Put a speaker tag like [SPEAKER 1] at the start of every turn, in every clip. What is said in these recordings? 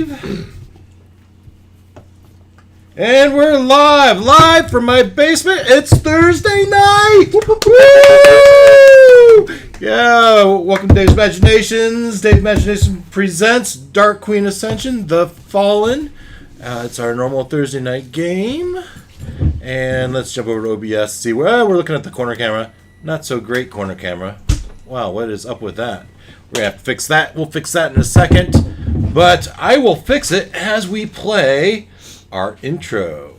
[SPEAKER 1] And we're live from my basement. It's Thursday night. Woo! Yeah, welcome to Dave's Imaginations. Dave's Imagination presents Dark Queen Ascension, The Fallen. It's our normal Thursday night game. And let's jump over to OBS. See, we're looking at the corner camera. Not so great corner camera. Wow, what is up with that? We're going to have to fix that. We'll fix that in a second. But I will fix it as we play our intro.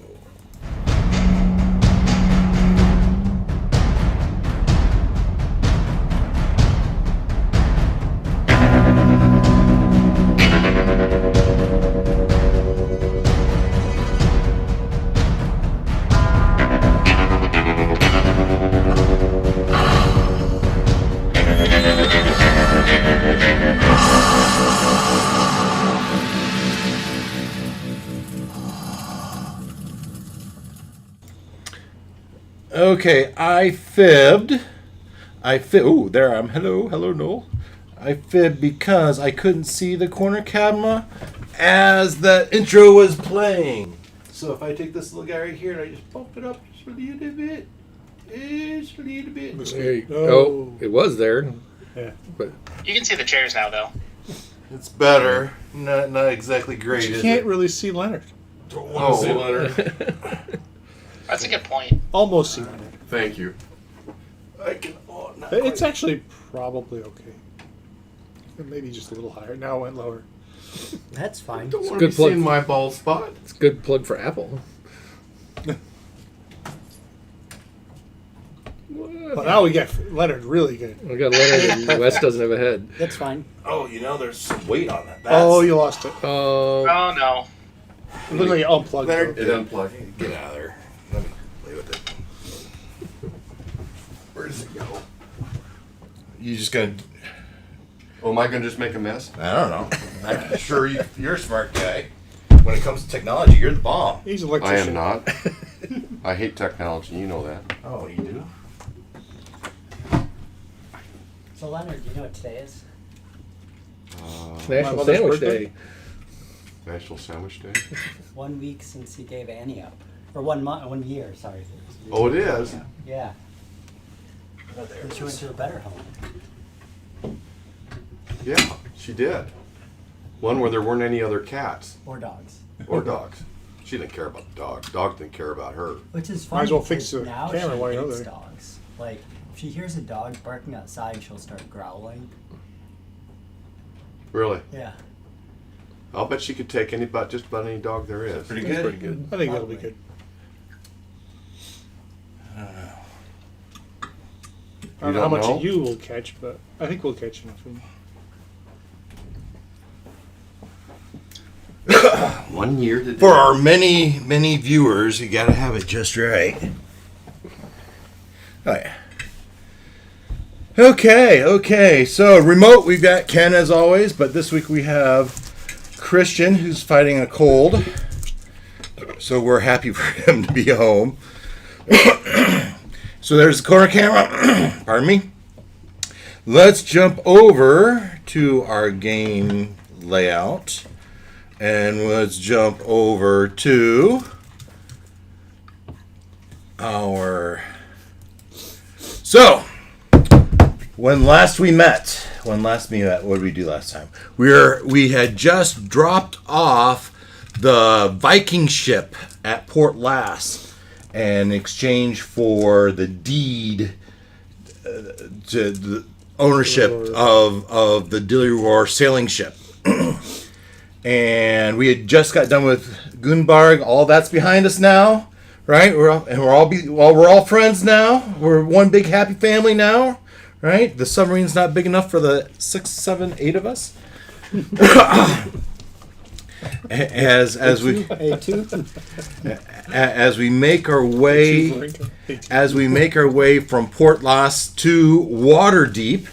[SPEAKER 1] Okay, I fibbed. Ooh, there I am. Hello, Noel. I fibbed because I couldn't see the corner camera as the intro was playing. So if I take this little guy right here and I just bump it up just a little bit,
[SPEAKER 2] Mistake. Oh, it was there.
[SPEAKER 3] Yeah,
[SPEAKER 2] but
[SPEAKER 4] you can see the chairs now, though.
[SPEAKER 1] It's better. Not exactly great.
[SPEAKER 3] You can't really see Leonard.
[SPEAKER 1] Don't want to see Leonard.
[SPEAKER 4] That's a good point.
[SPEAKER 3] Almost see Leonard.
[SPEAKER 5] Thank you.
[SPEAKER 1] I can. Oh, not
[SPEAKER 3] It's
[SPEAKER 1] quite.
[SPEAKER 3] actually probably okay. Maybe just a little higher. Now it went lower.
[SPEAKER 6] That's fine.
[SPEAKER 5] Don't want to
[SPEAKER 2] good
[SPEAKER 5] be
[SPEAKER 2] plug.
[SPEAKER 5] seeing my bald spot.
[SPEAKER 2] It's a good plug for Apple.
[SPEAKER 3] Well, now we get Leonard really good.
[SPEAKER 2] We got Leonard and Wes doesn't have a head.
[SPEAKER 6] That's fine.
[SPEAKER 1] Oh, there's some weight on that.
[SPEAKER 3] Oh, you lost it.
[SPEAKER 2] Oh,
[SPEAKER 4] Oh, no.
[SPEAKER 3] It looked like you unplugged
[SPEAKER 1] Leonard,
[SPEAKER 3] it.
[SPEAKER 5] It unplugged.
[SPEAKER 1] Get out of there. Let me play with it. Where does it go? You just gonna?
[SPEAKER 5] Oh, am I going to just make a mess?
[SPEAKER 1] I don't know. I'm sure you're a smart guy. When it comes to technology, you're the bomb.
[SPEAKER 3] He's an
[SPEAKER 5] I
[SPEAKER 3] electrician.
[SPEAKER 5] am not. I hate technology. You know that.
[SPEAKER 1] Oh, you do?
[SPEAKER 6] So, Leonard, do you know what today is?
[SPEAKER 2] National
[SPEAKER 3] mother's
[SPEAKER 2] Sandwich
[SPEAKER 3] birthday?
[SPEAKER 2] Day.
[SPEAKER 5] National Sandwich Day.
[SPEAKER 6] 1 week since he gave Annie up. Or 1 month, 1 year, sorry.
[SPEAKER 5] Oh, it is?
[SPEAKER 6] Yeah.
[SPEAKER 1] Oh, there
[SPEAKER 6] And
[SPEAKER 1] it
[SPEAKER 6] she went
[SPEAKER 1] is.
[SPEAKER 6] to a better home.
[SPEAKER 5] Yeah, she did. One where there weren't any other cats
[SPEAKER 6] Or dogs.
[SPEAKER 5] or dogs. She didn't care about the dog. Dog didn't care about her.
[SPEAKER 6] Which is funny.
[SPEAKER 3] as well
[SPEAKER 6] because
[SPEAKER 3] fix the
[SPEAKER 6] now
[SPEAKER 3] camera
[SPEAKER 6] she
[SPEAKER 3] while you're
[SPEAKER 6] hates
[SPEAKER 3] there.
[SPEAKER 6] dogs. Like, if she hears a dog barking outside, she'll start growling.
[SPEAKER 5] Really.
[SPEAKER 6] Yeah.
[SPEAKER 5] I'll bet she could take just about any dog there is.
[SPEAKER 1] Pretty
[SPEAKER 2] That's
[SPEAKER 1] good.
[SPEAKER 2] pretty good.
[SPEAKER 3] I think that'll be good.
[SPEAKER 1] I don't know.
[SPEAKER 3] I don't know how
[SPEAKER 5] don't
[SPEAKER 3] much
[SPEAKER 5] know?
[SPEAKER 3] of you will catch, but I think we'll catch enough of him.
[SPEAKER 5] 1 year today.
[SPEAKER 1] For our many viewers, you gotta have it just right. Oh yeah. Okay. So remote, we've got Ken as always, but this week we have Christian who's fighting a cold. So we're happy for him to be home. So there's the corner camera. Pardon me. Let's jump over to our game layout. And let's jump over to our... So, when last we met, what did we do last time? We had just dropped off the Viking ship at Port Lass in exchange for the deed to the ownership of the Dilliroar sailing ship. And we had just got done with Gunbarg. All that's behind us now, right? We're all friends now. We're one big happy family now, right? The submarine's not big enough for the 6, 7, 8 of us. as we make our way from Port Lass to Waterdeep,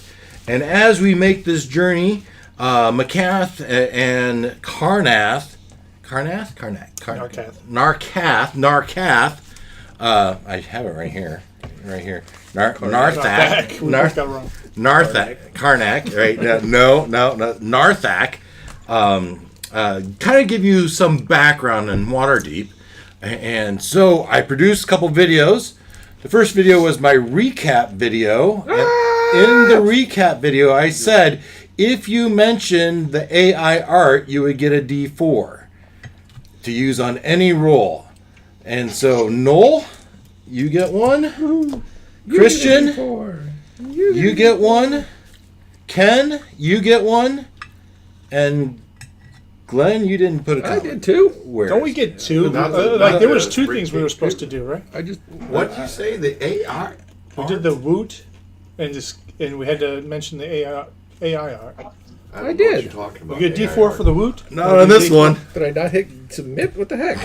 [SPEAKER 1] and as we make this journey, Macath and Narcath. I have it right here. Narthak. Narthak. Karnak. Right? No. Narthak. kind of give you some background on Waterdeep. And so I produced a couple videos. The first video was my recap video. In the recap video, I said, if you mentioned the AI art, you would get a D4 to use on any roll. And so, Noel, you get one. Christian, you get one. Ken, you get one. And Glenn, you didn't put a comment.
[SPEAKER 2] I did too.
[SPEAKER 1] Where?
[SPEAKER 3] Don't we get two?
[SPEAKER 5] Not
[SPEAKER 3] There was
[SPEAKER 5] the
[SPEAKER 3] two things we were
[SPEAKER 5] repeat.
[SPEAKER 3] supposed to do, right?
[SPEAKER 2] I just
[SPEAKER 5] What you say? The AI?
[SPEAKER 3] We did the woot, and we had to mention the AI art.
[SPEAKER 5] don't
[SPEAKER 2] I
[SPEAKER 5] know
[SPEAKER 2] did.
[SPEAKER 5] What you're talking about.
[SPEAKER 3] We get
[SPEAKER 5] AI
[SPEAKER 3] D4
[SPEAKER 5] art.
[SPEAKER 3] for the woot.
[SPEAKER 1] Not on this one.
[SPEAKER 2] Did I not hit submit? What the heck?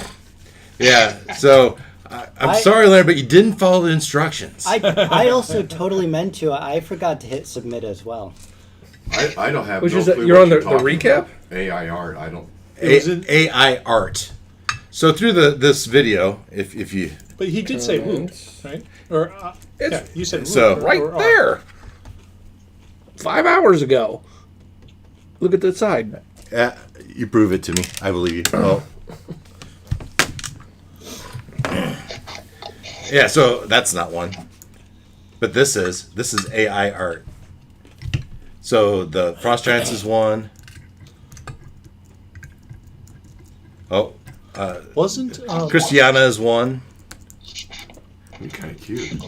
[SPEAKER 1] Yeah, so I'm sorry, Leonard, but you didn't follow the instructions.
[SPEAKER 6] I also totally meant to. I forgot to hit submit as well.
[SPEAKER 5] I don't have.
[SPEAKER 2] Which
[SPEAKER 5] no
[SPEAKER 2] is that-
[SPEAKER 5] clue
[SPEAKER 2] you're
[SPEAKER 5] what
[SPEAKER 2] on the
[SPEAKER 5] talking
[SPEAKER 2] recap?
[SPEAKER 5] about. AI art. I don't.
[SPEAKER 1] AI art. So through this video, if you
[SPEAKER 3] But he did say woot, right? Or yeah, you said woot.
[SPEAKER 1] So-
[SPEAKER 2] Right
[SPEAKER 3] or art.
[SPEAKER 2] there. 5 hours ago. Look at the side.
[SPEAKER 1] you prove it to me, I believe you. Oh. Yeah, so that's not one, but this is AI art. So the Frost Giants is one. Oh,
[SPEAKER 3] Wasn't
[SPEAKER 1] Christiana is one.
[SPEAKER 5] You're kind of cute.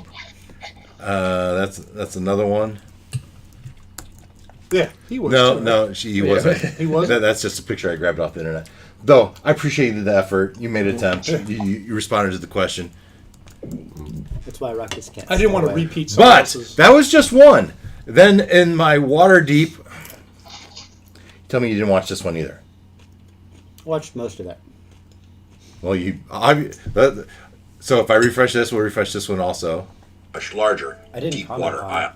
[SPEAKER 1] That's another one.
[SPEAKER 3] Yeah, he was.
[SPEAKER 1] No,
[SPEAKER 3] too, right?
[SPEAKER 1] no, he wasn't.
[SPEAKER 3] He wasn't?
[SPEAKER 1] That's just a picture I grabbed off the internet. Though I appreciated the effort. You made an attempt. You responded to the question.
[SPEAKER 6] That's why Ruckus can't.
[SPEAKER 3] I didn't
[SPEAKER 6] stay
[SPEAKER 3] want to
[SPEAKER 6] away.
[SPEAKER 3] repeat someone
[SPEAKER 1] But
[SPEAKER 3] else's.
[SPEAKER 1] that was just one. Then in my Waterdeep, tell me you didn't watch this one either.
[SPEAKER 6] Watched most of it.
[SPEAKER 1] Well, so if I refresh this, we'll refresh this one also. Much larger,
[SPEAKER 6] I didn't
[SPEAKER 1] deep
[SPEAKER 6] comment
[SPEAKER 1] water.
[SPEAKER 6] on it. I don't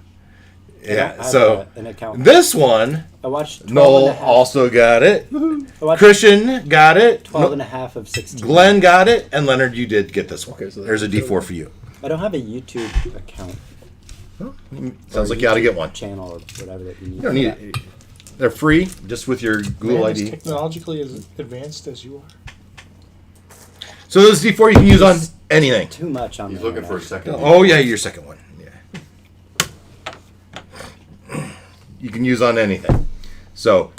[SPEAKER 1] Yeah.
[SPEAKER 6] have
[SPEAKER 1] So
[SPEAKER 6] an account.
[SPEAKER 1] this one,
[SPEAKER 6] I watched 12 and
[SPEAKER 1] Noel
[SPEAKER 6] a half.
[SPEAKER 1] also got it.
[SPEAKER 6] I watched
[SPEAKER 1] Christian got it.
[SPEAKER 6] 12 and a half of 16.
[SPEAKER 1] Glenn got it, and Leonard, you did get this one.
[SPEAKER 2] Okay, so
[SPEAKER 1] There's a D4 for you.
[SPEAKER 6] I don't have a YouTube account.
[SPEAKER 1] Sounds like you ought to get one.
[SPEAKER 6] Channel or whatever that you need.
[SPEAKER 1] You don't need it. They're free, just with your Google
[SPEAKER 3] Man, as
[SPEAKER 1] ID.
[SPEAKER 3] technologically as advanced as you are.
[SPEAKER 1] So this D4 you can use on anything.
[SPEAKER 6] Too much on
[SPEAKER 5] He's
[SPEAKER 6] the
[SPEAKER 5] looking for a
[SPEAKER 6] internet.
[SPEAKER 5] second.
[SPEAKER 1] Oh yeah, your second one. Yeah. You can use on anything. So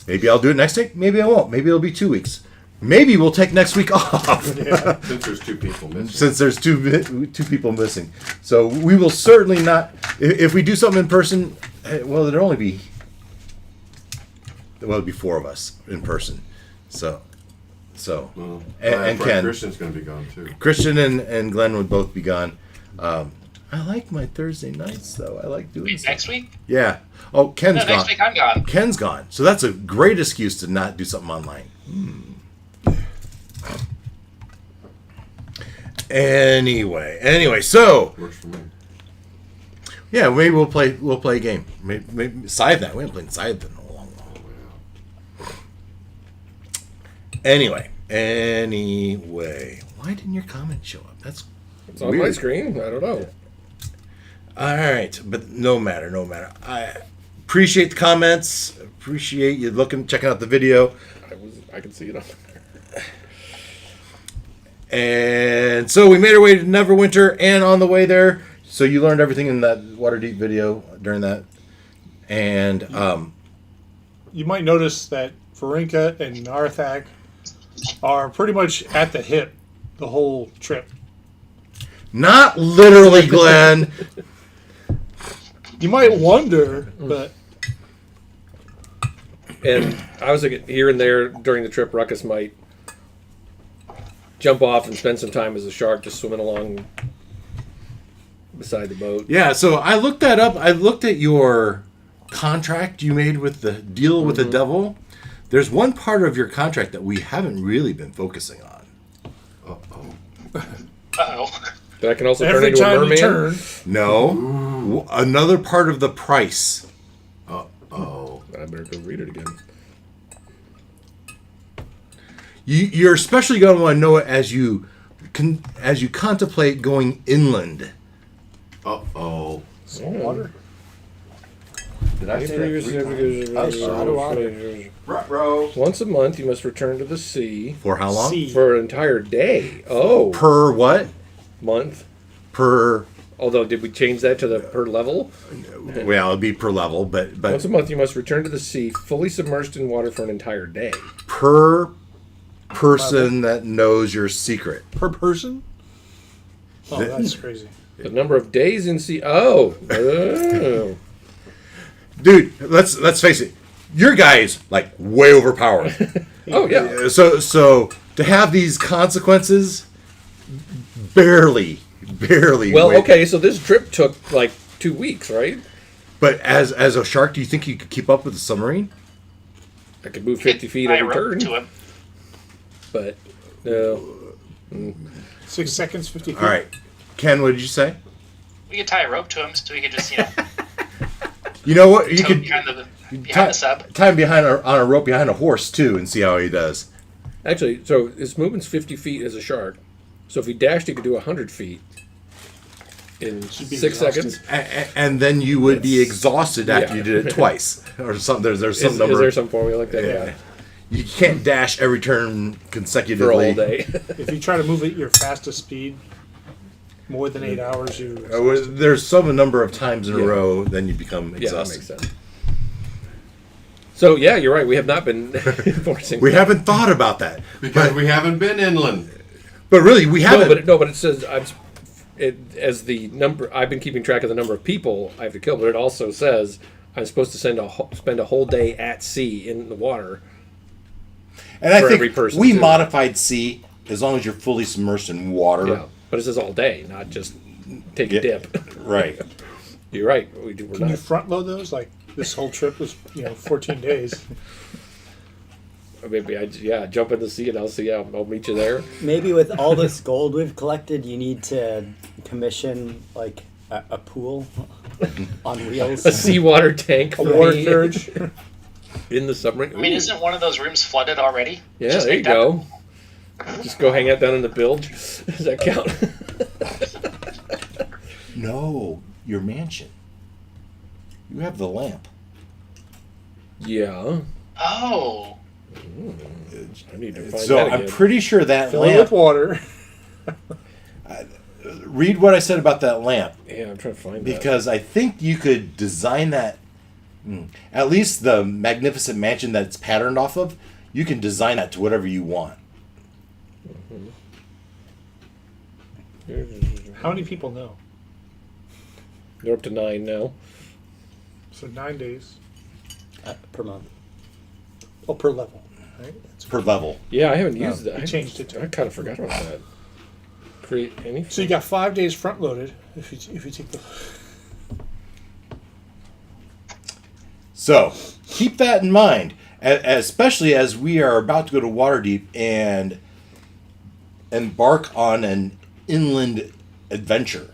[SPEAKER 1] maybe I'll do it next week. Maybe I won't. Maybe it'll be 2 weeks. Maybe we'll take next week off
[SPEAKER 5] Since there's two people missing.
[SPEAKER 1] since there's two people missing. So we will certainly not. If we do something in person, well, there'll only be. Well, it'll be 4 of us in person. So.
[SPEAKER 5] Well,
[SPEAKER 1] and
[SPEAKER 5] that's right,
[SPEAKER 1] Ken.
[SPEAKER 5] Christian's going to be gone too.
[SPEAKER 1] Christian and Glenn would both be gone. I like my Thursday nights, though. I like doing stuff.
[SPEAKER 4] Next week?
[SPEAKER 1] Yeah. Oh, Ken's
[SPEAKER 4] No,
[SPEAKER 1] gone.
[SPEAKER 4] next week I'm gone.
[SPEAKER 1] Ken's gone. So that's a great excuse to not do something online. Anyway, so
[SPEAKER 5] Works for me.
[SPEAKER 1] yeah, maybe we'll play a game. Maybe Scythe that. We haven't played Scythe in a long while. Anyway, why didn't your comment show up? That's
[SPEAKER 2] It's on
[SPEAKER 1] weird.
[SPEAKER 2] my screen. I don't know.
[SPEAKER 1] All right, but no matter. I appreciate the comments. Appreciate you checking out the video.
[SPEAKER 2] I can see it on there.
[SPEAKER 1] And so we made our way to Neverwinter, and on the way there, so you learned everything in that Waterdeep video during that. And
[SPEAKER 3] You might notice that Varinka and Narthag are pretty much at the hip the whole trip.
[SPEAKER 1] not literally, Glenn.
[SPEAKER 3] You might wonder, but
[SPEAKER 2] And I was thinking here and there during the trip, Ruckus might jump off and spend some time as a shark just swimming along beside the boat.
[SPEAKER 1] Yeah, so I looked that up. I looked at your contract you made with the deal with the devil. There's one part of your contract that we haven't really been focusing on.
[SPEAKER 4] Uh-oh.
[SPEAKER 2] That I can also turn
[SPEAKER 3] every
[SPEAKER 2] into a
[SPEAKER 3] time you
[SPEAKER 2] merman.
[SPEAKER 3] turn,
[SPEAKER 1] No, another part of the price.
[SPEAKER 5] Oh.
[SPEAKER 2] I better go read it again.
[SPEAKER 1] You're especially going to want to know it as you contemplate going inland.
[SPEAKER 5] Oh.
[SPEAKER 3] salt water.
[SPEAKER 5] Did I say that 3 times?
[SPEAKER 6] Shot of water.
[SPEAKER 5] Ruh-roh.
[SPEAKER 2] Once a month, you must return to the sea
[SPEAKER 1] For how long?
[SPEAKER 3] Sea.
[SPEAKER 2] for an entire day. Oh,
[SPEAKER 1] Per what?
[SPEAKER 2] month.
[SPEAKER 1] Per.
[SPEAKER 2] Although, did we change that to the per level?
[SPEAKER 1] Well, it'd be per level, but
[SPEAKER 2] Once a month, you must return to the sea, fully submerged in water for an entire day.
[SPEAKER 1] per person that knows your secret.
[SPEAKER 3] Per person? Oh, that's crazy.
[SPEAKER 2] The number of days in sea. Oh,
[SPEAKER 1] Dude, let's face it. Your guy is like way overpowered.
[SPEAKER 2] oh yeah.
[SPEAKER 1] So to have these consequences, barely.
[SPEAKER 2] Well,
[SPEAKER 1] wait.
[SPEAKER 2] okay. So this trip took like 2 weeks, right?
[SPEAKER 1] But as a shark, do you think you could keep up with the submarine?
[SPEAKER 2] I could move 50 feet
[SPEAKER 4] I
[SPEAKER 2] every
[SPEAKER 4] rope
[SPEAKER 2] turn,
[SPEAKER 4] to him.
[SPEAKER 2] but no.
[SPEAKER 3] 6 seconds, 50 feet.
[SPEAKER 1] All right, Ken, what did you say?
[SPEAKER 4] We could tie a rope to him so we could just,
[SPEAKER 1] You know what? You
[SPEAKER 4] tow
[SPEAKER 1] could
[SPEAKER 4] behind the
[SPEAKER 1] tie
[SPEAKER 4] sub.
[SPEAKER 1] him behind on a rope behind a horse too, and see how he does.
[SPEAKER 2] Actually, so his movement's 50 feet as a shark. So if he dashed, he could do 100 feet in
[SPEAKER 3] Should be
[SPEAKER 2] 6
[SPEAKER 3] exhausted.
[SPEAKER 2] seconds.
[SPEAKER 1] And then you would be exhausted after
[SPEAKER 2] Yeah.
[SPEAKER 1] you did it twice, or something. There's some
[SPEAKER 2] Is
[SPEAKER 1] number.
[SPEAKER 2] there some formula like that?
[SPEAKER 1] Yeah.
[SPEAKER 2] Yeah.
[SPEAKER 1] You can't dash every turn consecutively.
[SPEAKER 2] For a whole day.
[SPEAKER 3] If you try to move at your fastest speed, more than 8 hours, you.
[SPEAKER 1] There's some number of times in a
[SPEAKER 2] Yeah.
[SPEAKER 1] row, then you become
[SPEAKER 2] Yeah, that
[SPEAKER 1] exhausted.
[SPEAKER 2] makes sense. So yeah, you're right. We have not been enforcing.
[SPEAKER 1] We haven't thought about that,
[SPEAKER 5] Because we haven't been inland.
[SPEAKER 1] but really we haven't.
[SPEAKER 2] but it says as the number. I've been keeping track of the number of people I have to kill, but it also says I'm supposed to spend a whole day at sea in the water.
[SPEAKER 1] and I
[SPEAKER 2] for every
[SPEAKER 1] think
[SPEAKER 2] person,
[SPEAKER 1] we
[SPEAKER 2] too.
[SPEAKER 1] modified C as long as you're fully submersed in water.
[SPEAKER 2] Yeah, but it says all day, not just take
[SPEAKER 1] Yeah.
[SPEAKER 2] a dip.
[SPEAKER 1] Right.
[SPEAKER 2] You're right. We're
[SPEAKER 3] Can you
[SPEAKER 2] not.
[SPEAKER 3] front load those? Like this whole trip was, 14 days.
[SPEAKER 2] Maybe jump in the sea and I'll meet you there.
[SPEAKER 6] Maybe with all this gold we've collected, you need to commission like a pool on wheels.
[SPEAKER 2] A seawater tank for
[SPEAKER 3] Water
[SPEAKER 2] me
[SPEAKER 3] carriage.
[SPEAKER 2] in the submarine.
[SPEAKER 4] I mean,
[SPEAKER 2] Ooh.
[SPEAKER 4] isn't one of those rooms flooded already?
[SPEAKER 2] Yeah,
[SPEAKER 4] Just
[SPEAKER 2] there you
[SPEAKER 4] picked up?
[SPEAKER 2] go. Just go hang out down in the bilge. Does that count?
[SPEAKER 1] No, your mansion. You have the lamp.
[SPEAKER 2] Yeah.
[SPEAKER 4] Oh.
[SPEAKER 2] I need to find
[SPEAKER 1] So
[SPEAKER 2] that
[SPEAKER 1] I'm
[SPEAKER 2] again.
[SPEAKER 1] pretty sure that
[SPEAKER 3] Fill it with
[SPEAKER 1] lamp.
[SPEAKER 3] water.
[SPEAKER 1] Read what I said about that lamp,
[SPEAKER 2] Yeah, I'm trying to find that.
[SPEAKER 1] because I think you could design that. At least the magnificent mansion that it's patterned off of, you can design that to whatever you want.
[SPEAKER 3] How many people know?
[SPEAKER 2] They're up to 9 now.
[SPEAKER 3] So 9 days.
[SPEAKER 6] Per month.
[SPEAKER 3] Oh, per level. Right?
[SPEAKER 1] It's per level.
[SPEAKER 2] Yeah, I haven't used that.
[SPEAKER 3] you changed it to-
[SPEAKER 2] I kind of forgot about that. Create any.
[SPEAKER 3] So you got 5 days front loaded if you take the.
[SPEAKER 1] So keep that in mind, especially as we are about to go to Waterdeep and embark on an inland adventure.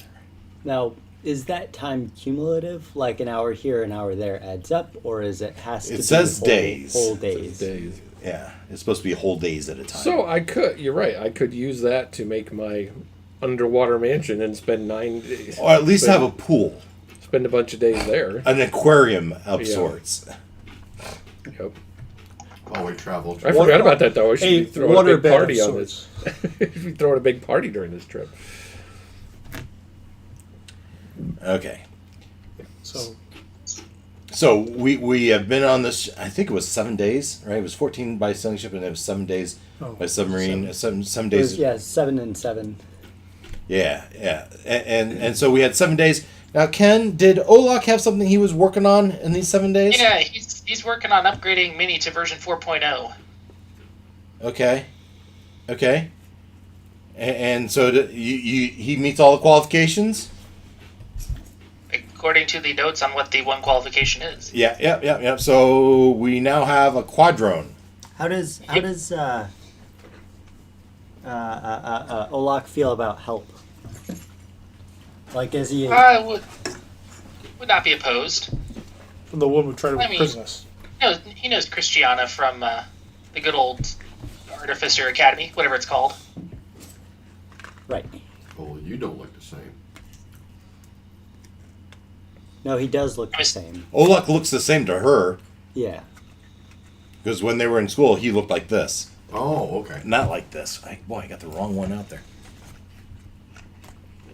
[SPEAKER 6] Now, is that time cumulative? Like an hour here, an hour there adds up, or is it has to
[SPEAKER 1] It
[SPEAKER 6] be
[SPEAKER 1] says days.
[SPEAKER 6] whole days?
[SPEAKER 2] days.
[SPEAKER 1] Yeah, it's supposed to be whole days at a time.
[SPEAKER 2] So I could. You're right. I could use that to make my underwater mansion and spend 9 days.
[SPEAKER 1] or at least have a pool,
[SPEAKER 2] Spend a bunch of days there.
[SPEAKER 1] an aquarium of
[SPEAKER 2] Yeah.
[SPEAKER 1] sorts.
[SPEAKER 2] Yep.
[SPEAKER 5] Oh, we traveled.
[SPEAKER 2] I forgot about that though. I should
[SPEAKER 3] A
[SPEAKER 2] be throwing a
[SPEAKER 3] water
[SPEAKER 2] big
[SPEAKER 3] bed of
[SPEAKER 2] party on
[SPEAKER 3] sorts.
[SPEAKER 2] this. Should be throwing a big party during this trip.
[SPEAKER 1] Okay.
[SPEAKER 3] So
[SPEAKER 1] we have been on this. I think it was 7 days, right? It was 14 by sailing ship, and it was 7 days by submarine. Some
[SPEAKER 6] It
[SPEAKER 1] days.
[SPEAKER 6] was, yeah, 7 and 7.
[SPEAKER 1] Yeah. And so we had 7 days. Now, Ken, did Olak have something he was working on in these 7 days?
[SPEAKER 4] Yeah, he's working on upgrading Mini to version 4.0.
[SPEAKER 1] Okay. And so he meets all the qualifications?
[SPEAKER 4] According to the notes on what the one qualification is.
[SPEAKER 1] Yeah. So we now have a quadrone.
[SPEAKER 6] How does Olak feel about help? Like, is he?
[SPEAKER 4] Would not be opposed.
[SPEAKER 3] from the woman who tried to
[SPEAKER 4] I mean-
[SPEAKER 3] imprison us.
[SPEAKER 4] He knows Christiana from the good old Artificer Academy, whatever it's called.
[SPEAKER 6] Right.
[SPEAKER 5] Oh, you don't look the same.
[SPEAKER 6] No, he does look the same.
[SPEAKER 1] Olak looks the same to her
[SPEAKER 6] Yeah.
[SPEAKER 1] because when they were in school, he looked like this,
[SPEAKER 5] Oh, okay.
[SPEAKER 1] not like this. I got the wrong one out there.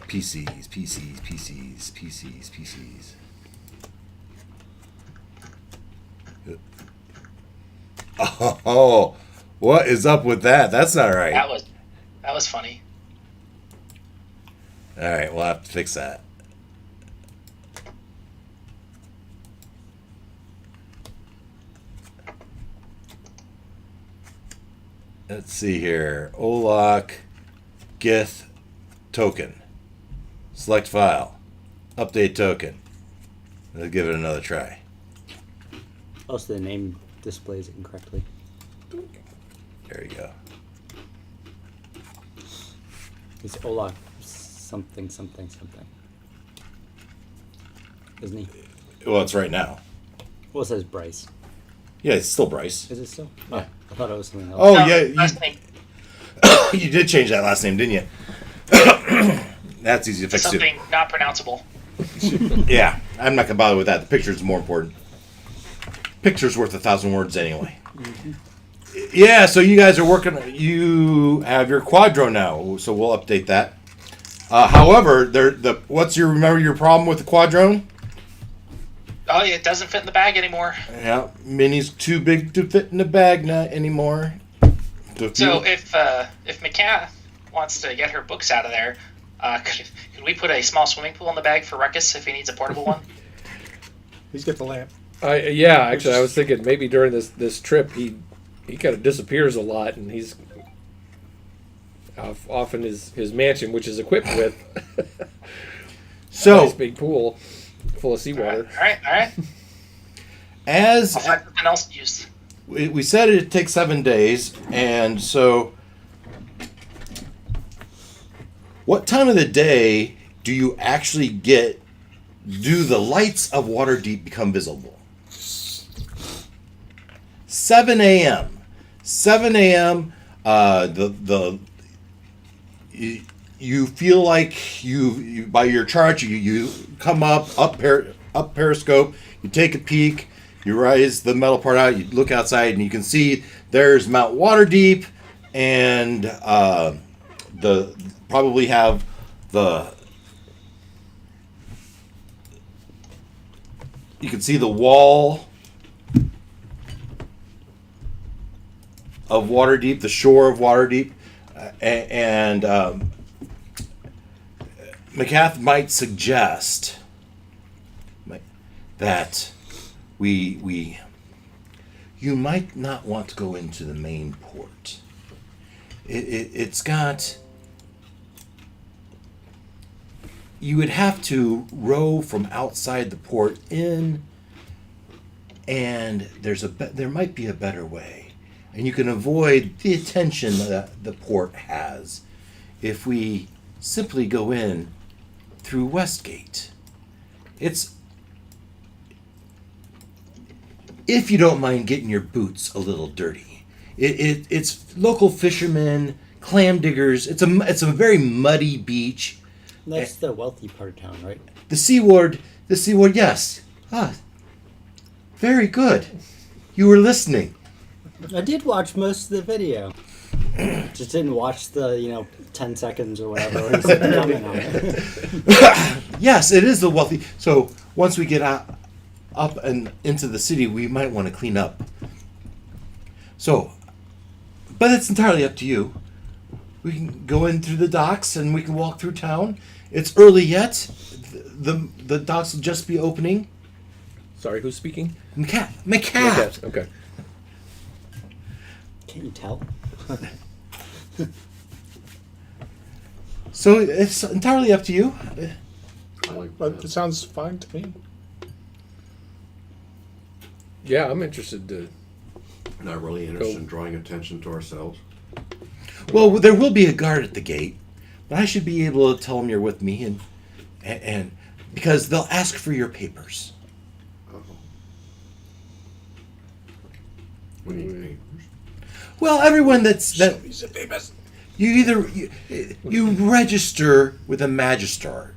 [SPEAKER 1] PCs, PCs, PCs, PCs, PCs. Oh, what is up with that? That's not right.
[SPEAKER 4] That was funny.
[SPEAKER 1] All right, we'll have to fix that. Let's see here. Olak, Gith, token. Select file. Update token. Let's give it another try.
[SPEAKER 6] Also, the name displays it incorrectly.
[SPEAKER 1] There you go.
[SPEAKER 6] It's Olaf something something something. Isn't he?
[SPEAKER 1] Well, it's right now.
[SPEAKER 6] Well, it says Bryce.
[SPEAKER 1] Yeah, it's still Bryce.
[SPEAKER 6] Is it still?
[SPEAKER 1] Yeah.
[SPEAKER 6] Oh, I thought it was something else.
[SPEAKER 1] Oh,
[SPEAKER 4] No,
[SPEAKER 1] yeah.
[SPEAKER 4] last name.
[SPEAKER 1] You did change that last name, didn't you? That's easy to fix, too.
[SPEAKER 4] Something not pronounceable.
[SPEAKER 1] Yeah, I'm not going to bother with that. The picture's more important. Picture's worth 1,000 words anyway. Yeah, so you guys are working. You have your Quadro now, so we'll update that. However, remember your problem with the Quadrone?
[SPEAKER 4] Oh, yeah, it doesn't fit in the bag anymore.
[SPEAKER 1] Yeah, Mini's too big to fit in the bag not anymore.
[SPEAKER 4] So if McCath wants to get her books out of there, could we put a small swimming pool in the bag for Ruckus if he needs a portable one?
[SPEAKER 3] He's got the lamp.
[SPEAKER 2] Actually, I was thinking maybe during this trip he kind of disappears a lot, and he's off in his mansion, which is equipped with a nice big pool full of seawater.
[SPEAKER 4] All right.
[SPEAKER 1] As
[SPEAKER 4] I'll find something else to use.
[SPEAKER 1] we said, it takes 7 days, and so what time of the day do you actually do the lights of Waterdeep become visible? 7 a.m. 7 a.m. You feel like you by your chart you come up periscope, you take a peek, you raise the metal part out, you look outside, and you can see there's Mount Waterdeep, and the probably have you can see the wall of Waterdeep, the shore of Waterdeep, and McCath might suggest that you might not want to go into the main port. It's got. You would have to row from outside the port in, and there might be a better way, and you can avoid the attention that the port has if we simply go in through Westgate. If you don't mind getting your boots a little dirty, it's local fishermen, clam diggers. It's a very muddy beach.
[SPEAKER 6] That's the wealthy part of town, right?
[SPEAKER 1] The Seaward, yes. Very good. You were listening.
[SPEAKER 6] I did watch most of the video. Just didn't watch the 10 seconds or whatever. Where he's comment on it.
[SPEAKER 1] Yes, it is the wealthy. So once we get up and into the city, we might want to clean up. So, but it's entirely up to you. We can go in through the docks and we can walk through town. It's early yet. The docks will just be opening.
[SPEAKER 2] Sorry, who's speaking?
[SPEAKER 1] McCath.
[SPEAKER 2] Okay.
[SPEAKER 6] Can't you tell?
[SPEAKER 1] So it's entirely up to you.
[SPEAKER 3] But it sounds fine to me.
[SPEAKER 2] Yeah, I'm interested to.
[SPEAKER 5] Not really interested in drawing attention to ourselves.
[SPEAKER 1] Well, there will be a guard at the gate, but I should be able to tell them you're with me, and because they'll ask for your papers.
[SPEAKER 5] We need papers.
[SPEAKER 1] Well, everyone you register with a magister.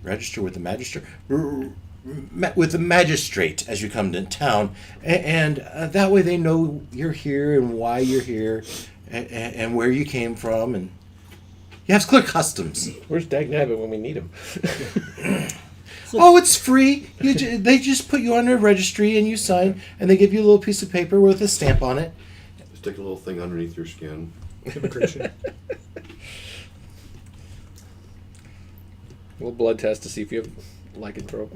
[SPEAKER 1] Register with a magister. with the magistrate as you come to town, and that way they know you're here and why you're here, and where you came from, and you have clear customs.
[SPEAKER 2] Where's Dagnabbit when we need him?
[SPEAKER 1] Oh, it's free. They just put you on their registry and you sign, and they give you a little piece of paper with a stamp on it.
[SPEAKER 5] Stick a little thing underneath your skin.
[SPEAKER 3] Immigration.
[SPEAKER 2] We'll blood test to see if you have lycanthrope.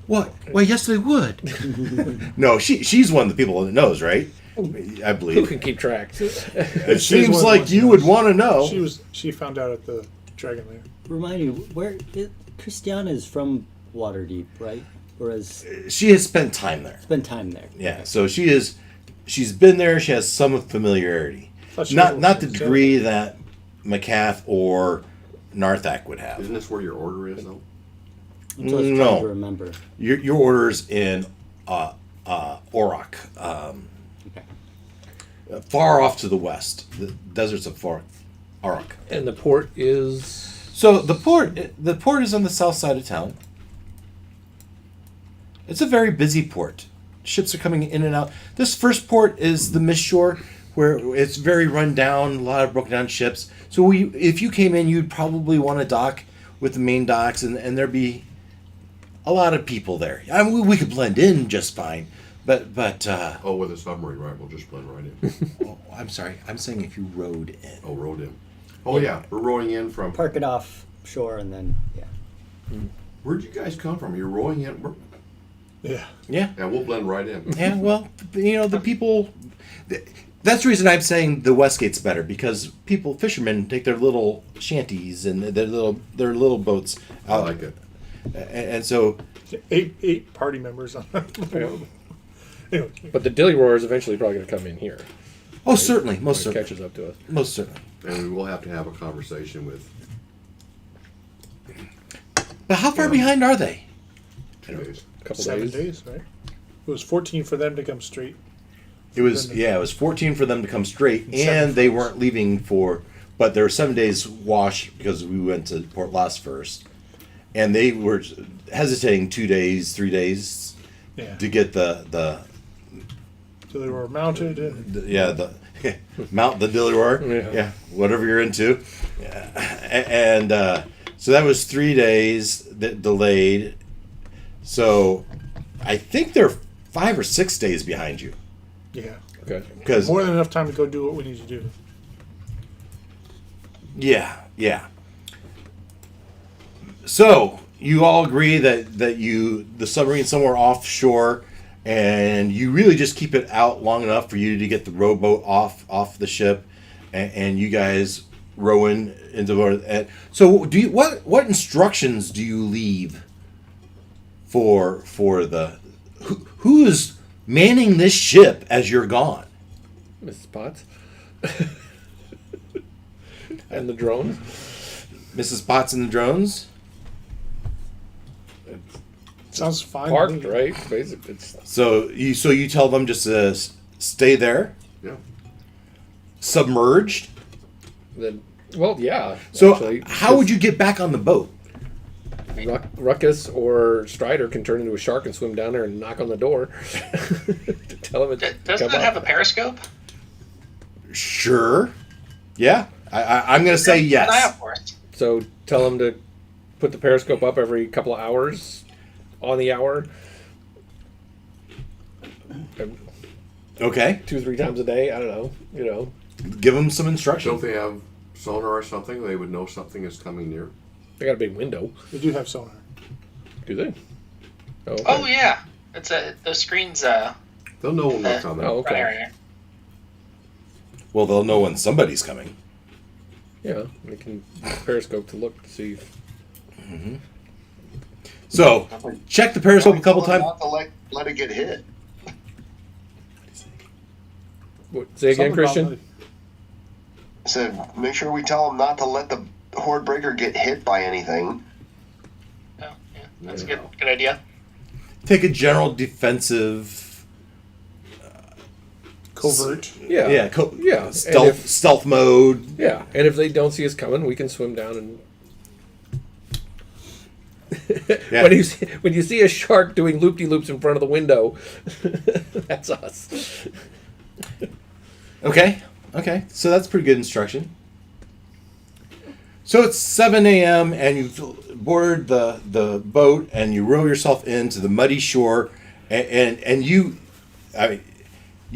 [SPEAKER 1] What? Well, yes, they would. No, she's one of the people that knows, right? I
[SPEAKER 2] Who
[SPEAKER 1] believe.
[SPEAKER 2] can keep track?
[SPEAKER 1] It seems like you would want to know.
[SPEAKER 3] She found out at the Dragon Lair.
[SPEAKER 6] Remind me, Christiana is from Waterdeep, right? Or has
[SPEAKER 1] She has spent time there.
[SPEAKER 6] spent time there?
[SPEAKER 1] Yeah, so she's been there. She has some familiarity,
[SPEAKER 3] Thought she
[SPEAKER 1] not
[SPEAKER 3] was-
[SPEAKER 1] the degree that McCath or Narthak would have.
[SPEAKER 5] Isn't this where your order is, though?
[SPEAKER 6] That's what I was
[SPEAKER 1] No.
[SPEAKER 6] trying to remember.
[SPEAKER 1] Your orders in Orok,
[SPEAKER 6] Okay.
[SPEAKER 1] far off to the west, the deserts of Orok.
[SPEAKER 2] And the port is...
[SPEAKER 1] So the port is on the south side of town. It's a very busy port. Ships are coming in and out. This first port is the Mist Shore, where it's very run down, a lot of broken down ships. So if you came in, you'd probably want to dock with the main docks, and there'd be a lot of people there. I mean, we could blend in just fine, but
[SPEAKER 5] Oh, with a submarine, right? We'll just blend right in.
[SPEAKER 1] oh, I'm sorry. I'm saying if you rode in.
[SPEAKER 5] Oh, rowed in. Oh, yeah. We're rowing in from...
[SPEAKER 6] Park it off shore and then, yeah.
[SPEAKER 5] Where'd you guys come from? You're rowing in...
[SPEAKER 3] Yeah.
[SPEAKER 1] Yeah.
[SPEAKER 5] Yeah, we'll blend right in.
[SPEAKER 1] Yeah, well, the people. That's the reason I'm saying the Westgate's better, because fishermen, take their little shanties and their little boats
[SPEAKER 5] I
[SPEAKER 1] out.
[SPEAKER 5] like it.
[SPEAKER 1] And so,
[SPEAKER 3] Eight party members on the boat. Anyway,
[SPEAKER 2] But the Dilly Roar is eventually probably going to come in here.
[SPEAKER 1] oh, certainly, most
[SPEAKER 2] When it
[SPEAKER 1] certainly,
[SPEAKER 2] catches up to us.
[SPEAKER 1] most certainly.
[SPEAKER 5] And we will have to have a conversation with
[SPEAKER 1] But how far
[SPEAKER 5] Yeah.
[SPEAKER 1] behind are they?
[SPEAKER 5] 2 days.
[SPEAKER 2] A couple
[SPEAKER 3] 7
[SPEAKER 2] days.
[SPEAKER 3] days, right? It was 14 for them to come straight.
[SPEAKER 1] It was 14 for them to come straight,
[SPEAKER 3] And 7
[SPEAKER 1] and they
[SPEAKER 3] for us.
[SPEAKER 1] weren't leaving but there were 7 days wash because we went to Port Lost first, and they were hesitating 2 days, 3 days
[SPEAKER 3] Yeah.
[SPEAKER 1] to get the
[SPEAKER 3] So they were mounted.
[SPEAKER 1] the mount the dilly roar,
[SPEAKER 2] Yeah.
[SPEAKER 1] whatever you're into, and so that was 3 days that delayed. So I think they're 5 or 6 days behind you,
[SPEAKER 3] Yeah.
[SPEAKER 2] Okay.
[SPEAKER 1] because
[SPEAKER 3] More than enough time to go do what we need to do.
[SPEAKER 1] yeah. So you all agree that the submarine's somewhere offshore, and you really just keep it out long enough for you to get the rowboat off the ship, and you guys row into the. So what instructions do you leave for the who is manning this ship as you're gone?
[SPEAKER 2] Mrs. Potts. And the drones.
[SPEAKER 1] Mrs. Potts and the drones.
[SPEAKER 3] Sounds fine. to
[SPEAKER 2] Parked,
[SPEAKER 3] me.
[SPEAKER 2] right? Basically, it's
[SPEAKER 1] So you tell them just to stay there,
[SPEAKER 5] Yeah.
[SPEAKER 1] submerged.
[SPEAKER 2] then. Well, yeah.
[SPEAKER 1] So
[SPEAKER 2] actually,
[SPEAKER 1] how would you get back on the boat?
[SPEAKER 2] Ruckus or Strider can turn into a shark and swim down there and knock on the door to tell him it's
[SPEAKER 4] Doesn't it have a periscope?
[SPEAKER 1] Sure. Yeah. I'm going to say
[SPEAKER 4] Keep an eye out
[SPEAKER 1] yes.
[SPEAKER 4] for it.
[SPEAKER 2] So tell him to put the periscope up every couple of hours, on the hour,
[SPEAKER 1] Okay.
[SPEAKER 2] 2-3 times a day. I don't know.
[SPEAKER 1] Give them some
[SPEAKER 5] Don't
[SPEAKER 1] instruction.
[SPEAKER 5] they have sonar or something? They would know something is coming near.
[SPEAKER 2] They got a big window.
[SPEAKER 3] They do have sonar.
[SPEAKER 2] Do they? Oh, okay.
[SPEAKER 4] Oh yeah, it's those screens.
[SPEAKER 5] They'll know when we're coming.
[SPEAKER 2] Oh,
[SPEAKER 4] Front
[SPEAKER 2] okay.
[SPEAKER 4] area.
[SPEAKER 1] Well, they'll know when somebody's coming.
[SPEAKER 2] Yeah, they can periscope to look to see.
[SPEAKER 1] So check the periscope a couple times.
[SPEAKER 7] Not to let it get hit.
[SPEAKER 2] What, say again,
[SPEAKER 3] Something
[SPEAKER 2] Christian?
[SPEAKER 3] about
[SPEAKER 7] I said, make sure we tell them not to let the horde breaker get hit by anything.
[SPEAKER 4] Oh, yeah, that's a good idea.
[SPEAKER 1] Take a general defensive.
[SPEAKER 3] Covert.
[SPEAKER 2] Yeah.
[SPEAKER 1] Yeah.
[SPEAKER 2] Yeah. And
[SPEAKER 1] Stealth mode.
[SPEAKER 2] Yeah, and if they don't see us coming, we can swim down and
[SPEAKER 1] Yeah.
[SPEAKER 2] when you see a shark doing loop-de-loops in front of the window, that's us.
[SPEAKER 1] Okay. So that's pretty good instruction. So it's 7 a.m. and you've boarded the boat and you row yourself into the muddy shore, and you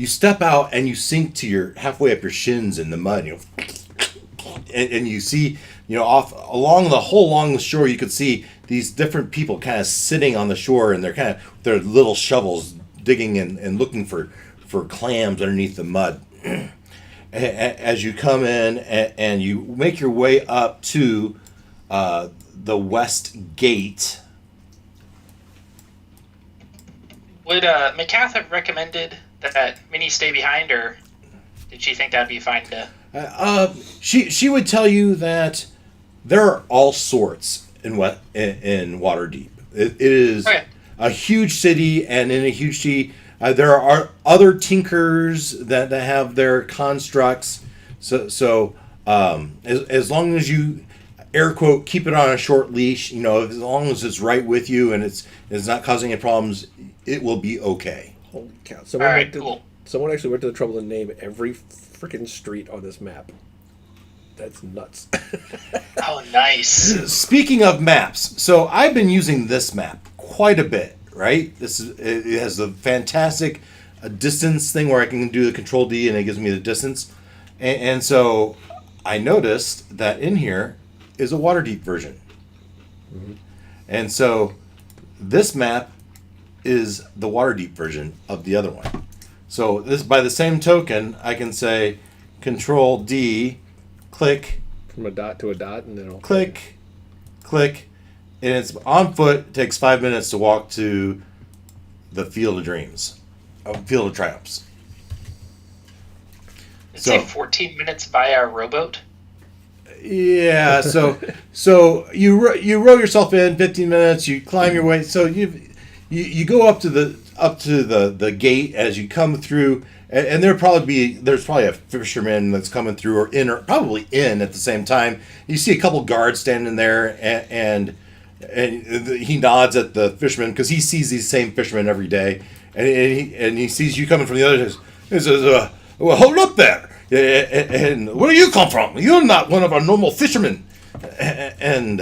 [SPEAKER 1] step out and you sink to your halfway up your shins in the mud. And you see, off along the shore, you could see these different people kind of sitting on the shore, and they're kind of their little shovels digging and looking for clams underneath the mud. As you come in and you make your way up to the west gate.
[SPEAKER 4] Would McCath have recommended that Minnie stay behind, or did she think that'd be fine to?
[SPEAKER 1] She would tell you that there are all sorts in Waterdeep. It is a huge city, and in a huge city, there are other tinkers that have their constructs. So as long as you, air quote, keep it on a short leash, as long as it's right with you and it's not causing any problems, it will be okay.
[SPEAKER 2] Holy cow!
[SPEAKER 4] Cool.
[SPEAKER 2] Someone actually went to the trouble to name every freaking street on this map. That's nuts.
[SPEAKER 4] Oh, nice.
[SPEAKER 1] Speaking of maps, so I've been using this map quite a bit, right? It has a fantastic distance thing where I can do the Control D and it gives me the distance. And so I noticed that in here is a Waterdeep version. Mm-hmm. And so this map is the Waterdeep version of the other one. So this, by the same token, I can say Control D, click,
[SPEAKER 2] from a dot to a dot, and then it'll
[SPEAKER 1] click, and it's on foot. It takes 5 minutes to walk to the Field of Dreams, Field of Triumphs.
[SPEAKER 4] It's like 14 minutes via rowboat.
[SPEAKER 1] Yeah, so you row yourself in 15 minutes. You climb your way. So you go up to the gate as you come through, and there's probably a fisherman that's coming through or probably in at the same time. You see a couple guards standing there, and he nods at the fisherman because he sees these same fishermen every day, and he sees you coming from the other. He says, "Well, hold up there! And where do you come from? You're not one of our normal fishermen." And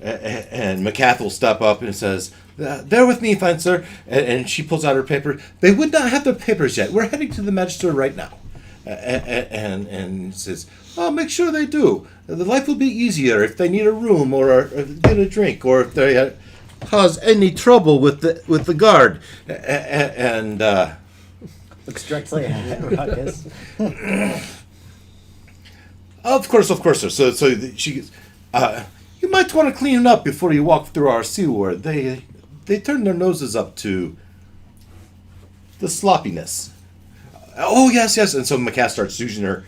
[SPEAKER 1] McCath will step up and says, "Bear with me, fine sir." And she pulls out her paper. "They would not have their papers yet. We're heading to the magister right now." And says, "Oh, make sure they do. The life will be easier if they need a room or get a drink, or if they cause any trouble with the guard." And
[SPEAKER 6] looks directly at Ruckus.
[SPEAKER 1] Of course, sir. So she goes, "You might want to clean it up before you walk through our sea ward. They turn their noses up to the sloppiness." Oh, yes. And so McCath starts using her,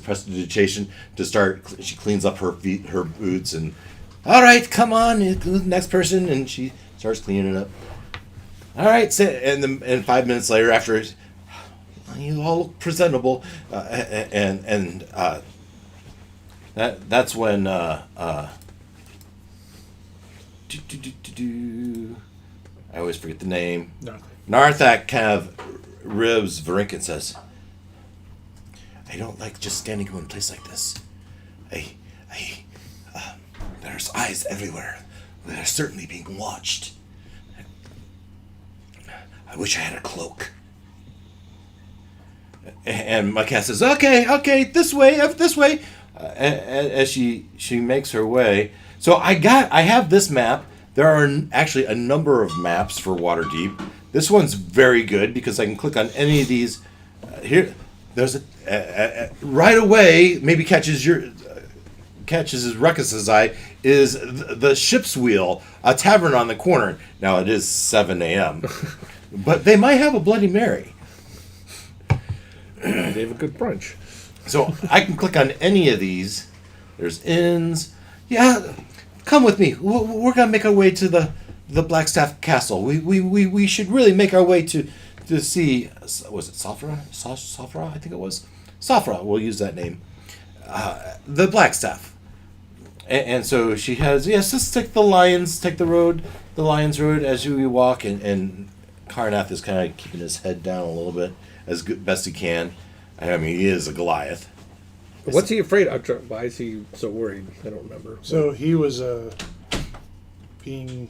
[SPEAKER 1] prestidigitation to start. She cleans up her feet, her boots, and all right, come on, next person, and she starts cleaning it up. All right, and 5 minutes later, after you all look presentable, and that's when I always forget the name. Narthak kind of ribs Varink and says, "I don't like just standing in one place like this. There's eyes everywhere. They're certainly being watched. I wish I had a cloak." And my cat says, "Okay, this way, as she makes her way. So I have this map. There are actually a number of maps for Waterdeep. This one's very good because I can click on any of these. Here, there's right away. Maybe catches Ruckus's eye is the Ship's Wheel, a tavern on the corner. Now it is 7 a.m., but they might have a Bloody Mary.
[SPEAKER 2] They have a good brunch.
[SPEAKER 1] So I can click on any of these. There's inns. Yeah, come with me. We're gonna make our way to the Blackstaff Castle. We should really make our way to see. Was it Safra? I think it was Safra. We'll use that name. The Blackstaff. And so she has, yes, just take the Lions Road as you walk, and Karnath is kind of keeping his head down a little bit as best he can. I mean, he is a Goliath.
[SPEAKER 2] What's he afraid of? Why is he so worried? I don't remember.
[SPEAKER 3] So he was being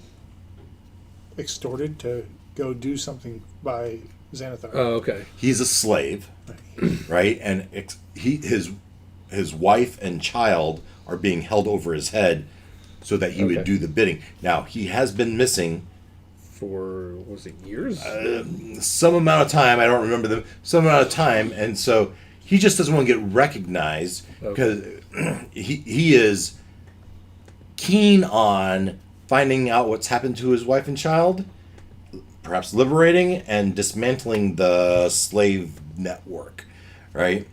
[SPEAKER 3] extorted to go do something by Xanathar.
[SPEAKER 2] Oh, okay.
[SPEAKER 1] He's a slave, right? And his wife and child are being held over his head so that he would do the bidding. Now, he has been missing
[SPEAKER 2] for, was it years?
[SPEAKER 1] Some amount of time. I don't remember some amount of time. And so he just doesn't want to get recognized because he is keen on finding out what's happened to his wife and child, perhaps liberating and dismantling the slave network, right?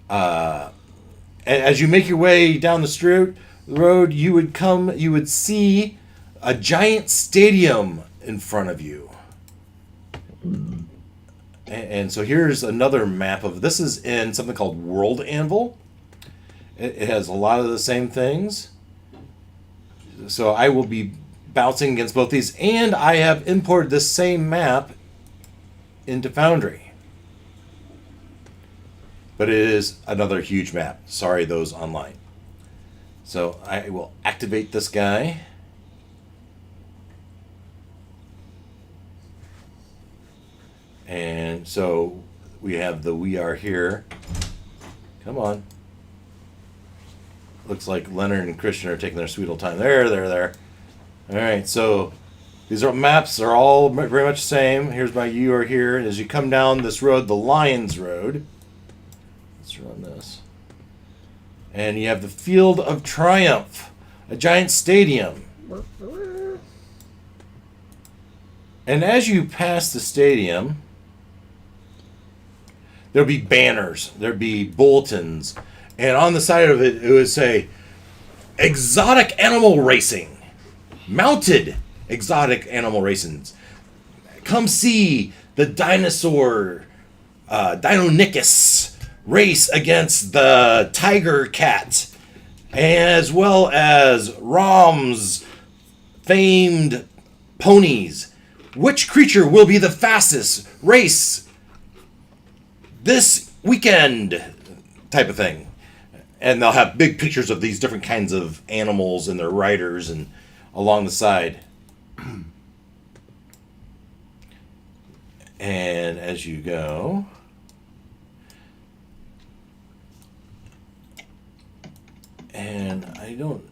[SPEAKER 1] As you make your way down the road, you would see a giant stadium in front of you. And so here's another map of this is in something called World Anvil. It has a lot of the same things. So I will be bouncing against both these, and I have imported this same map into Foundry. But it is another huge map. Sorry, those online. So I will activate this guy. And so we have the We Are Here. Come on. Looks like Leonard and Christian are taking their sweet old time. There. All right, so these maps are all very much the same. Here's my You Are Here. And as you come down this road, the Lions Road. Let's run this. And you have the Field of Triumph, a giant stadium. And as you pass the stadium, there'll be banners, there'll be bulletins, and on the side of it, it would say, exotic animal racing, mounted exotic animal racing. Come see the dinosaur, Deinonychus, race against the tiger cat, as well as Rom's famed ponies. Which creature will be the fastest race this weekend? Type of thing. And they'll have big pictures of these different kinds of animals and their riders and along the side. And as you go, and I don't,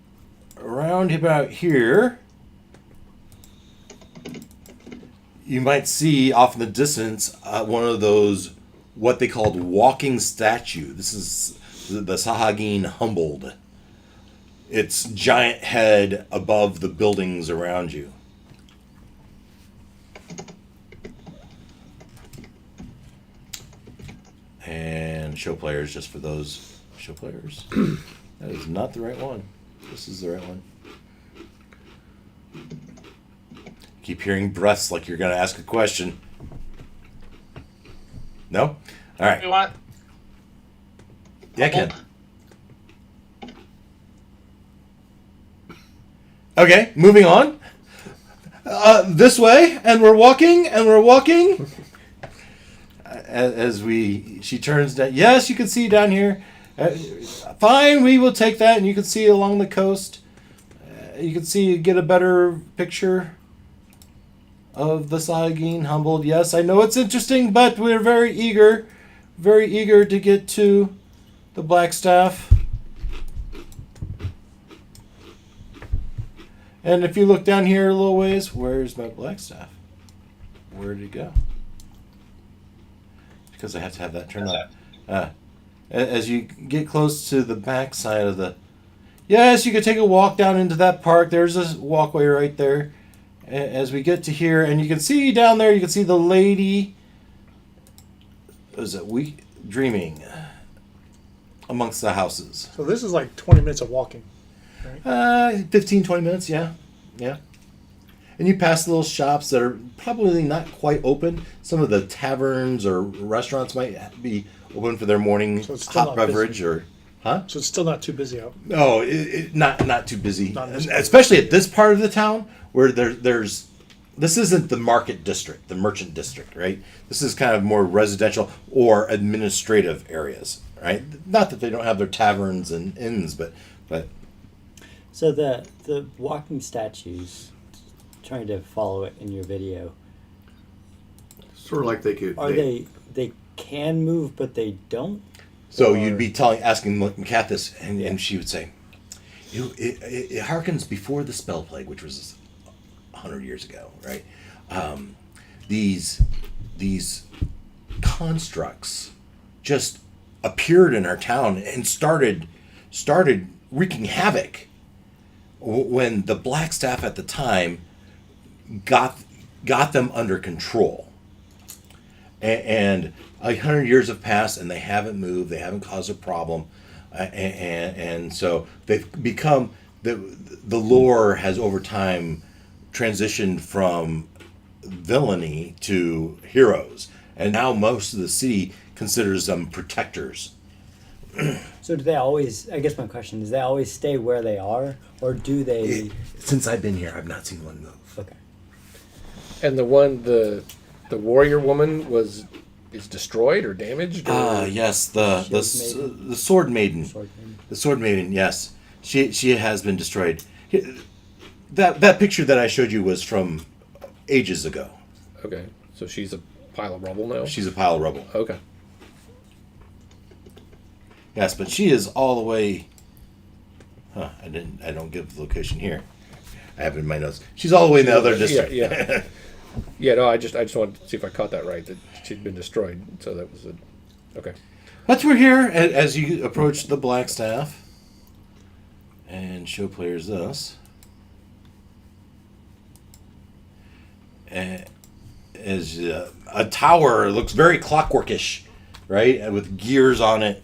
[SPEAKER 1] around about here, you might see off in the distance one of those, what they called walking statue. This is the Sahagin Humbled. Its giant head above the buildings around you. And show players, just for those show players. That is not the right one. This is the right one. Keep hearing breaths like you're going to ask a question. No? All right.
[SPEAKER 4] We want.
[SPEAKER 1] Yeah, Ken. Okay, moving on. This way, and we're walking. She turns down. Yes, you can see down here. Fine, we will take that, and you can see along the coast. You can get a better picture of the Sahagin Humbled. Yes, I know it's interesting, but we're very eager to get to the Blackstaff. And if you look down here a little ways, where's my Blackstaff? Where did it go? Because I have to have that turned on. As you get close to the back side of the... Yes, you could take a walk down into that park. There's a walkway right there. As we get to here, and you can see down there, you can see the lady... Is it dreaming amongst the houses.
[SPEAKER 3] So this is like 20 minutes of walking, right?
[SPEAKER 1] 15, 20 minutes, yeah. And you pass little shops that are probably not quite open. Some of the taverns or restaurants might be open for their morning
[SPEAKER 3] So it's still
[SPEAKER 1] hot
[SPEAKER 3] not
[SPEAKER 1] beverage or... Huh?
[SPEAKER 3] So it's still not too busy out.
[SPEAKER 1] No, not too busy,
[SPEAKER 3] Not in this part.
[SPEAKER 1] especially at this part of the town where there's. This isn't the market district, the merchant district, right? This is kind of more residential or administrative areas, right? Not that they don't have their taverns and inns, but
[SPEAKER 6] So the walking statues, trying to follow it in your video,
[SPEAKER 5] Sort of like they could.
[SPEAKER 6] are they can move but they don't?
[SPEAKER 1] so
[SPEAKER 6] Or-
[SPEAKER 1] you'd be asking Kat this, and she would say, it harkens before the spell plague, which was 100 years ago, right? These constructs just appeared in our town and started wreaking havoc when the black staff at the time got them under control. And 100 years have passed and they haven't moved, they haven't caused a problem, and so they've become the lore has over time transitioned from villainy to heroes, and now most of the city considers them protectors.
[SPEAKER 6] So do they always? I guess my question is: they always stay where they are, or do they?
[SPEAKER 1] Since I've been here, I've not seen one move.
[SPEAKER 6] Okay.
[SPEAKER 2] And the warrior woman is destroyed or damaged? Or?
[SPEAKER 1] Yes, the sword maiden.
[SPEAKER 6] Sword maiden.
[SPEAKER 1] The sword maiden, yes, she has been destroyed. That picture that I showed you was from ages ago.
[SPEAKER 2] Okay, so she's a pile of rubble now?
[SPEAKER 1] She's a pile of rubble.
[SPEAKER 2] Okay.
[SPEAKER 1] Yes, but she is all the way. I don't give the location here. I have it in my notes. She's all the way in the other district.
[SPEAKER 2] Yeah. Yeah, no, I just wanted to see if I caught that right, that she'd been destroyed. So that was okay.
[SPEAKER 1] But we're here as you approach the black staff and show players this. As a tower, it looks very clockworkish, right, with gears on it,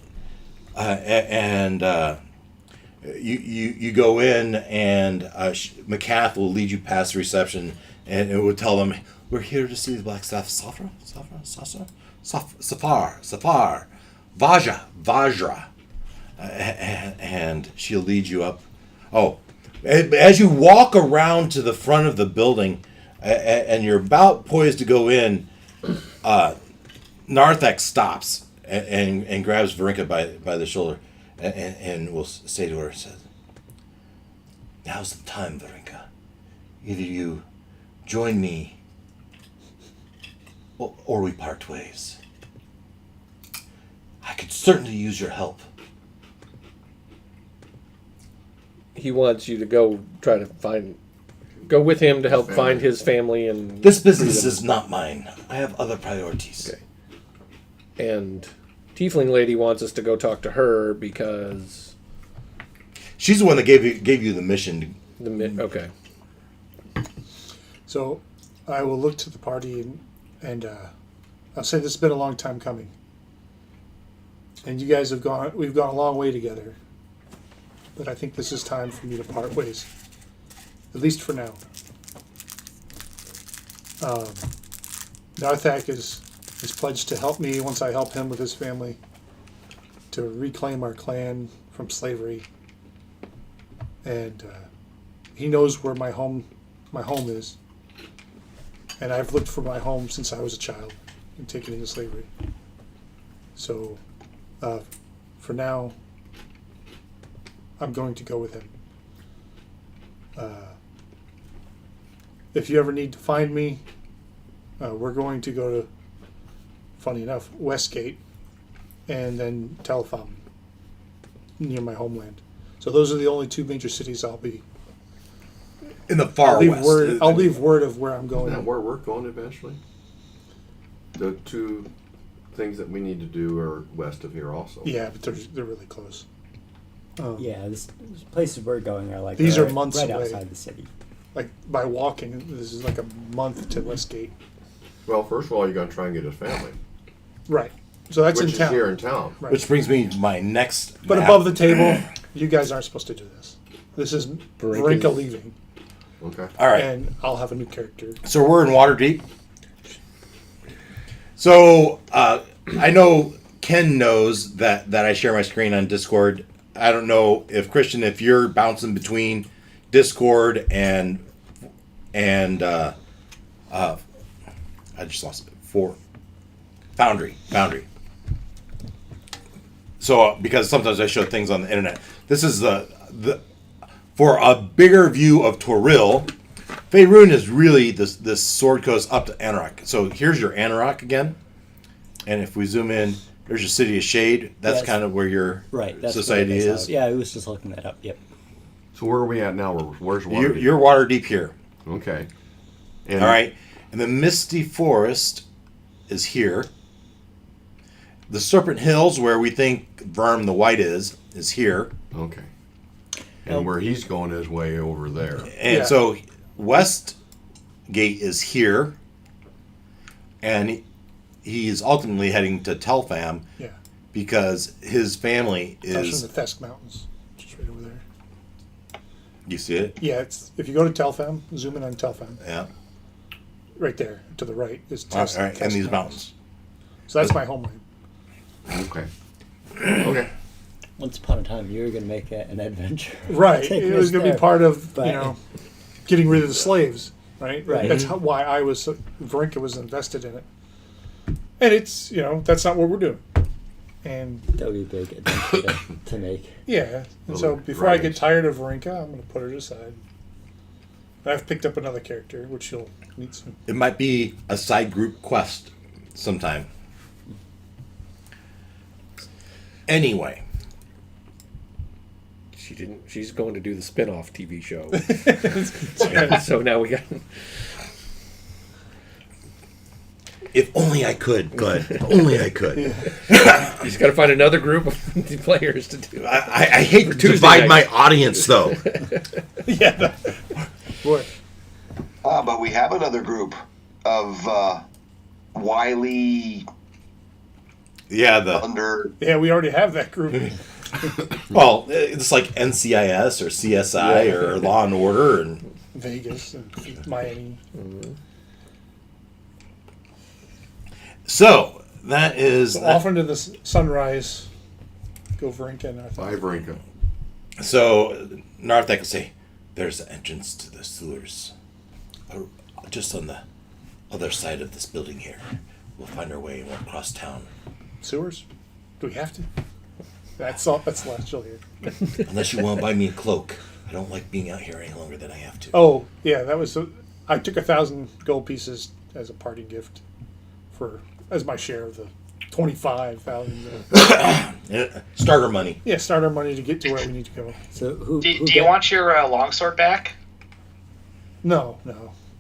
[SPEAKER 1] and you go in, and McCath will lead you past the reception, and it will tell them, "We're here to see the black staff, Safar, Vajra," and she'll lead you up. Oh, as you walk around to the front of the building, and you're about poised to go in, Narthek stops and grabs Varinka by the shoulder and will say to her, says, "Now's the time, Varinka. Either you join me or we part ways. I could certainly use your help."
[SPEAKER 2] He wants you to go go with him to help find his family and
[SPEAKER 1] This business is not mine. I have other priorities.
[SPEAKER 2] Okay. And Tiefling lady wants us to go talk to her because
[SPEAKER 1] She's the one that gave you the mission.
[SPEAKER 2] okay.
[SPEAKER 3] So I will look to the party and I'll say this has been a long time coming. And you guys we've gone a long way together. But I think this is time for me to part ways. At least for now. Narthak is pledged to help me once I help him with his family to reclaim our clan from slavery. And he knows where my home is. And I've looked for my home since I was a child and taken into slavery. So for now, I'm going to go with him. If you ever need to find me, we're going to go to, funny enough, Westgate and then Telethon near my homeland. So those are the only two major cities I'll be.
[SPEAKER 1] In the far west.
[SPEAKER 3] I'll leave word of where I'm going.
[SPEAKER 5] Isn't that where we're going eventually? The two things that we need to do are west of here also.
[SPEAKER 3] Yeah, but they're really close.
[SPEAKER 6] Yeah, this places we're going are like
[SPEAKER 3] These are months
[SPEAKER 6] right
[SPEAKER 3] away.
[SPEAKER 6] outside the city.
[SPEAKER 3] Like by walking, this is like a month to Westgate.
[SPEAKER 5] Well, first of all, you got to try and get his family,
[SPEAKER 3] Right. So that's
[SPEAKER 5] which
[SPEAKER 3] in town.
[SPEAKER 5] is here in town.
[SPEAKER 3] Right.
[SPEAKER 1] Which brings me to my next
[SPEAKER 3] But
[SPEAKER 1] map.
[SPEAKER 3] above the table, you guys aren't supposed to do this. This is Varinka leaving,
[SPEAKER 5] Okay.
[SPEAKER 1] All right.
[SPEAKER 3] and I'll have a new character.
[SPEAKER 1] So we're in Waterdeep. So I know Ken knows that I share my screen on Discord. I don't know if Christian, if you're bouncing between Discord and I just lost it. Foundry. So because sometimes I show things on the internet. This is the for a bigger view of Toril. Faerun is really this sword goes up to Anarok. So here's your Anarok again, and if we zoom in, there's your City of Shade. That's kind of where your society is.
[SPEAKER 6] Yeah, I was just looking that up. Yep.
[SPEAKER 5] So where are we at now? Where's Waterdeep?
[SPEAKER 1] You're Waterdeep here.
[SPEAKER 5] Okay.
[SPEAKER 1] All right, and the Misty Forest is here. The Serpent Hills, where we think Verm the White is here.
[SPEAKER 5] Okay. And where he's going is way over there.
[SPEAKER 1] And so West Gate is here, and he is ultimately heading to Telfam because his family is
[SPEAKER 3] in the Thesk Mountains, just right over there.
[SPEAKER 1] You see it?
[SPEAKER 3] Yeah, it's if you go to Telfam, zoom in on Telfam.
[SPEAKER 1] Yeah.
[SPEAKER 3] Right there to the right is
[SPEAKER 1] All right, and these mountains.
[SPEAKER 3] So that's my homeland.
[SPEAKER 5] Okay. Okay.
[SPEAKER 6] Once upon a time, you were going to make an adventure.
[SPEAKER 3] Right.
[SPEAKER 6] Take
[SPEAKER 3] It was
[SPEAKER 6] us
[SPEAKER 3] going to be
[SPEAKER 6] there.
[SPEAKER 3] part of,
[SPEAKER 6] But-
[SPEAKER 3] getting rid of the slaves, right?
[SPEAKER 6] Right.
[SPEAKER 3] That's why Varinka was invested in it. And it's, that's not what we're doing. And
[SPEAKER 6] That would be a big adventure to make.
[SPEAKER 3] yeah, and so before I get tired of Varinka, I'm going to put her aside. I've picked up another character, which you'll meet soon.
[SPEAKER 1] It might be a side group quest sometime. Anyway.
[SPEAKER 2] She's going to do the spin-off TV show. So now we got...
[SPEAKER 1] If only I could, Glenn. If only I could.
[SPEAKER 2] You just got to find another group of players to do it.
[SPEAKER 1] I hate to
[SPEAKER 2] Tuesday
[SPEAKER 1] divide my
[SPEAKER 2] nights.
[SPEAKER 1] audience, though.
[SPEAKER 3] Yeah. Boy.
[SPEAKER 7] But we have another group of wily
[SPEAKER 1] Yeah,
[SPEAKER 7] under.
[SPEAKER 3] Yeah, we already have that group.
[SPEAKER 1] well, it's like NCIS or CSI or Law and Order and
[SPEAKER 3] Vegas and Miami.
[SPEAKER 1] So that is
[SPEAKER 3] So off into the sunrise. Go Varinka and Narthak.
[SPEAKER 5] Bye, Varinka.
[SPEAKER 1] So Narthak will say, "There's an entrance to the sewers, just on the other side of this building here. We'll find our way and we'll cross town.
[SPEAKER 3] Sewers? Do we have to? That's all. That's the last you'll hear.
[SPEAKER 1] Unless you want to buy me a cloak. I don't like being out here any longer than I have to."
[SPEAKER 3] Oh, yeah, that was. I took 1,000 gold pieces as a party gift as my share of the 25,000.
[SPEAKER 1] Starter money.
[SPEAKER 3] Yeah, starter money to get to where we need to go.
[SPEAKER 6] So who
[SPEAKER 4] Do you want your longsword back?
[SPEAKER 3] No.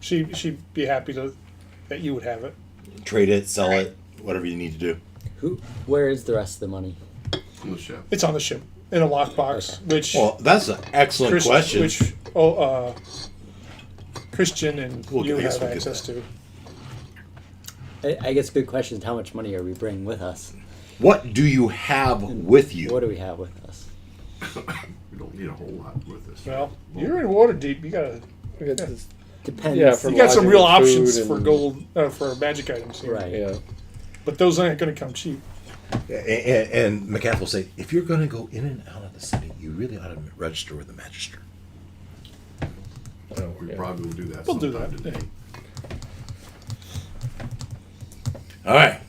[SPEAKER 3] She'd be happy that you would have it.
[SPEAKER 1] Trade it, sell it, whatever you need to do.
[SPEAKER 6] Where is the rest of the money?
[SPEAKER 5] On the ship.
[SPEAKER 3] It's on the ship in a lockbox, which
[SPEAKER 1] Well, that's an excellent question.
[SPEAKER 3] Christian and you
[SPEAKER 1] I guess
[SPEAKER 3] have
[SPEAKER 1] we'll get
[SPEAKER 3] access
[SPEAKER 1] that.
[SPEAKER 3] to.
[SPEAKER 6] I guess good question is how much money are we bringing with us?
[SPEAKER 1] What do you have with you?
[SPEAKER 6] What do we have with us?
[SPEAKER 5] We don't need a whole lot with this.
[SPEAKER 3] Well, you're in Waterdeep. You got
[SPEAKER 6] Depends.
[SPEAKER 2] Yeah, for
[SPEAKER 3] you got some
[SPEAKER 2] lodging
[SPEAKER 3] real
[SPEAKER 2] and food
[SPEAKER 3] options
[SPEAKER 2] and-
[SPEAKER 3] for gold for magic items here.
[SPEAKER 6] Right.
[SPEAKER 2] Yeah.
[SPEAKER 3] But those aren't going to come cheap.
[SPEAKER 1] And McCaff will say, if you're going to go in and out of the city, you really ought to register with the magistrate.
[SPEAKER 2] Oh,
[SPEAKER 5] We
[SPEAKER 2] yeah.
[SPEAKER 5] probably will do that.
[SPEAKER 3] We'll do
[SPEAKER 5] sometime
[SPEAKER 3] that.
[SPEAKER 5] today.
[SPEAKER 1] All right.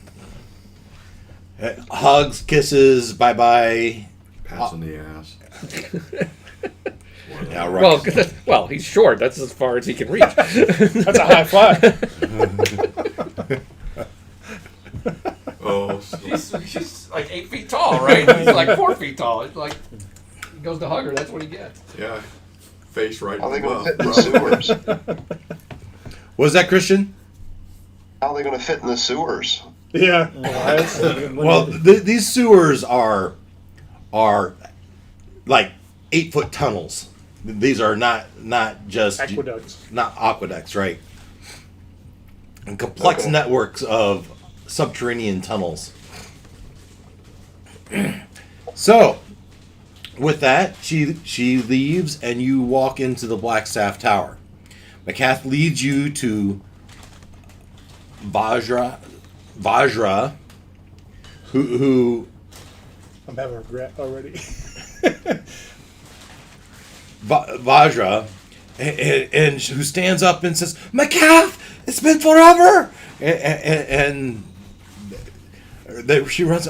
[SPEAKER 1] Hugs, kisses, bye-bye.
[SPEAKER 5] Pats on the ass.
[SPEAKER 1] Yeah, right.
[SPEAKER 2] Well, he's short. That's as far as he can reach.
[SPEAKER 3] That's a high five.
[SPEAKER 5] Oh,
[SPEAKER 2] He's like 8 feet tall, right? He's like 4 feet tall. It's like he goes to hug her. That's what he gets.
[SPEAKER 5] yeah. Face right
[SPEAKER 7] How are they
[SPEAKER 5] in
[SPEAKER 7] going
[SPEAKER 5] the
[SPEAKER 7] to fit in the
[SPEAKER 5] butt.
[SPEAKER 7] sewers?
[SPEAKER 1] Was that Christian?
[SPEAKER 7] How are they going to fit in the sewers?
[SPEAKER 3] Yeah.
[SPEAKER 1] Well, these sewers are like 8-foot tunnels. These are not just
[SPEAKER 3] Aqueducts.
[SPEAKER 1] not aqueducts, right? And complex networks of subterranean tunnels. So, with that, she leaves, and you walk into the Blackstaff Tower. McCath leads you to Vajra, who
[SPEAKER 3] I'm having regret already.
[SPEAKER 1] Vajra, and who stands up and says, "McCaff, it's been forever!" And she runs,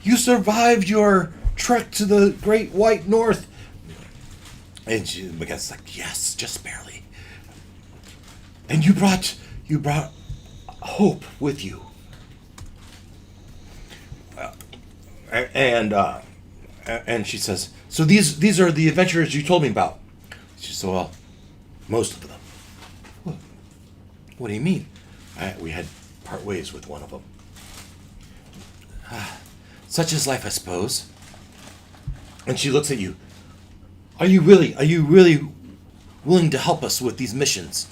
[SPEAKER 1] you survived your trek to the Great White North. And McCaff's like, "Yes, just barely. And you brought hope with you." And she says, "So these are the adventurers you told me about?" She said, "Well, most of them." What do you mean? We had part ways with one of them. Such is life, I suppose. And she looks at you. Are you really willing to help us with these missions?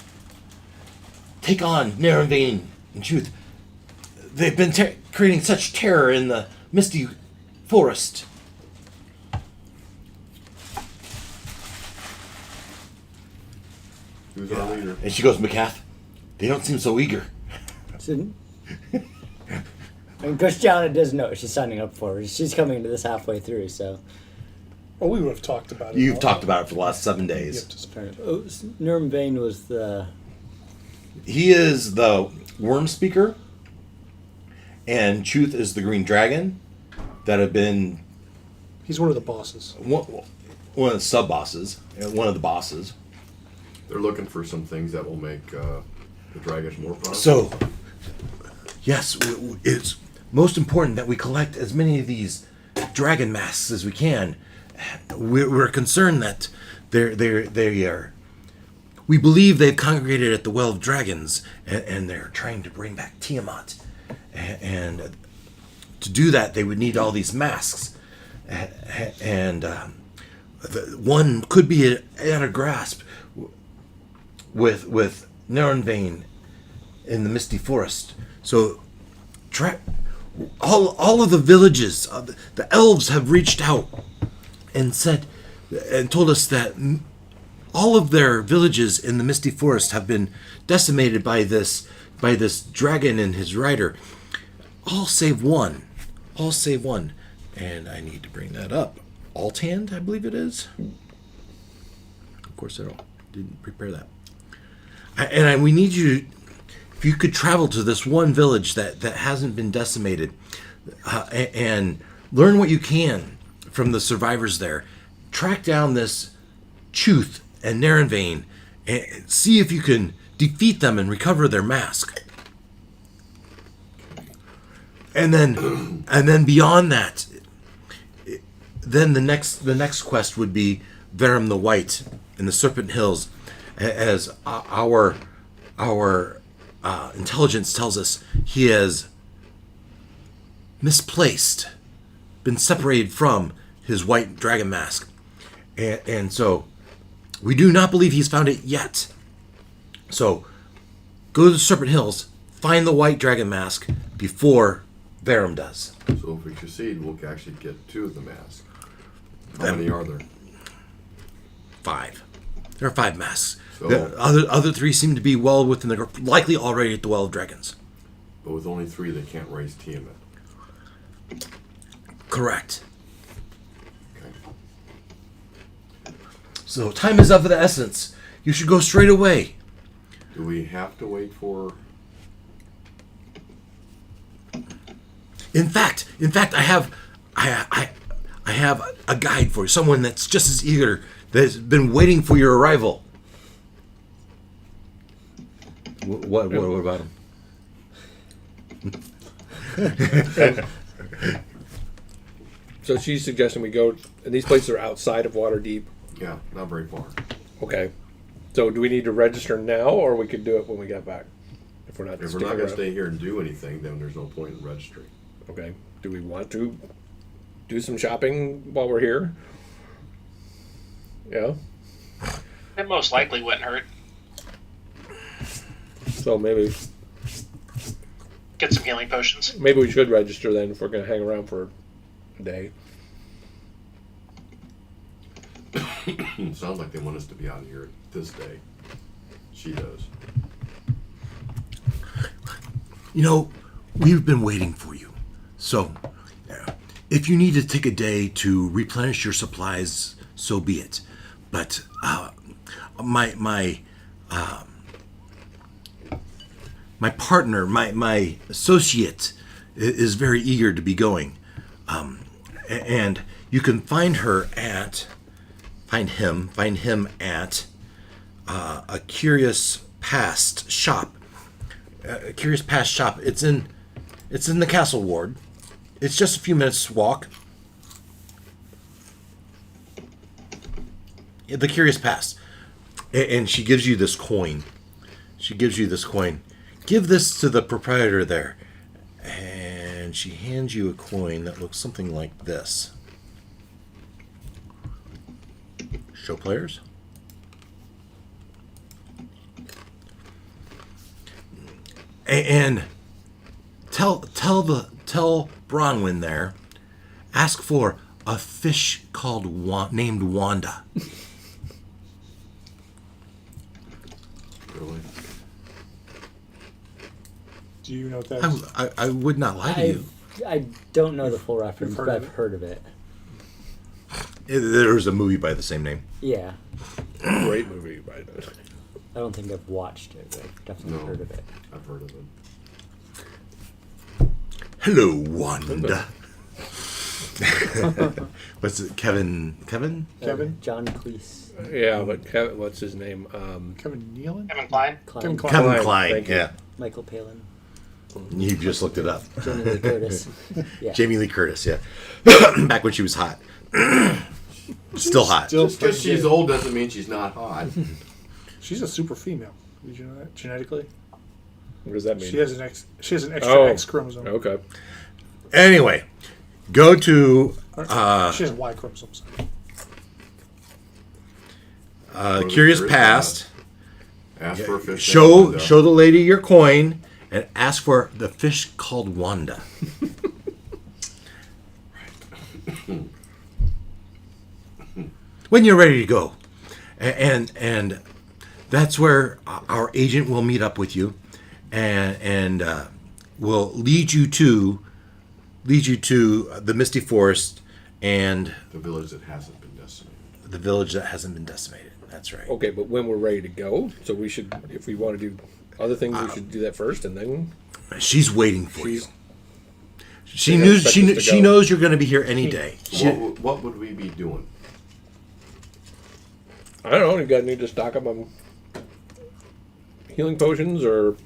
[SPEAKER 1] Take on Narravain and Truth. They've been creating such terror in the misty forest.
[SPEAKER 5] Who's our leader?
[SPEAKER 1] And she goes, "McCaff, they don't seem so eager."
[SPEAKER 6] And Christiana does know what she's signing up for. She's coming to this halfway through, so.
[SPEAKER 3] Well, we would have talked about it.
[SPEAKER 1] You've talked about it for the last 7 days.
[SPEAKER 6] Nurmvain was the.
[SPEAKER 1] He is the worm speaker, and Truth is the green dragon that have been
[SPEAKER 3] He's one of the bosses.
[SPEAKER 1] one of the sub-bosses, one of the bosses.
[SPEAKER 5] They're looking for some things that will make the dragons more powerful.
[SPEAKER 1] So, yes, it's most important that we collect as many of these dragon masks as we can. We're concerned that they are. We believe they've congregated at the Well of Dragons, and they're trying to bring back Tiamat. And to do that, they would need all these masks. And one could be at a grasp with Narenvain in the Misty Forest. So, all of the villages, the elves have reached out and said and told us that all of their villages in the Misty Forest have been decimated by this dragon and his rider. All save one. All save one. And I need to bring that up. Althand, I believe it is. Of course, I didn't prepare that. We need you, if you could travel to this one village that hasn't been decimated, and learn what you can from the survivors there. Track down this Chuth and Narenvain, and see if you can defeat them and recover their mask. And then beyond that, then the next quest would be Verum the White in the Serpent Hills, as our intelligence tells us he has misplaced, been separated from his white dragon mask, and so we do not believe he's found it yet. So go to the Serpent Hills, find the white dragon mask before Verum does.
[SPEAKER 5] So if we succeed, we'll actually get 2 of the masks. How many are there?
[SPEAKER 1] 5. There are 5 masks.
[SPEAKER 5] So,
[SPEAKER 1] The other 3 seem to be well within the likely already at the Well of Dragons.
[SPEAKER 5] but with only 3, they can't raise Tiamat.
[SPEAKER 1] Correct.
[SPEAKER 5] Okay.
[SPEAKER 1] So time is of the essence. You should go straight away.
[SPEAKER 5] Do we have to wait for...
[SPEAKER 1] In fact, I have a guide for you. Someone that's just as eager, that's been waiting for your arrival. What about him?
[SPEAKER 2] So she's suggesting we go, and these places are outside of Waterdeep.
[SPEAKER 5] Yeah, not very far.
[SPEAKER 2] Okay. So do we need to register now, or we could do it when we get back? If we're not
[SPEAKER 5] If we're
[SPEAKER 2] sticking
[SPEAKER 5] not going to
[SPEAKER 2] around?
[SPEAKER 5] stay here and do anything, then there's no point in registering.
[SPEAKER 2] Okay. Do we want to do some shopping while we're here? Yeah.
[SPEAKER 4] It most likely wouldn't hurt.
[SPEAKER 2] So maybe
[SPEAKER 4] Get some healing potions.
[SPEAKER 2] we should register then if we're going to hang around for a day.
[SPEAKER 5] Sounds like they want us to be out here this day. She does.
[SPEAKER 1] You know, we've been waiting for you. So, if you need to take a day to replenish your supplies, so be it. But my partner, my associate, is very eager to be going, and you can find him at a Curious Past shop. Curious Past shop. It's in the Castle Ward. It's just a few minutes walk. The Curious Past. And she gives you this coin. Give this to the proprietor there. And she hands you a coin that looks something like this. Show players. And tell Bronwyn there, ask for a fish called named Wanda.
[SPEAKER 5] Really?
[SPEAKER 3] Do you know what that is?
[SPEAKER 1] I would not lie to you.
[SPEAKER 6] I don't know the full reference,
[SPEAKER 3] heard
[SPEAKER 6] but
[SPEAKER 3] of
[SPEAKER 6] I've
[SPEAKER 3] it?
[SPEAKER 6] heard of it.
[SPEAKER 1] There's a movie by the same name.
[SPEAKER 6] Yeah.
[SPEAKER 2] Great movie, by the way.
[SPEAKER 6] I don't think I've watched it, but I've definitely
[SPEAKER 5] No.
[SPEAKER 6] heard of it.
[SPEAKER 5] I've heard of it.
[SPEAKER 1] Hello, Wanda. What's it? Kevin?
[SPEAKER 3] Kevin?
[SPEAKER 6] John Cleese.
[SPEAKER 2] Yeah, but Kevin, what's his name?
[SPEAKER 3] Kevin Nealon?
[SPEAKER 4] Kevin Klein.
[SPEAKER 3] Kevin Klein.
[SPEAKER 1] Kevin
[SPEAKER 2] Klein,
[SPEAKER 1] Klein.
[SPEAKER 2] thank you.
[SPEAKER 1] Yeah,
[SPEAKER 6] Michael Palin.
[SPEAKER 1] you just looked it up.
[SPEAKER 6] Jamie Lee Curtis. Yeah.
[SPEAKER 1] Jamie Lee Curtis. Yeah, back when she was hot. Still hot.
[SPEAKER 3] Still
[SPEAKER 5] Just because she's old doesn't mean she's not hot.
[SPEAKER 3] She's a super female. Did you know that? Genetically?
[SPEAKER 2] What does that mean?
[SPEAKER 3] She has an extra
[SPEAKER 2] Oh.
[SPEAKER 3] X chromosome.
[SPEAKER 2] Okay.
[SPEAKER 1] Anyway, go to
[SPEAKER 3] She has Y chromosomes.
[SPEAKER 1] Curious Past.
[SPEAKER 5] Ask for a fish.
[SPEAKER 1] Show the lady your coin and ask for the fish called Wanda. When you're ready to go, and that's where our agent will meet up with you, and will lead you to the Misty Forest and
[SPEAKER 5] The village that hasn't been decimated.
[SPEAKER 1] the village that hasn't been decimated. That's right.
[SPEAKER 2] Okay, but when we're ready to go, so we should, if we want to do other things, we should do that first, and then
[SPEAKER 1] She's waiting for you.
[SPEAKER 2] She expects us to
[SPEAKER 1] She
[SPEAKER 2] go.
[SPEAKER 1] knows you're going to be here any day.
[SPEAKER 5] What would we be doing?
[SPEAKER 2] I don't know. You guys need to stock up on healing potions or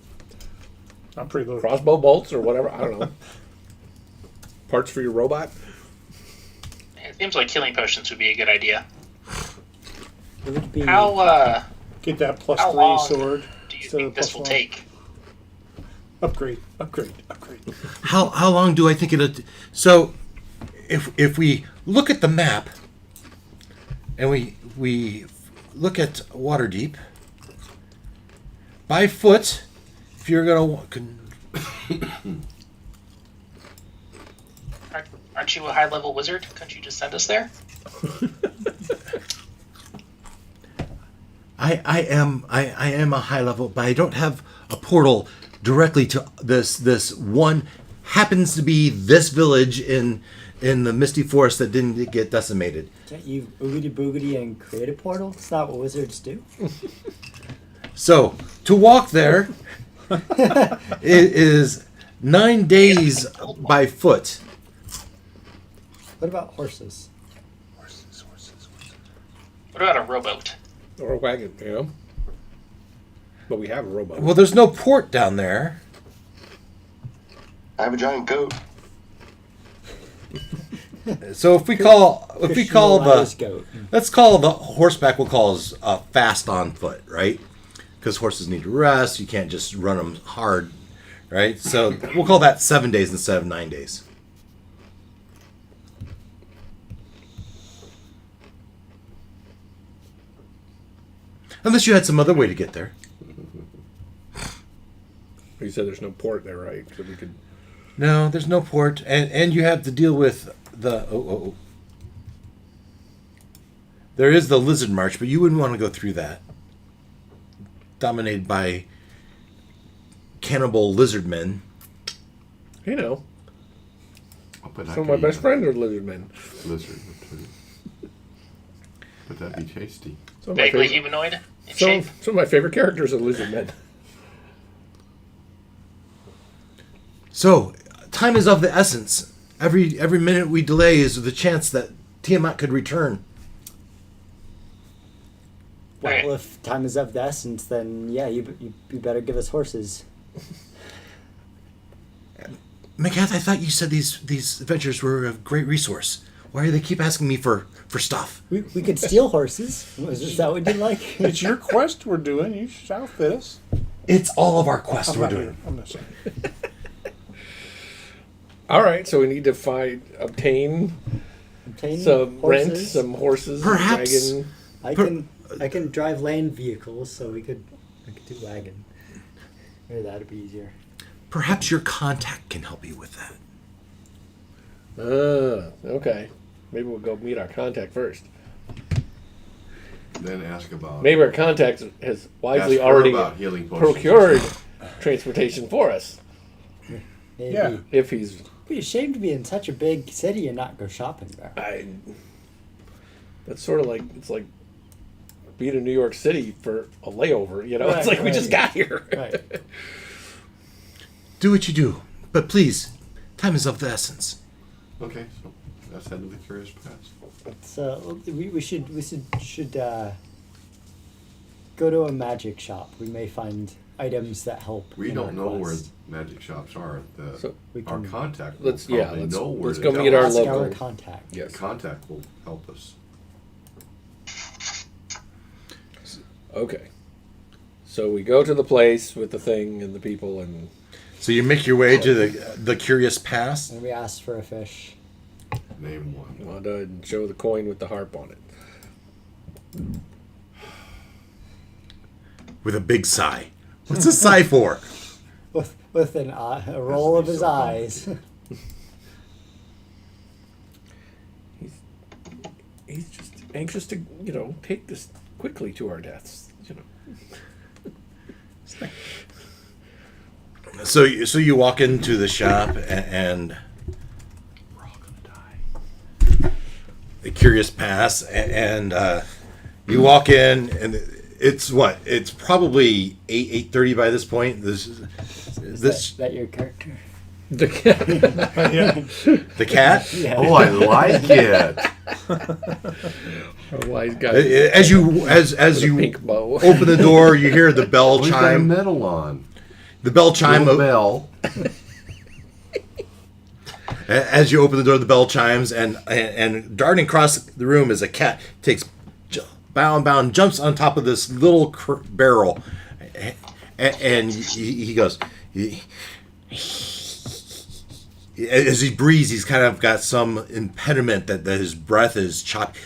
[SPEAKER 3] I'm pretty low.
[SPEAKER 2] crossbow bolts or whatever. I don't know. Parts for your robot.
[SPEAKER 4] It seems like killing potions would be a good idea.
[SPEAKER 6] It would be
[SPEAKER 4] How
[SPEAKER 3] Get that plus
[SPEAKER 4] How
[SPEAKER 3] 3
[SPEAKER 4] long
[SPEAKER 3] sword.
[SPEAKER 4] do you
[SPEAKER 3] instead
[SPEAKER 4] think
[SPEAKER 3] of
[SPEAKER 4] this
[SPEAKER 3] plus
[SPEAKER 4] will
[SPEAKER 3] 1.
[SPEAKER 4] take?
[SPEAKER 3] Upgrade.
[SPEAKER 1] How long do I think it'll? So, if we look at the map, and we look at Waterdeep by foot, if you're gonna
[SPEAKER 4] Aren't you a high-level wizard? Couldn't you just send us there?
[SPEAKER 1] I am a high level, but I don't have a portal directly to this one. Happens to be this village in the Misty Forest that didn't get decimated.
[SPEAKER 6] Can't you oogity boogity and create a portal? It's not what wizards do.
[SPEAKER 1] So to walk there it is 9 days by foot.
[SPEAKER 6] What about horses?
[SPEAKER 4] What about a rowboat?
[SPEAKER 2] Or a wagon, you know? But we have a robot.
[SPEAKER 1] Well, there's no port down there.
[SPEAKER 7] I have a giant goat.
[SPEAKER 1] So if we call
[SPEAKER 6] Elias goat.
[SPEAKER 1] let's call the horseback, we'll call as fast on foot, right? Because horses need to rest. You can't just run them hard, right? So we'll call that 7 days instead of 9 days. Unless you had some other way to get there.
[SPEAKER 2] You said there's no port there, right? So we could.
[SPEAKER 1] No, there's no port, and you have to deal with the. There is the Lizard March, but you wouldn't want to go through that. Dominated by cannibal lizard men.
[SPEAKER 2] You know.
[SPEAKER 5] but I
[SPEAKER 2] Some of
[SPEAKER 5] could
[SPEAKER 2] my best
[SPEAKER 5] eat
[SPEAKER 2] friends are lizard men.
[SPEAKER 5] a lizard. But that'd be tasty.
[SPEAKER 2] Some of my
[SPEAKER 4] Vaguely
[SPEAKER 2] favorite,
[SPEAKER 4] humanoid in
[SPEAKER 2] some,
[SPEAKER 4] shape.
[SPEAKER 2] some of my favorite characters are lizard men.
[SPEAKER 1] So, time is of the essence. Every minute we delay is the chance that Tiamat could return.
[SPEAKER 6] Well, if time is of the essence, then yeah, you better give us horses.
[SPEAKER 1] Makath, I thought you said these adventures were a great resource. Why do they keep asking me for stuff?
[SPEAKER 6] We could steal horses. Is that what you like?
[SPEAKER 3] It's your quest we're doing. You should outfit us.
[SPEAKER 1] It's all of our quests
[SPEAKER 3] I'm
[SPEAKER 1] we're
[SPEAKER 3] not
[SPEAKER 1] doing.
[SPEAKER 3] here. I'm not saying.
[SPEAKER 2] All right, so we need to obtain
[SPEAKER 6] Obtain
[SPEAKER 2] some rent,
[SPEAKER 6] horses.
[SPEAKER 2] some horses,
[SPEAKER 1] Perhaps.
[SPEAKER 2] wagon.
[SPEAKER 6] I can drive land vehicles, so I could do wagon. Maybe that'd be easier.
[SPEAKER 1] Perhaps your contact can help you with that.
[SPEAKER 2] Okay. Maybe we'll go meet our contact first.
[SPEAKER 5] Then ask about.
[SPEAKER 2] Maybe our contact has wisely
[SPEAKER 5] ask her
[SPEAKER 2] already
[SPEAKER 5] about healing potions.
[SPEAKER 2] procured transportation for us.
[SPEAKER 6] Maybe.
[SPEAKER 3] Yeah.
[SPEAKER 2] If he's,
[SPEAKER 6] It'd be a shame to be in such a big city and not go shopping there.
[SPEAKER 2] that's sort of like it's like being in New York City for a layover. You know,
[SPEAKER 6] Right,
[SPEAKER 2] it's like we
[SPEAKER 6] right.
[SPEAKER 2] just got here.
[SPEAKER 6] Right.
[SPEAKER 1] Do what you do, but please, time is of the essence.
[SPEAKER 5] Okay, so let's head to the Curious Past.
[SPEAKER 6] So we should go to a magic shop. We may find items that help.
[SPEAKER 5] We
[SPEAKER 6] in our
[SPEAKER 5] don't know where
[SPEAKER 6] quest.
[SPEAKER 5] magic shops are.
[SPEAKER 2] So
[SPEAKER 5] Our
[SPEAKER 6] can
[SPEAKER 5] contact will
[SPEAKER 2] let's
[SPEAKER 5] probably know where
[SPEAKER 2] let's
[SPEAKER 5] to
[SPEAKER 2] go
[SPEAKER 5] tell
[SPEAKER 2] meet our
[SPEAKER 5] us.
[SPEAKER 6] Ask
[SPEAKER 2] local.
[SPEAKER 6] our contact.
[SPEAKER 2] Yes.
[SPEAKER 5] Contact will help us.
[SPEAKER 2] Okay. So we go to the place with the thing and the people and
[SPEAKER 1] So you make your way to the Curious Past
[SPEAKER 6] And we ask for a fish.
[SPEAKER 5] Name one.
[SPEAKER 2] Wanda and show the coin with the harp on it.
[SPEAKER 1] with a big sigh. What's a sigh for?
[SPEAKER 6] With a roll of his eyes.
[SPEAKER 2] He's just anxious to, take this quickly to our deaths.
[SPEAKER 1] So you walk into the shop and we're all gonna die. The Curious Pass and you walk in and it's what? It's probably 8:30 by this point.
[SPEAKER 6] Is that your character?
[SPEAKER 2] The cat.
[SPEAKER 1] The cat.
[SPEAKER 6] Yeah.
[SPEAKER 5] Oh, I like it.
[SPEAKER 2] A wise guy.
[SPEAKER 1] As you
[SPEAKER 2] with a pink bow.
[SPEAKER 1] open the door, you hear the bell
[SPEAKER 5] We've got a
[SPEAKER 1] chime.
[SPEAKER 5] medal on.
[SPEAKER 1] The bell chime.
[SPEAKER 5] Little bell.
[SPEAKER 1] As you open the door, the bell chimes, and darting across the room is a cat. Takes bound, jumps on top of this little barrel, and he goes. As he breathes, he's kind of got some impediment that his breath is chopped,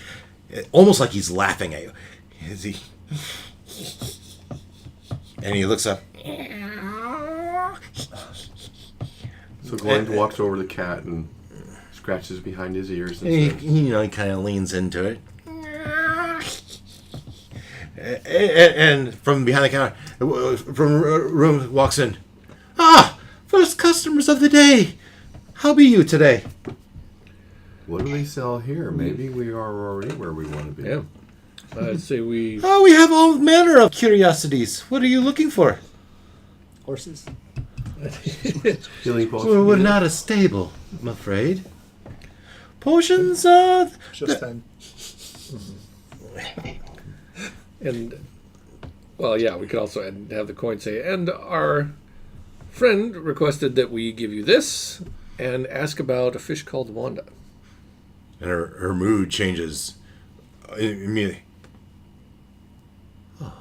[SPEAKER 1] almost like he's laughing at you. And he looks up.
[SPEAKER 5] So Glenn walks over to the cat and scratches behind his ears and
[SPEAKER 1] And
[SPEAKER 5] says,
[SPEAKER 1] he kind of leans into it. And from behind the counter, from a room walks in. Ah, first customers of the day. How be you today?
[SPEAKER 5] "What do they sell here? Maybe we are already where we want to be."
[SPEAKER 2] Yeah. I'd say we.
[SPEAKER 1] Oh, we have all manner of curiosities. What are you looking for?
[SPEAKER 6] Horses.
[SPEAKER 5] Healing potions.
[SPEAKER 1] Well, we're not a stable, I'm afraid. Potions,
[SPEAKER 3] Just then.
[SPEAKER 2] And, well, yeah, we could also have the coin say, and our friend requested that we give you this and ask about a fish called Wanda.
[SPEAKER 1] And her mood changes immediately. Oh,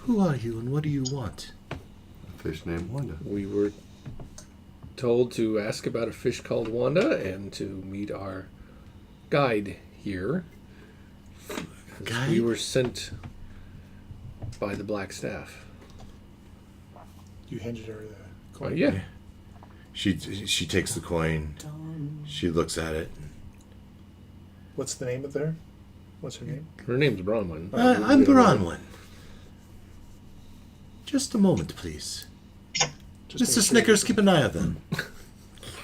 [SPEAKER 1] who are you and what do you want?
[SPEAKER 5] A fish named Wanda.
[SPEAKER 2] We were told to ask about a fish called Wanda and to meet our guide here.
[SPEAKER 1] Guide?
[SPEAKER 2] We were sent by the Black Staff.
[SPEAKER 3] You handed her the coin.
[SPEAKER 2] Yeah.
[SPEAKER 1] She takes the coin. She looks at it.
[SPEAKER 3] What's the name of there? What's her name?
[SPEAKER 2] Her name's Bronwyn.
[SPEAKER 1] I'm Bronwyn. Just a moment, please.
[SPEAKER 3] Just
[SPEAKER 1] Mr.
[SPEAKER 3] make sure
[SPEAKER 1] Snickers, keep an eye on them.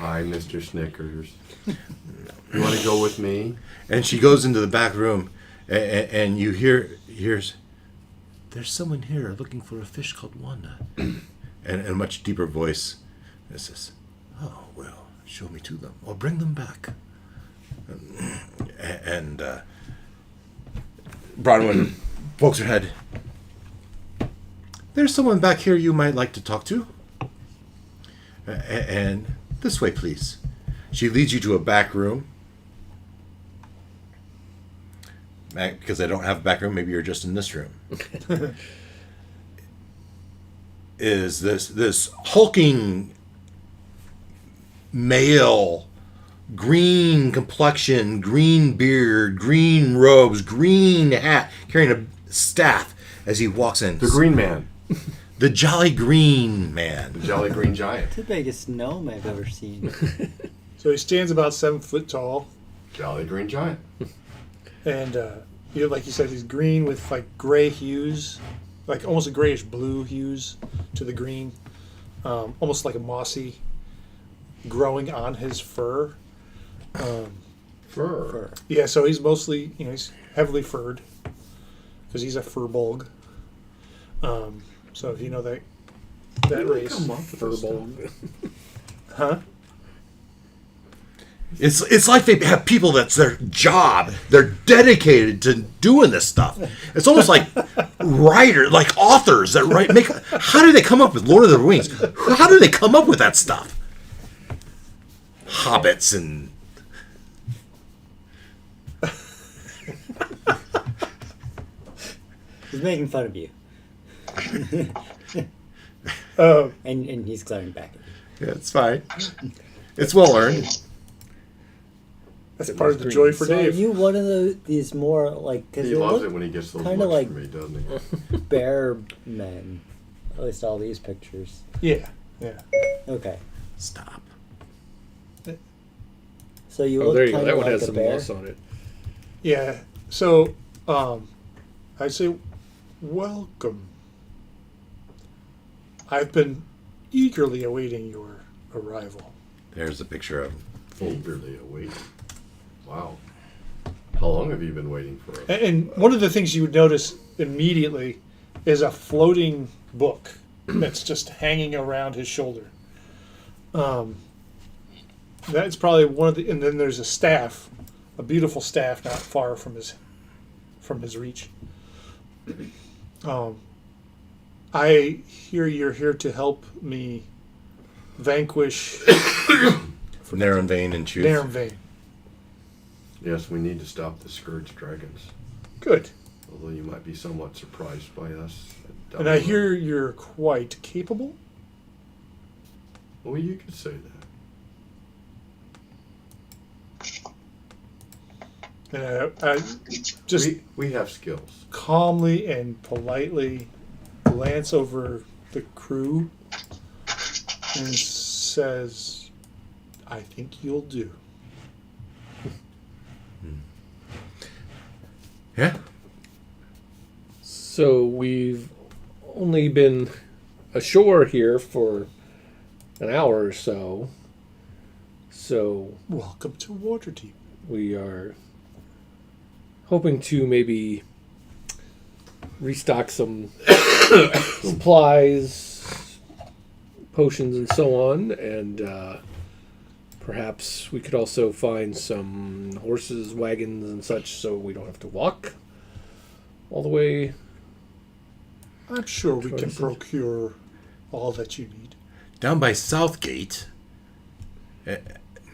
[SPEAKER 5] Hi, Mr. Snickers. You want to go with me?
[SPEAKER 1] And she goes into the back room, and you hears, "There's someone here looking for a fish called Wanda." And in a much deeper voice, it says, "Oh, well, show me to them, or bring them back." And Bronwyn pokes her head. "There's someone back here you might like to talk to. And this way, please." She leads you to a back room. Because I don't have a back room, maybe you're just in this room. Is this hulking male, green complexion, green beard, green robes, green hat, carrying a staff as he walks in.
[SPEAKER 5] The Green Man.
[SPEAKER 1] The Jolly Green Man.
[SPEAKER 5] The Jolly Green Giant.
[SPEAKER 6] The biggest gnome I've ever seen.
[SPEAKER 3] So he stands about 7 foot tall,
[SPEAKER 5] Jolly Green Giant.
[SPEAKER 3] and like you said, he's green with like gray hues, like almost a grayish blue hues to the green, almost like a mossy growing on his fur.
[SPEAKER 5] Fur.
[SPEAKER 3] Yeah, so he's mostly, he's heavily furred because he's a furbolg. So if you know that race,
[SPEAKER 2] Furbolg.
[SPEAKER 3] huh?
[SPEAKER 1] It's like they have people that's their job. They're dedicated to doing this stuff. It's almost like like authors that write. How do they come up with Lord of the Rings? How do they come up with that stuff? Hobbits and
[SPEAKER 6] He's making fun of you.
[SPEAKER 3] Oh,
[SPEAKER 6] And he's glaring back at you.
[SPEAKER 1] yeah, it's fine. It's well earned.
[SPEAKER 3] that's part of the joy for
[SPEAKER 6] So are
[SPEAKER 3] Dave.
[SPEAKER 6] you one of these more like... Cause
[SPEAKER 5] He
[SPEAKER 6] you
[SPEAKER 5] loves
[SPEAKER 6] look
[SPEAKER 5] it when he gets those
[SPEAKER 6] kinda
[SPEAKER 5] looks
[SPEAKER 6] like-
[SPEAKER 5] from me, doesn't he?
[SPEAKER 6] bear men. At least all these pictures.
[SPEAKER 3] Yeah.
[SPEAKER 6] Okay.
[SPEAKER 1] Stop.
[SPEAKER 6] So you
[SPEAKER 2] Oh,
[SPEAKER 6] look
[SPEAKER 2] there you go.
[SPEAKER 6] kind
[SPEAKER 2] That
[SPEAKER 6] of
[SPEAKER 2] one
[SPEAKER 6] like
[SPEAKER 2] has
[SPEAKER 6] a
[SPEAKER 2] some
[SPEAKER 6] bear.
[SPEAKER 2] moss on it.
[SPEAKER 3] Yeah. So, I'd say, welcome. I've been eagerly awaiting your arrival.
[SPEAKER 1] There's a picture of him.
[SPEAKER 5] Eagerly awaiting. Wow. How long have you been waiting for us?
[SPEAKER 3] And one of the things you would notice immediately is a floating book that's just hanging around his shoulder. That's probably one of the, and then there's a staff, a beautiful staff not far from his reach. I hear you're here to help me vanquish
[SPEAKER 1] Narrow vein and Truth.
[SPEAKER 3] Nairnvain.
[SPEAKER 5] Yes, we need to stop the Scourge Dragons.
[SPEAKER 3] Good.
[SPEAKER 5] Although you might be somewhat surprised by us.
[SPEAKER 3] And I hear you're quite capable.
[SPEAKER 5] Well, you could say that.
[SPEAKER 3] And I just
[SPEAKER 5] We have skills.
[SPEAKER 3] calmly and politely glance over the crew and says, "I think you'll do."
[SPEAKER 1] Yeah.
[SPEAKER 2] So we've only been ashore here for an hour or so. So
[SPEAKER 3] Welcome to Waterdeep.
[SPEAKER 2] we are hoping to maybe restock some supplies, potions, and so on. And perhaps we could also find some horses, wagons, and such so we don't have to walk all the way.
[SPEAKER 3] I'm sure we can
[SPEAKER 2] Choices.
[SPEAKER 3] procure all that you need
[SPEAKER 1] Down by Southgate.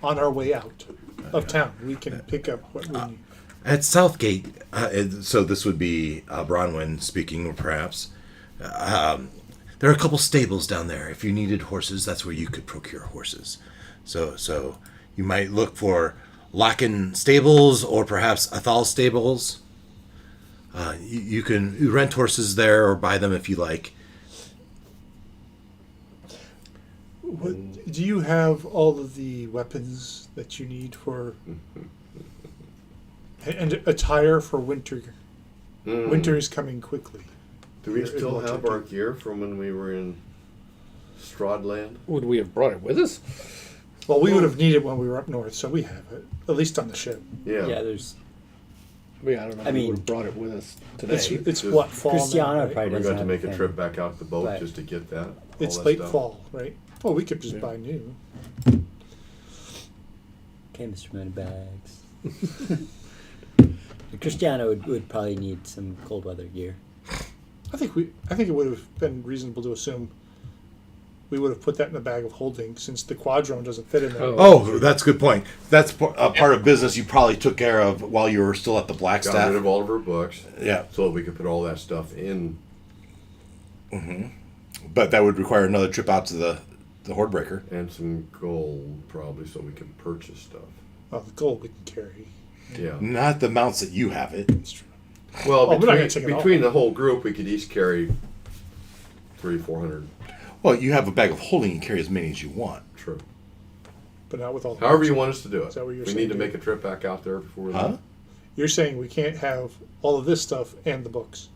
[SPEAKER 3] on our way out of town. We can pick up what we need.
[SPEAKER 1] At Southgate, so this would be Bronwyn speaking, perhaps. There are a couple stables down there. If you needed horses, that's where you could procure horses. So you might look for Locken Stables or perhaps Athal Stables. You can rent horses there or buy them if you like.
[SPEAKER 3] What, do you have all of the weapons that you need for and attire for winter? Winter is coming quickly.
[SPEAKER 5] Do we
[SPEAKER 3] Here in
[SPEAKER 5] still have
[SPEAKER 3] Waterdeep.
[SPEAKER 5] our gear from when we were in Strahdland?
[SPEAKER 2] Would we have brought it with us?
[SPEAKER 3] Well, we would have needed when we were up north, so we have it, at least on the ship.
[SPEAKER 5] Yeah.
[SPEAKER 6] Yeah, there's
[SPEAKER 2] I mean, I don't know.
[SPEAKER 6] I
[SPEAKER 2] if we
[SPEAKER 6] mean,
[SPEAKER 2] would have brought it with us today.
[SPEAKER 3] It's what, fall now,
[SPEAKER 6] Cristiano
[SPEAKER 3] right?
[SPEAKER 6] probably
[SPEAKER 5] We
[SPEAKER 6] doesn't
[SPEAKER 5] got to
[SPEAKER 6] have
[SPEAKER 5] make a
[SPEAKER 6] thing.
[SPEAKER 5] trip back out the boat
[SPEAKER 6] But-
[SPEAKER 5] just to get that.
[SPEAKER 3] It's
[SPEAKER 5] all that
[SPEAKER 3] late
[SPEAKER 5] stuff.
[SPEAKER 3] fall, right? Well, we could just
[SPEAKER 2] Yeah.
[SPEAKER 3] buy new.
[SPEAKER 6] Okay, Mr. Moneybags. Cristiano would probably need some cold weather gear.
[SPEAKER 3] I think it would have been reasonable to assume we would have put that in the bag of holding since the quadrone doesn't fit in there.
[SPEAKER 1] Oh, that's a good point. That's a part of business you probably took care of while you were still at the
[SPEAKER 5] Got
[SPEAKER 1] Blackstaff.
[SPEAKER 5] rid of all of our books
[SPEAKER 1] Yeah,
[SPEAKER 5] so that we could put all that stuff in.
[SPEAKER 1] but that would require another trip out to the Hordebreaker.
[SPEAKER 5] And some gold, probably, so we can purchase stuff.
[SPEAKER 3] Oh, the gold we can carry.
[SPEAKER 5] Yeah.
[SPEAKER 1] Not the amounts that you have it.
[SPEAKER 3] That's true.
[SPEAKER 5] Well,
[SPEAKER 3] we're not gonna take it all.
[SPEAKER 5] between the whole group, we could each carry 300-400.
[SPEAKER 1] Well, you have a bag of holding and carry as many as you want.
[SPEAKER 5] True.
[SPEAKER 3] But not with all the
[SPEAKER 5] However
[SPEAKER 3] books.
[SPEAKER 5] you want us to do it.
[SPEAKER 3] Is that what you're
[SPEAKER 5] we
[SPEAKER 3] saying,
[SPEAKER 5] need to
[SPEAKER 3] Dave?
[SPEAKER 5] make a trip back out there before
[SPEAKER 1] Huh?
[SPEAKER 3] You're saying we can't have all of this stuff and the books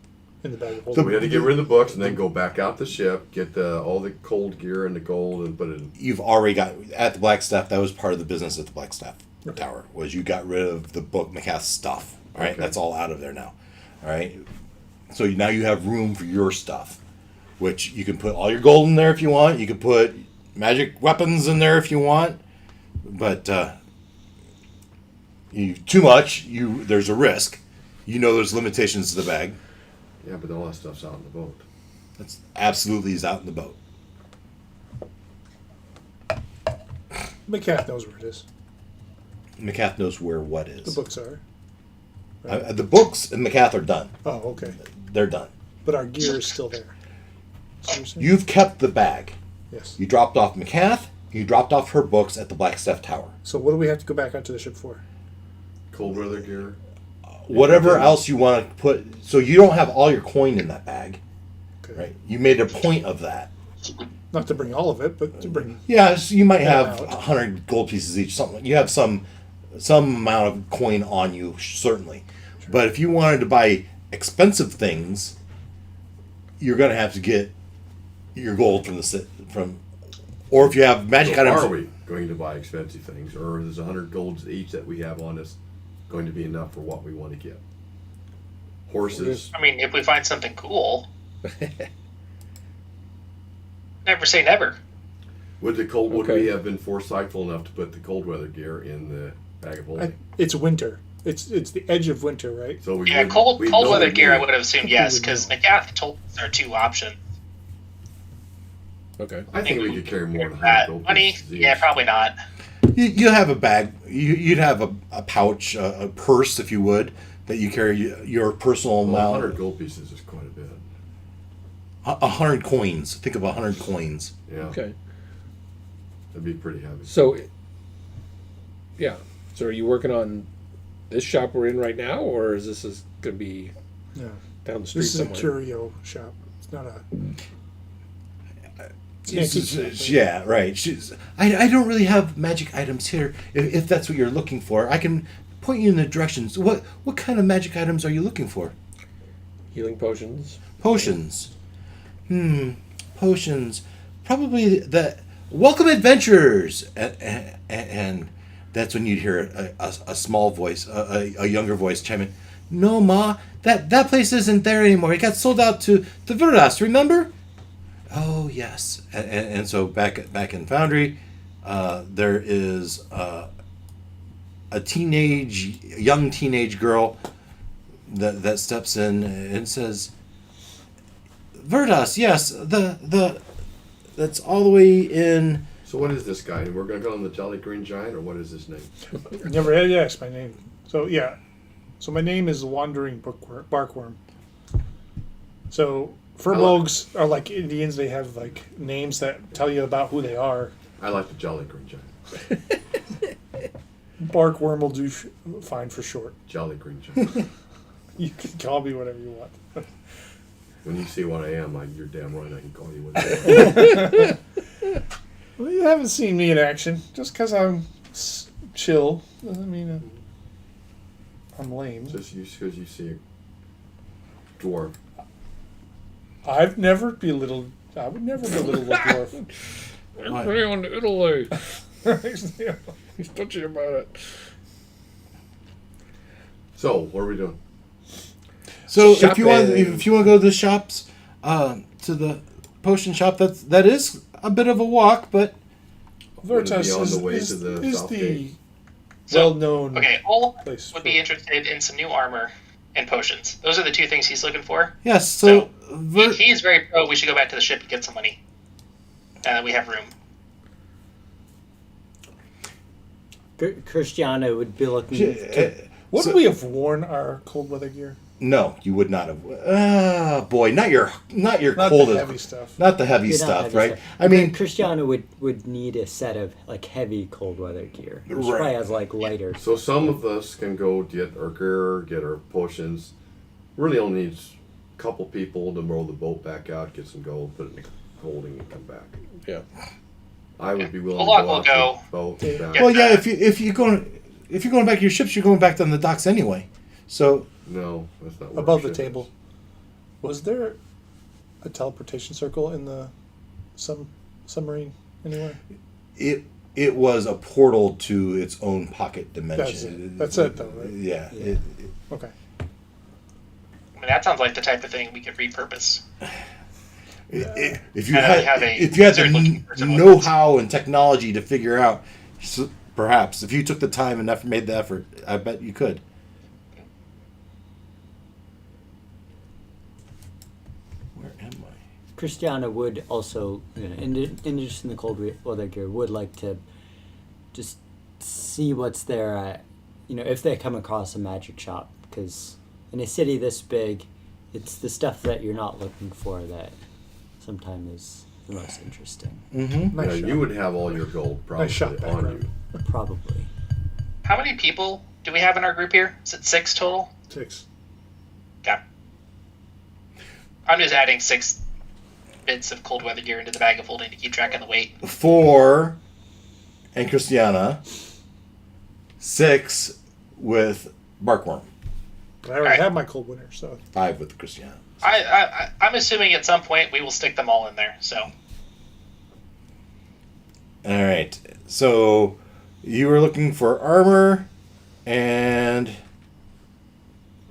[SPEAKER 3] in the bag of holding.
[SPEAKER 5] We had to get rid of the books and then go back out the ship, get all the cold gear and the gold, and put it in.
[SPEAKER 1] You've already got at the Blackstaff. That was part of the business at the Blackstaff
[SPEAKER 3] Okay.
[SPEAKER 1] Tower. Was you got rid of the book McCath's stuff. All right,
[SPEAKER 5] Okay.
[SPEAKER 1] that's all out of there now. All right, so now you have room for your stuff, which you can put all your gold in there if you want. You can put magic weapons in there if you want, but you too much. There's a risk. You know there's limitations to the bag.
[SPEAKER 5] Yeah, but all that stuff's out in the boat.
[SPEAKER 1] That's absolutely is out in the boat.
[SPEAKER 3] McCath knows where it is.
[SPEAKER 1] McCath knows where what
[SPEAKER 3] The
[SPEAKER 1] is.
[SPEAKER 3] books are.
[SPEAKER 1] The books and McCath are done.
[SPEAKER 3] Oh, okay.
[SPEAKER 1] They're done.
[SPEAKER 3] But our gear is still there. Is that what you're saying?
[SPEAKER 1] You've kept the bag.
[SPEAKER 3] Yes.
[SPEAKER 1] You dropped off McCath. You dropped off her books at the Blackstaff Tower.
[SPEAKER 3] So what do we have to go back out to the ship for?
[SPEAKER 5] Cold weather gear.
[SPEAKER 1] Whatever else you want to put. So you don't have all your coin in that bag,
[SPEAKER 3] Okay.
[SPEAKER 1] right? You made a point of that.
[SPEAKER 3] Not to bring all of it, but to bring.
[SPEAKER 1] Yeah, so you might have
[SPEAKER 3] out.
[SPEAKER 1] 100 gold pieces each. Something. You have some amount of coin on you, certainly. But if you wanted to buy expensive things, you're going to have to get your gold from. Or if you have magic
[SPEAKER 5] So
[SPEAKER 1] items.
[SPEAKER 5] are we going to buy expensive things, or is 100 golds each that we have on us going to be enough for what we want to get? Horses.
[SPEAKER 4] I mean, if we find something cool, never say never.
[SPEAKER 5] Would we
[SPEAKER 2] Okay.
[SPEAKER 5] have been foresightful enough to put the cold weather gear in the bag of holding?
[SPEAKER 3] It's winter. It's the edge of winter, right?
[SPEAKER 5] So we
[SPEAKER 4] Yeah,
[SPEAKER 5] would-
[SPEAKER 4] cold
[SPEAKER 5] we'd
[SPEAKER 4] cold
[SPEAKER 5] know
[SPEAKER 4] weather
[SPEAKER 5] we
[SPEAKER 4] gear, I
[SPEAKER 5] need-
[SPEAKER 4] would have assumed
[SPEAKER 3] I think we
[SPEAKER 4] yes,
[SPEAKER 3] would
[SPEAKER 4] because
[SPEAKER 3] know.
[SPEAKER 4] McGath told us there are two options.
[SPEAKER 2] Okay.
[SPEAKER 5] I think we could carry more than 100
[SPEAKER 4] That
[SPEAKER 5] gold
[SPEAKER 4] money?
[SPEAKER 5] pieces each.
[SPEAKER 4] Yeah, probably not.
[SPEAKER 1] You have a bag. You'd have a pouch, a purse, if you would, that you carry your personal
[SPEAKER 5] Well,
[SPEAKER 1] amount.
[SPEAKER 5] 100 gold pieces is quite a bit.
[SPEAKER 1] 100 coins. Think of 100 coins.
[SPEAKER 5] Yeah,
[SPEAKER 2] Okay.
[SPEAKER 5] that'd be pretty heavy.
[SPEAKER 2] So, yeah. So, are you working on this shop we're in right now, or is this going to be
[SPEAKER 3] No.
[SPEAKER 2] down the street
[SPEAKER 3] This is a
[SPEAKER 2] somewhere?
[SPEAKER 3] curio shop. It's not a.
[SPEAKER 1] Yeah, right. I don't really have magic items here. If that's what you're looking for, I can point you in the directions. What kind of magic items are you looking for?
[SPEAKER 2] Healing potions.
[SPEAKER 1] Potions. Potions. Probably the welcome adventurers, and that's when you'd hear a small voice, a younger voice chime in. No, Ma, that place isn't there anymore. It got sold out to the Verdas. Remember? Oh yes. And so back in Foundry, there is a young teenage girl that steps in and says, Verdas, yes, the that's all the way in.
[SPEAKER 5] So what is this guy? We're going to call him the Jolly Green Giant, or what is his name?
[SPEAKER 3] Never had asked my name. So yeah. So my name is the Wandering Barkworm. So Furbolgs are like Indians. They have like names that tell you about who they are.
[SPEAKER 5] I like the Jolly Green Giant.
[SPEAKER 3] Barkworm will do fine for short.
[SPEAKER 5] Jolly Green Giant.
[SPEAKER 3] You can call me whatever you want.
[SPEAKER 5] When you see what I am, you're damn right I can call you what
[SPEAKER 3] Well, you haven't seen me in action. Just because I'm chill doesn't mean I'm lame.
[SPEAKER 5] Just because you see a dwarf.
[SPEAKER 3] I would never belittle a dwarf.
[SPEAKER 2] Everybody on Italy. He's touchy about it.
[SPEAKER 5] So, what are we doing?
[SPEAKER 1] So if you want
[SPEAKER 2] Shopping.
[SPEAKER 1] to go to the shops, to the potion shop, that is a bit of a walk, but
[SPEAKER 3] Veritas
[SPEAKER 5] We're gonna be on
[SPEAKER 3] is,
[SPEAKER 5] the way
[SPEAKER 3] is,
[SPEAKER 5] to the
[SPEAKER 3] is
[SPEAKER 5] south
[SPEAKER 3] the
[SPEAKER 5] gate.
[SPEAKER 3] well-known
[SPEAKER 4] Okay, Ol
[SPEAKER 3] place.
[SPEAKER 4] would be interested in some new armor and potions. Those are the two things he's looking for.
[SPEAKER 1] yes. So
[SPEAKER 4] He's very pro. We should go back to the ship and get some money. We have room.
[SPEAKER 6] Cristiano would be looking to,
[SPEAKER 3] Wouldn't we have worn our cold weather gear?
[SPEAKER 1] no, you would not have. Boy, not your
[SPEAKER 3] Not
[SPEAKER 1] cold,
[SPEAKER 3] the heavy stuff.
[SPEAKER 1] not the heavy
[SPEAKER 6] You're not
[SPEAKER 1] stuff,
[SPEAKER 6] heavy
[SPEAKER 1] right?
[SPEAKER 6] stuff.
[SPEAKER 1] I mean,
[SPEAKER 6] Cristiano would need a set of like heavy cold weather gear. Which
[SPEAKER 1] Right.
[SPEAKER 6] probably has like lighter.
[SPEAKER 5] So some of us can go get our gear, get our potions. Really only needs a couple people to row the boat back out, get some gold, put it in the holding, and come back.
[SPEAKER 2] Yeah.
[SPEAKER 5] I would be willing
[SPEAKER 4] Bullock
[SPEAKER 5] to go
[SPEAKER 4] will
[SPEAKER 5] out
[SPEAKER 4] go.
[SPEAKER 5] the boat.
[SPEAKER 3] Yeah.
[SPEAKER 5] Down.
[SPEAKER 4] Yeah.
[SPEAKER 1] well, yeah. If you're going back to your ships, you're going back on the docks anyway. So
[SPEAKER 5] No, that's not where
[SPEAKER 3] Above
[SPEAKER 5] our
[SPEAKER 3] the
[SPEAKER 5] ship
[SPEAKER 3] table.
[SPEAKER 5] is.
[SPEAKER 3] Was there a teleportation circle in the submarine anywhere?
[SPEAKER 1] it was a portal to its own pocket dimension.
[SPEAKER 3] That's it though, right?
[SPEAKER 1] Yeah.
[SPEAKER 6] Yeah.
[SPEAKER 3] Okay.
[SPEAKER 4] I mean, that sounds like the type of thing we could repurpose.
[SPEAKER 1] If you
[SPEAKER 4] And
[SPEAKER 1] had
[SPEAKER 4] have a
[SPEAKER 1] if you had the
[SPEAKER 4] wizard looking for some
[SPEAKER 1] know-how and technology to figure out, perhaps if you took the time and made the effort, I bet you could. Where am I?
[SPEAKER 6] Cristiano would also, in addition to the cold weather gear, would like to just see what's there at, if they come across a magic shop. Because in a city this big, it's the stuff that you're not looking for that sometimes is the most interesting.
[SPEAKER 1] Mm-hmm.
[SPEAKER 3] Nice
[SPEAKER 5] Yeah,
[SPEAKER 3] shot.
[SPEAKER 5] you would have all your gold probably
[SPEAKER 3] Nice shot,
[SPEAKER 5] on
[SPEAKER 3] background.
[SPEAKER 5] you.
[SPEAKER 6] Probably.
[SPEAKER 4] How many people do we have in our group here? Is it 6 total?
[SPEAKER 3] 6.
[SPEAKER 4] Okay. I'm just adding 6 bits of cold weather gear into the bag of holding to keep track of the weight.
[SPEAKER 1] 4 and Christiana. 6 with Barkworm.
[SPEAKER 3] But I already
[SPEAKER 4] Alright.
[SPEAKER 3] have my cold winter, so
[SPEAKER 1] 5 with Christiana.
[SPEAKER 4] I'm assuming at some point we will stick them all in there. So
[SPEAKER 1] All right. So you were looking for armor, and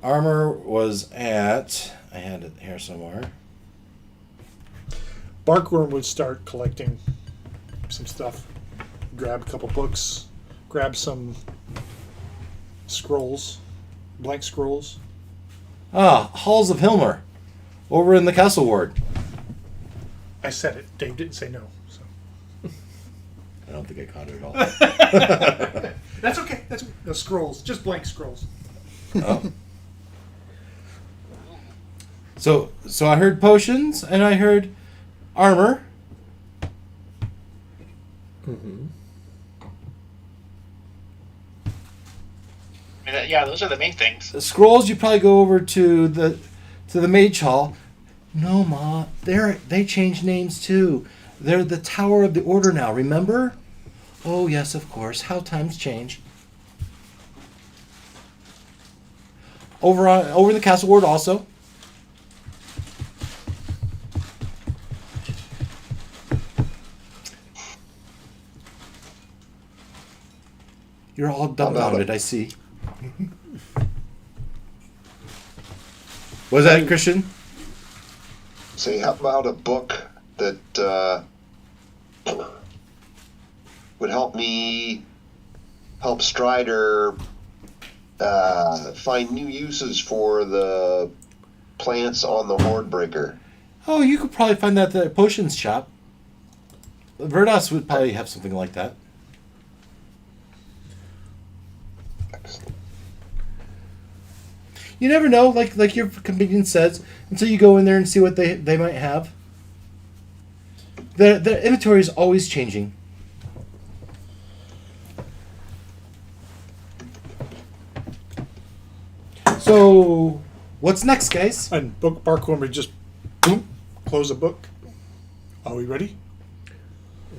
[SPEAKER 1] armor was at. I had it here somewhere.
[SPEAKER 3] Barkworm would start collecting some stuff. Grab a couple books. Grab some scrolls. Blank scrolls.
[SPEAKER 1] Halls of Hilmer, over in the Castle Ward.
[SPEAKER 3] I said it. Dave didn't say no. So
[SPEAKER 1] I don't think I caught it at all.
[SPEAKER 3] that's okay. That's okay. No scrolls. Just blank scrolls.
[SPEAKER 1] Oh. So I heard potions and I heard armor.
[SPEAKER 2] Mm-hmm.
[SPEAKER 4] I mean, yeah, those are the main things.
[SPEAKER 1] The scrolls, you probably go over to the mage hall. No, Ma, they changed names too. They're the Tower of the Order now. Remember? Oh yes, of course. How times change. Over in the Castle Ward also. You're all dumbfounded, I see. Was that Christian?
[SPEAKER 7] Say, how about a book that would help me help Strider find new uses for the plants on the Hordebreaker?
[SPEAKER 1] Oh, you could probably find that at the potions shop. Verdas would probably have something like that. You never know, like your comedian says, until you go in there and see what they might have. The inventory is always changing. So, what's next, guys?
[SPEAKER 3] And Barkworm would just boom, close the book. Are we ready?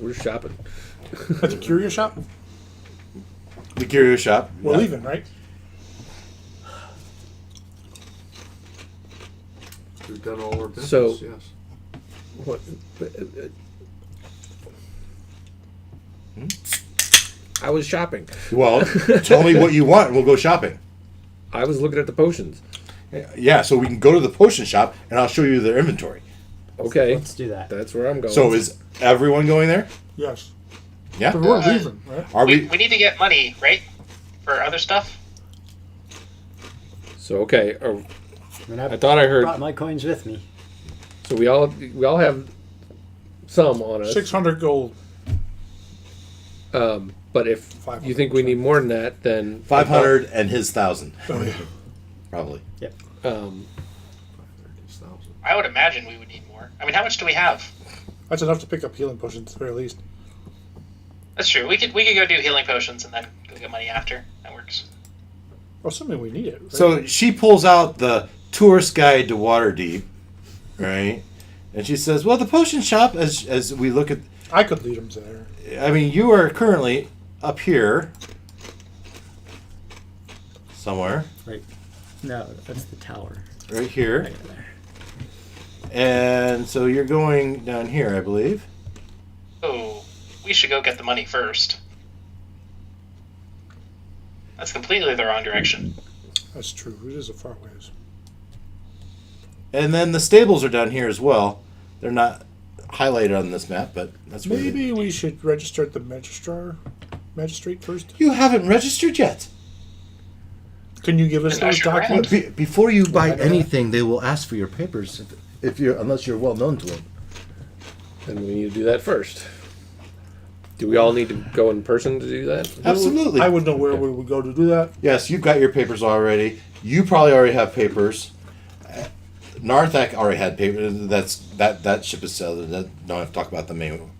[SPEAKER 2] We're shopping.
[SPEAKER 3] At the curio shop?
[SPEAKER 1] The curio shop.
[SPEAKER 3] We're
[SPEAKER 1] Yeah.
[SPEAKER 3] leaving, right?
[SPEAKER 5] We've done all our business,
[SPEAKER 2] So-
[SPEAKER 5] yes.
[SPEAKER 2] What? I was shopping.
[SPEAKER 1] Well, tell me what you want and we'll go shopping.
[SPEAKER 2] I was looking at the potions.
[SPEAKER 1] Yeah, so we can go to the potion shop and I'll show you their inventory.
[SPEAKER 2] Okay.
[SPEAKER 6] Let's do that.
[SPEAKER 2] That's where I'm going.
[SPEAKER 1] So is everyone going there?
[SPEAKER 3] Yes.
[SPEAKER 1] Yeah.
[SPEAKER 3] But we're leaving, right?
[SPEAKER 1] Are
[SPEAKER 4] We need to get money, right? For other stuff.
[SPEAKER 2] So okay. I thought I heard.
[SPEAKER 6] Brought my coins with me.
[SPEAKER 2] So we all have some on us.
[SPEAKER 3] 600 gold.
[SPEAKER 2] But if
[SPEAKER 3] 500,
[SPEAKER 2] you think we need more than that, then
[SPEAKER 1] 500 and his 1,000.
[SPEAKER 3] Oh, yeah.
[SPEAKER 1] Probably.
[SPEAKER 6] Yep.
[SPEAKER 4] I would imagine we would need more. I mean, how much do we have?
[SPEAKER 3] That's enough to pick up healing potions at the very least.
[SPEAKER 4] That's true. We could go do healing potions and then go get money after. That works.
[SPEAKER 3] Well, assuming we need it. Right?
[SPEAKER 1] So she pulls out the tourist guide to Waterdeep, right? And she says, well, the potion shop, as we look at...
[SPEAKER 3] I could lead them there.
[SPEAKER 1] I mean, you are currently up here somewhere.
[SPEAKER 6] Right. No, that's the tower.
[SPEAKER 1] Right here.
[SPEAKER 6] Right there.
[SPEAKER 1] And so you're going down here, I believe.
[SPEAKER 4] Oh, we should go get the money first. That's completely the wrong direction.
[SPEAKER 3] That's true. It is a far ways.
[SPEAKER 1] And then the stables are down here as well. They're not highlighted on this map, but that's where
[SPEAKER 3] Maybe we should register at the magistrate first.
[SPEAKER 1] You haven't registered yet.
[SPEAKER 3] Can you give us
[SPEAKER 4] Then I
[SPEAKER 3] those
[SPEAKER 4] should grab
[SPEAKER 3] documents?
[SPEAKER 1] Before you buy
[SPEAKER 3] I don't know.
[SPEAKER 1] anything, they will ask for your papers if you're unless you're well known to them.
[SPEAKER 2] then we need to do that first. Do we all need to go in person to do that?
[SPEAKER 1] Absolutely.
[SPEAKER 3] I would know where we would go to do that.
[SPEAKER 1] Yes, you've got your papers already. You probably already have papers. Narthak already had papers. That ship is sailed. Don't have to talk about the main.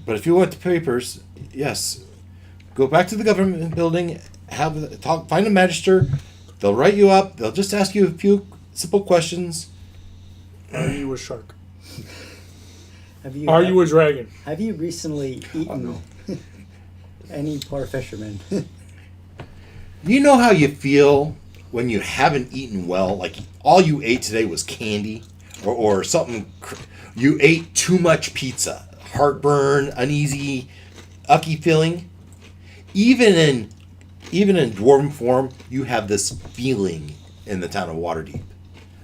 [SPEAKER 1] But if you want the papers, yes, go back to the government building. Find a magister. They'll write you up. They'll just ask you a few simple questions.
[SPEAKER 3] Are you a shark?
[SPEAKER 6] Are
[SPEAKER 3] you a dragon?
[SPEAKER 6] Have you recently eaten any poor fisherman?
[SPEAKER 1] You know how you feel when you haven't eaten well? Like all you ate today was candy or something. You ate too much pizza. Heartburn, uneasy, ucky feeling. Even in dwarven form, you have this feeling in the town of Waterdeep.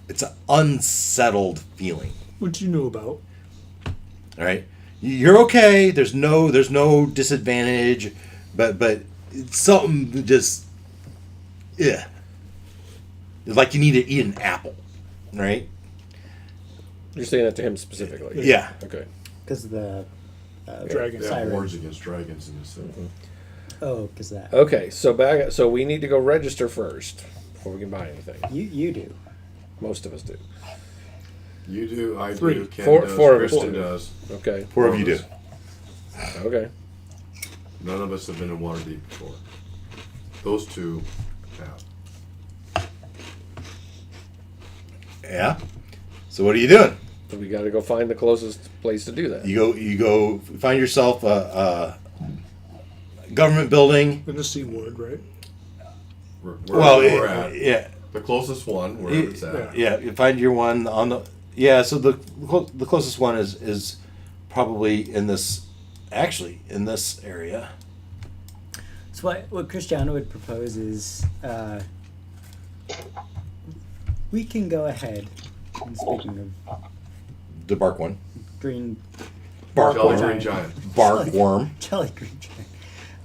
[SPEAKER 1] It's an unsettled feeling.
[SPEAKER 3] Which you knew about.
[SPEAKER 1] All right, you're okay. There's no disadvantage, but it's something that just, yeah. It's like you need to eat an apple, right?
[SPEAKER 2] You're saying that to him specifically.
[SPEAKER 1] Yeah.
[SPEAKER 2] Okay.
[SPEAKER 6] Because of the
[SPEAKER 3] Dragon.
[SPEAKER 5] They have
[SPEAKER 6] siren.
[SPEAKER 5] wars against dragons in this thing.
[SPEAKER 6] Oh, because that.
[SPEAKER 2] Okay. So we need to go register first before we can buy anything.
[SPEAKER 6] You do.
[SPEAKER 2] Most of us do.
[SPEAKER 5] You do, I
[SPEAKER 3] Three.
[SPEAKER 5] do, Ken
[SPEAKER 2] Four-
[SPEAKER 5] does,
[SPEAKER 2] four of us
[SPEAKER 5] Kristen
[SPEAKER 2] do.
[SPEAKER 5] does.
[SPEAKER 2] Okay.
[SPEAKER 1] 4 of you do.
[SPEAKER 2] Okay.
[SPEAKER 5] None of us have been in Waterdeep before. Those two have.
[SPEAKER 1] Yeah. So what are you doing?
[SPEAKER 2] So we got to go find the closest place to do that.
[SPEAKER 1] You go find yourself a government building.
[SPEAKER 3] In the Sea Ward, right?
[SPEAKER 5] We're at.
[SPEAKER 1] Yeah.
[SPEAKER 5] The closest one, wherever it's at.
[SPEAKER 1] Yeah, you find your one on the. Yeah, so the closest one is probably in this area.
[SPEAKER 6] So what Cristiano would propose is we can go ahead. And speaking of
[SPEAKER 1] The bark one.
[SPEAKER 6] green
[SPEAKER 1] Bark
[SPEAKER 5] Jolly
[SPEAKER 1] worm.
[SPEAKER 5] Green Giant.
[SPEAKER 1] Bark worm.
[SPEAKER 6] jelly green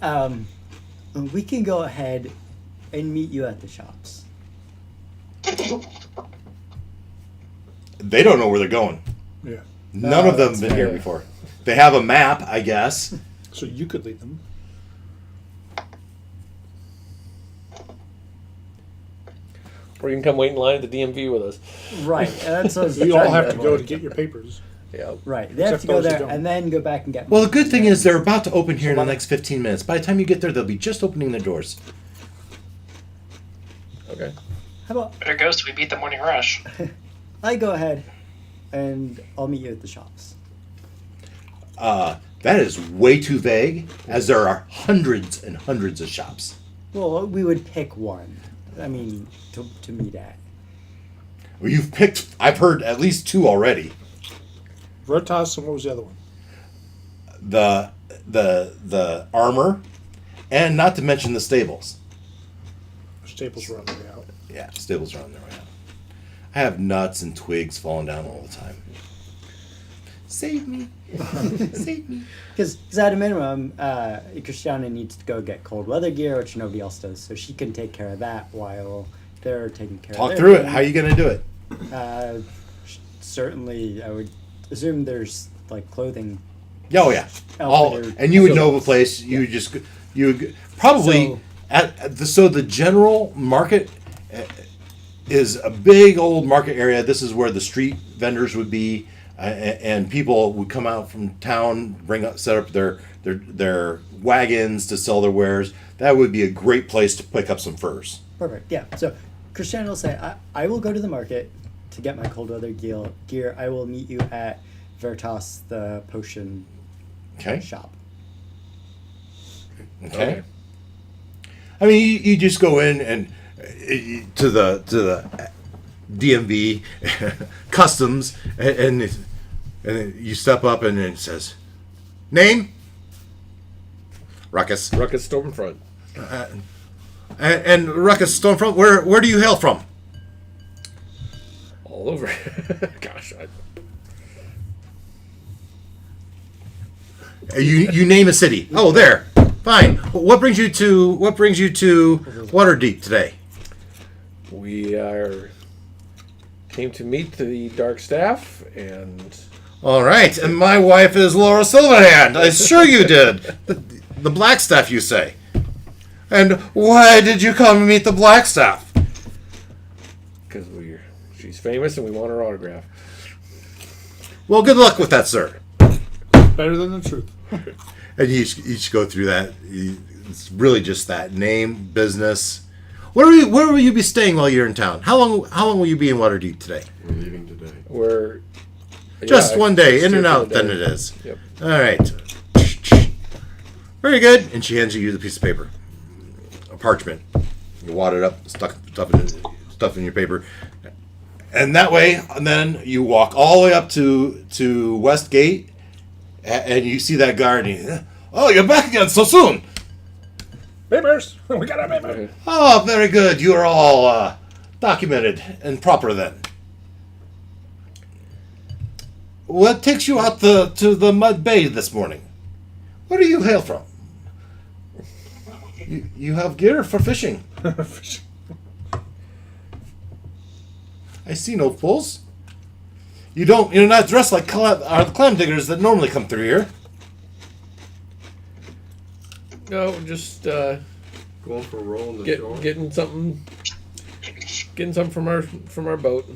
[SPEAKER 6] giant, we can go ahead and meet you at the shops.
[SPEAKER 1] They don't know where they're going.
[SPEAKER 3] Yeah.
[SPEAKER 1] None of them have been here
[SPEAKER 2] fair.
[SPEAKER 1] before. They have a map, I guess.
[SPEAKER 3] So you could lead them.
[SPEAKER 2] Or you can come wait in line at the DMV with us.
[SPEAKER 6] Right. That's what I was
[SPEAKER 3] You all
[SPEAKER 6] trying
[SPEAKER 3] have to go to get your papers.
[SPEAKER 2] Yeah.
[SPEAKER 6] Right. They have
[SPEAKER 3] Except
[SPEAKER 6] to go
[SPEAKER 3] those who
[SPEAKER 6] there
[SPEAKER 3] don't.
[SPEAKER 6] and then go back and get.
[SPEAKER 1] Well, the good thing is they're about to open here in the next 15 minutes. By the time you get there, they'll be just opening their doors.
[SPEAKER 2] Okay.
[SPEAKER 6] How about
[SPEAKER 4] Better go so we beat the morning rush.
[SPEAKER 6] I go ahead and I'll meet you at the shops.
[SPEAKER 1] That is way too vague, as there are hundreds and hundreds of shops.
[SPEAKER 6] Well, we would pick one. I mean, to meet at.
[SPEAKER 1] Well, you've picked, I've heard at least 2 already.
[SPEAKER 3] Vertas and what was the other one?
[SPEAKER 1] The armor And not to mention the stables.
[SPEAKER 3] Staples were on the way out.
[SPEAKER 1] Yeah, stables are on their way out. I have nuts and twigs falling down all the time. Save me. Save me.
[SPEAKER 6] Because at a minimum, Christiana needs to go get cold weather gear, which nobody else does. So she can take care of that while they're taking care of
[SPEAKER 1] Talk
[SPEAKER 6] their
[SPEAKER 1] through it.
[SPEAKER 6] thing.
[SPEAKER 1] How are you going to do it?
[SPEAKER 6] Certainly, I would assume there's like clothing.
[SPEAKER 1] Oh, yeah. And you would know the place. You would just... You would probably... So the general market is a big old market area. This is where the street vendors would be, and people would come out from town, set up their wagons to sell their wares. That would be a great place to pick up some furs.
[SPEAKER 6] Perfect. Yeah. So Christiana will say, I will go to the market to get my cold weather gear. I will meet you at Veritas, the potion shop.
[SPEAKER 1] Okay. I mean, you just go in and to the DMV customs, and you step up, and it says, "Name, Ruckus."
[SPEAKER 2] Ruckus Stormfront.
[SPEAKER 1] And Ruckus Stormfront. Where do you hail from?
[SPEAKER 2] All over. Gosh,
[SPEAKER 1] You name a city. Oh, there. Fine. What brings you to Waterdeep today?
[SPEAKER 2] we came to meet the Dark Staff, and
[SPEAKER 1] All right. And my wife is Laura Silverhand. I'm sure you did. The Black Staff, you say. And why did you come to meet the Black Staff?
[SPEAKER 2] because she's famous and we want her autograph.
[SPEAKER 1] Well, good luck with that, sir.
[SPEAKER 3] Better than the truth.
[SPEAKER 1] And you each go through that. It's really just that name, business. Where will you be staying while you're in town? How long will you be in Waterdeep today?
[SPEAKER 5] We're leaving today.
[SPEAKER 2] We're
[SPEAKER 1] Just one day, in
[SPEAKER 2] just
[SPEAKER 1] and
[SPEAKER 2] here for
[SPEAKER 1] out.
[SPEAKER 2] the
[SPEAKER 1] Then
[SPEAKER 2] day.
[SPEAKER 1] it is.
[SPEAKER 2] Yep.
[SPEAKER 1] All right. Very good. And she hands you the piece of paper, a parchment. You wad it up, stuff in your paper, and that way, and then you walk all the way up to West Gate, and you see that guard. And oh, you're back again so soon.
[SPEAKER 3] Papers! We got our papers!
[SPEAKER 1] Oh, very good. You are all documented and proper then. What takes you out to the Mud Bay this morning? Where do you hail from? You have gear for fishing. I see no fools. You're not dressed like the clam diggers that normally come through here.
[SPEAKER 2] No, just
[SPEAKER 5] Going for a roll in the shore.
[SPEAKER 2] getting something from our boat.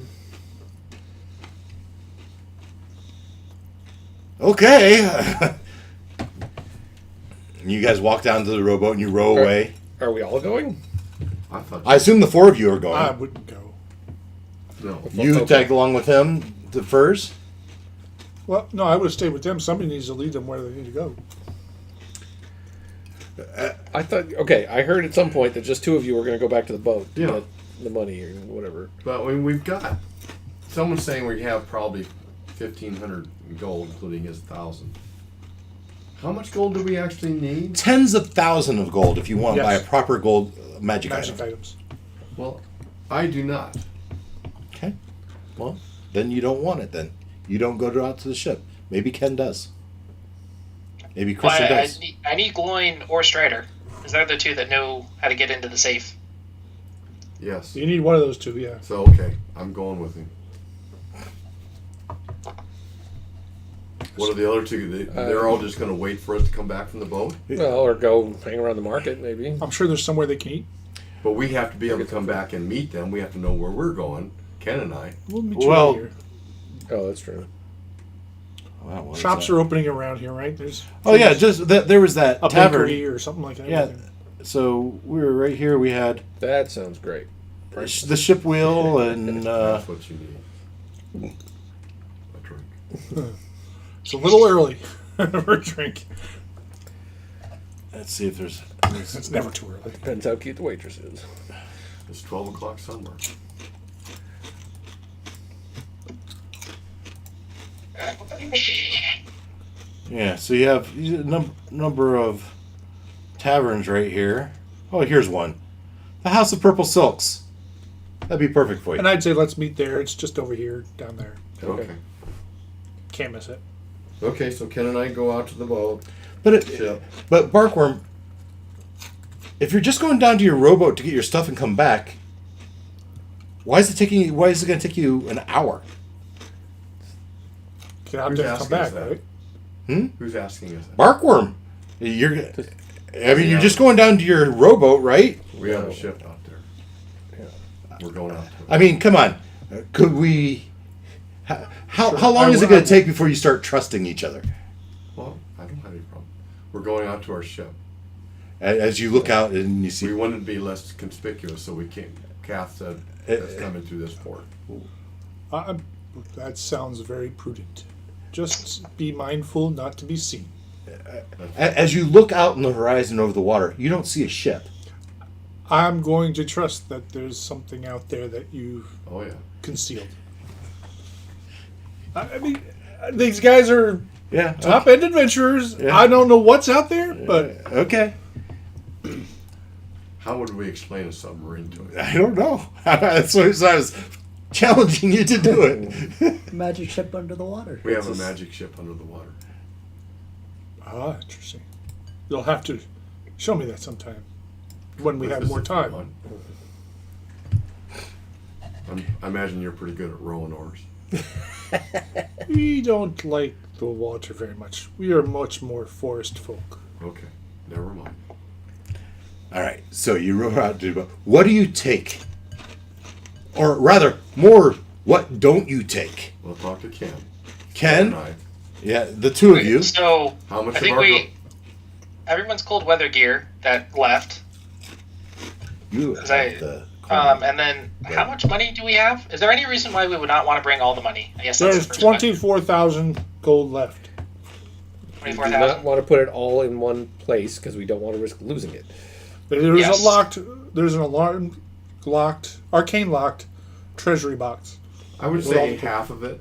[SPEAKER 1] Okay. You guys walk down to the rowboat and you row away.
[SPEAKER 2] Are we all going?
[SPEAKER 1] I assume the four of you are going.
[SPEAKER 3] I wouldn't go.
[SPEAKER 5] No.
[SPEAKER 1] You
[SPEAKER 2] Okay.
[SPEAKER 1] tagged along with him to furs.
[SPEAKER 3] Well, no, I would have stayed with them. Somebody needs to lead them where they need to go.
[SPEAKER 2] I thought. Okay, I heard at some point that just two of you were going to go back to the boat. to
[SPEAKER 5] Yeah.
[SPEAKER 2] get the money or whatever.
[SPEAKER 5] But we've got someone's saying we have probably 1,500 gold, including his 1,000. How much gold do we actually need?
[SPEAKER 1] Tens of thousands of gold if you want to buy a
[SPEAKER 3] Yes.
[SPEAKER 1] proper gold magic
[SPEAKER 3] Magic
[SPEAKER 1] item.
[SPEAKER 3] items.
[SPEAKER 5] Well, I do not.
[SPEAKER 1] Okay. Well, then you don't want it then. You don't go out to the ship. Maybe Ken does. Maybe
[SPEAKER 4] Well,
[SPEAKER 1] Christian
[SPEAKER 4] I
[SPEAKER 1] does.
[SPEAKER 4] need Gloin or Strider, because they're the two that know how to get into the safe.
[SPEAKER 5] Yes.
[SPEAKER 3] You need one of those two, yeah.
[SPEAKER 5] So okay, I'm going with him. What are the other two? They're all just going to wait for us to come back from the boat.
[SPEAKER 2] Well, or go hang around the market maybe.
[SPEAKER 3] I'm sure there's somewhere they can eat.
[SPEAKER 5] But we have to be able to come back and meet them. We have to know where we're going. Ken and I.
[SPEAKER 3] We'll meet you
[SPEAKER 1] Well,
[SPEAKER 3] here.
[SPEAKER 2] Oh, that's true.
[SPEAKER 1] Wow, what is
[SPEAKER 3] Shops
[SPEAKER 1] that?
[SPEAKER 3] are opening around here, right? There's
[SPEAKER 1] Oh yeah, just there was that
[SPEAKER 3] a
[SPEAKER 1] tavern.
[SPEAKER 3] bakery or something like that.
[SPEAKER 1] Yeah. So we were right here. We had
[SPEAKER 2] That sounds great.
[SPEAKER 1] the ship wheel and
[SPEAKER 5] That's what you need. A drink.
[SPEAKER 3] It's a little early for a drink.
[SPEAKER 1] let's see if there's
[SPEAKER 3] It's never too early.
[SPEAKER 2] Depends how cute the waitress is.
[SPEAKER 5] It's 12 o'clock somewhere.
[SPEAKER 1] yeah. So you have a number of taverns right here. Oh, here's one. The House of Purple Silks. That'd be perfect for you.
[SPEAKER 3] And I'd say let's meet there. It's just over here, down there.
[SPEAKER 5] Okay.
[SPEAKER 3] Can't miss it.
[SPEAKER 5] Okay, so Ken and I go out to the boat.
[SPEAKER 1] But
[SPEAKER 5] Ship.
[SPEAKER 1] but Barkworm, if you're just going down to your rowboat to get your stuff and come back, why is it going to take you an hour?
[SPEAKER 3] You have
[SPEAKER 5] Who's
[SPEAKER 3] to come
[SPEAKER 5] asking
[SPEAKER 3] back,
[SPEAKER 5] us that?
[SPEAKER 3] right?
[SPEAKER 5] Who's asking us that?
[SPEAKER 1] Barkworm, you're just going down to your rowboat, right?
[SPEAKER 5] We have a ship out there. We're going out to it.
[SPEAKER 1] I mean, come on. Could we? How long is it going to take before you start trusting each other?
[SPEAKER 5] Well, I don't have any problem. We're going out to our ship.
[SPEAKER 1] As you look out and you see,
[SPEAKER 5] We wanted to be less conspicuous, so we can't. Kath said that's coming through this port.
[SPEAKER 3] That sounds very prudent. Just be mindful not to be seen.
[SPEAKER 1] as you look out on the horizon over the water, you don't see a ship.
[SPEAKER 3] I'm going to trust that there's something out there that you've
[SPEAKER 5] Oh yeah.
[SPEAKER 3] concealed. I mean, these guys are
[SPEAKER 1] Yeah.
[SPEAKER 3] top-end adventurers.
[SPEAKER 1] Yeah.
[SPEAKER 3] I don't know what's out there, but
[SPEAKER 1] Okay.
[SPEAKER 5] How would we explain a submarine to it?
[SPEAKER 1] I don't know. That's why I was challenging you to do it.
[SPEAKER 6] Magic ship under the water.
[SPEAKER 5] We have a magic ship under the water.
[SPEAKER 3] interesting. You'll have to show me that sometime when we have
[SPEAKER 5] This
[SPEAKER 3] more
[SPEAKER 5] is
[SPEAKER 3] time.
[SPEAKER 5] fun. I imagine you're pretty good at rowing oars.
[SPEAKER 3] We don't like the water very much. We are much more forest folk.
[SPEAKER 5] Okay, never mind.
[SPEAKER 1] All right. So you row out to the boat. What do you take? Or rather, more, what don't you take?
[SPEAKER 5] We'll talk to Ken.
[SPEAKER 1] Ken?
[SPEAKER 5] And I.
[SPEAKER 1] Yeah, the two of you.
[SPEAKER 4] So
[SPEAKER 5] How much
[SPEAKER 4] I
[SPEAKER 5] of
[SPEAKER 4] think
[SPEAKER 5] our
[SPEAKER 4] everyone's cold weather gear that left.
[SPEAKER 1] You
[SPEAKER 4] Is that-
[SPEAKER 1] have the
[SPEAKER 4] And then how much money do we have? Is there any reason why we would not want to bring all the money? I guess that's
[SPEAKER 3] There's
[SPEAKER 4] the first question.
[SPEAKER 3] 24,000 gold left.
[SPEAKER 2] We do
[SPEAKER 4] 24,000.
[SPEAKER 2] not want to put it all in one place because we don't want to risk losing it.
[SPEAKER 3] There's
[SPEAKER 4] Yes.
[SPEAKER 3] there's an arcane locked treasury box.
[SPEAKER 5] I would
[SPEAKER 3] We're all
[SPEAKER 5] say
[SPEAKER 3] put-
[SPEAKER 5] half of it.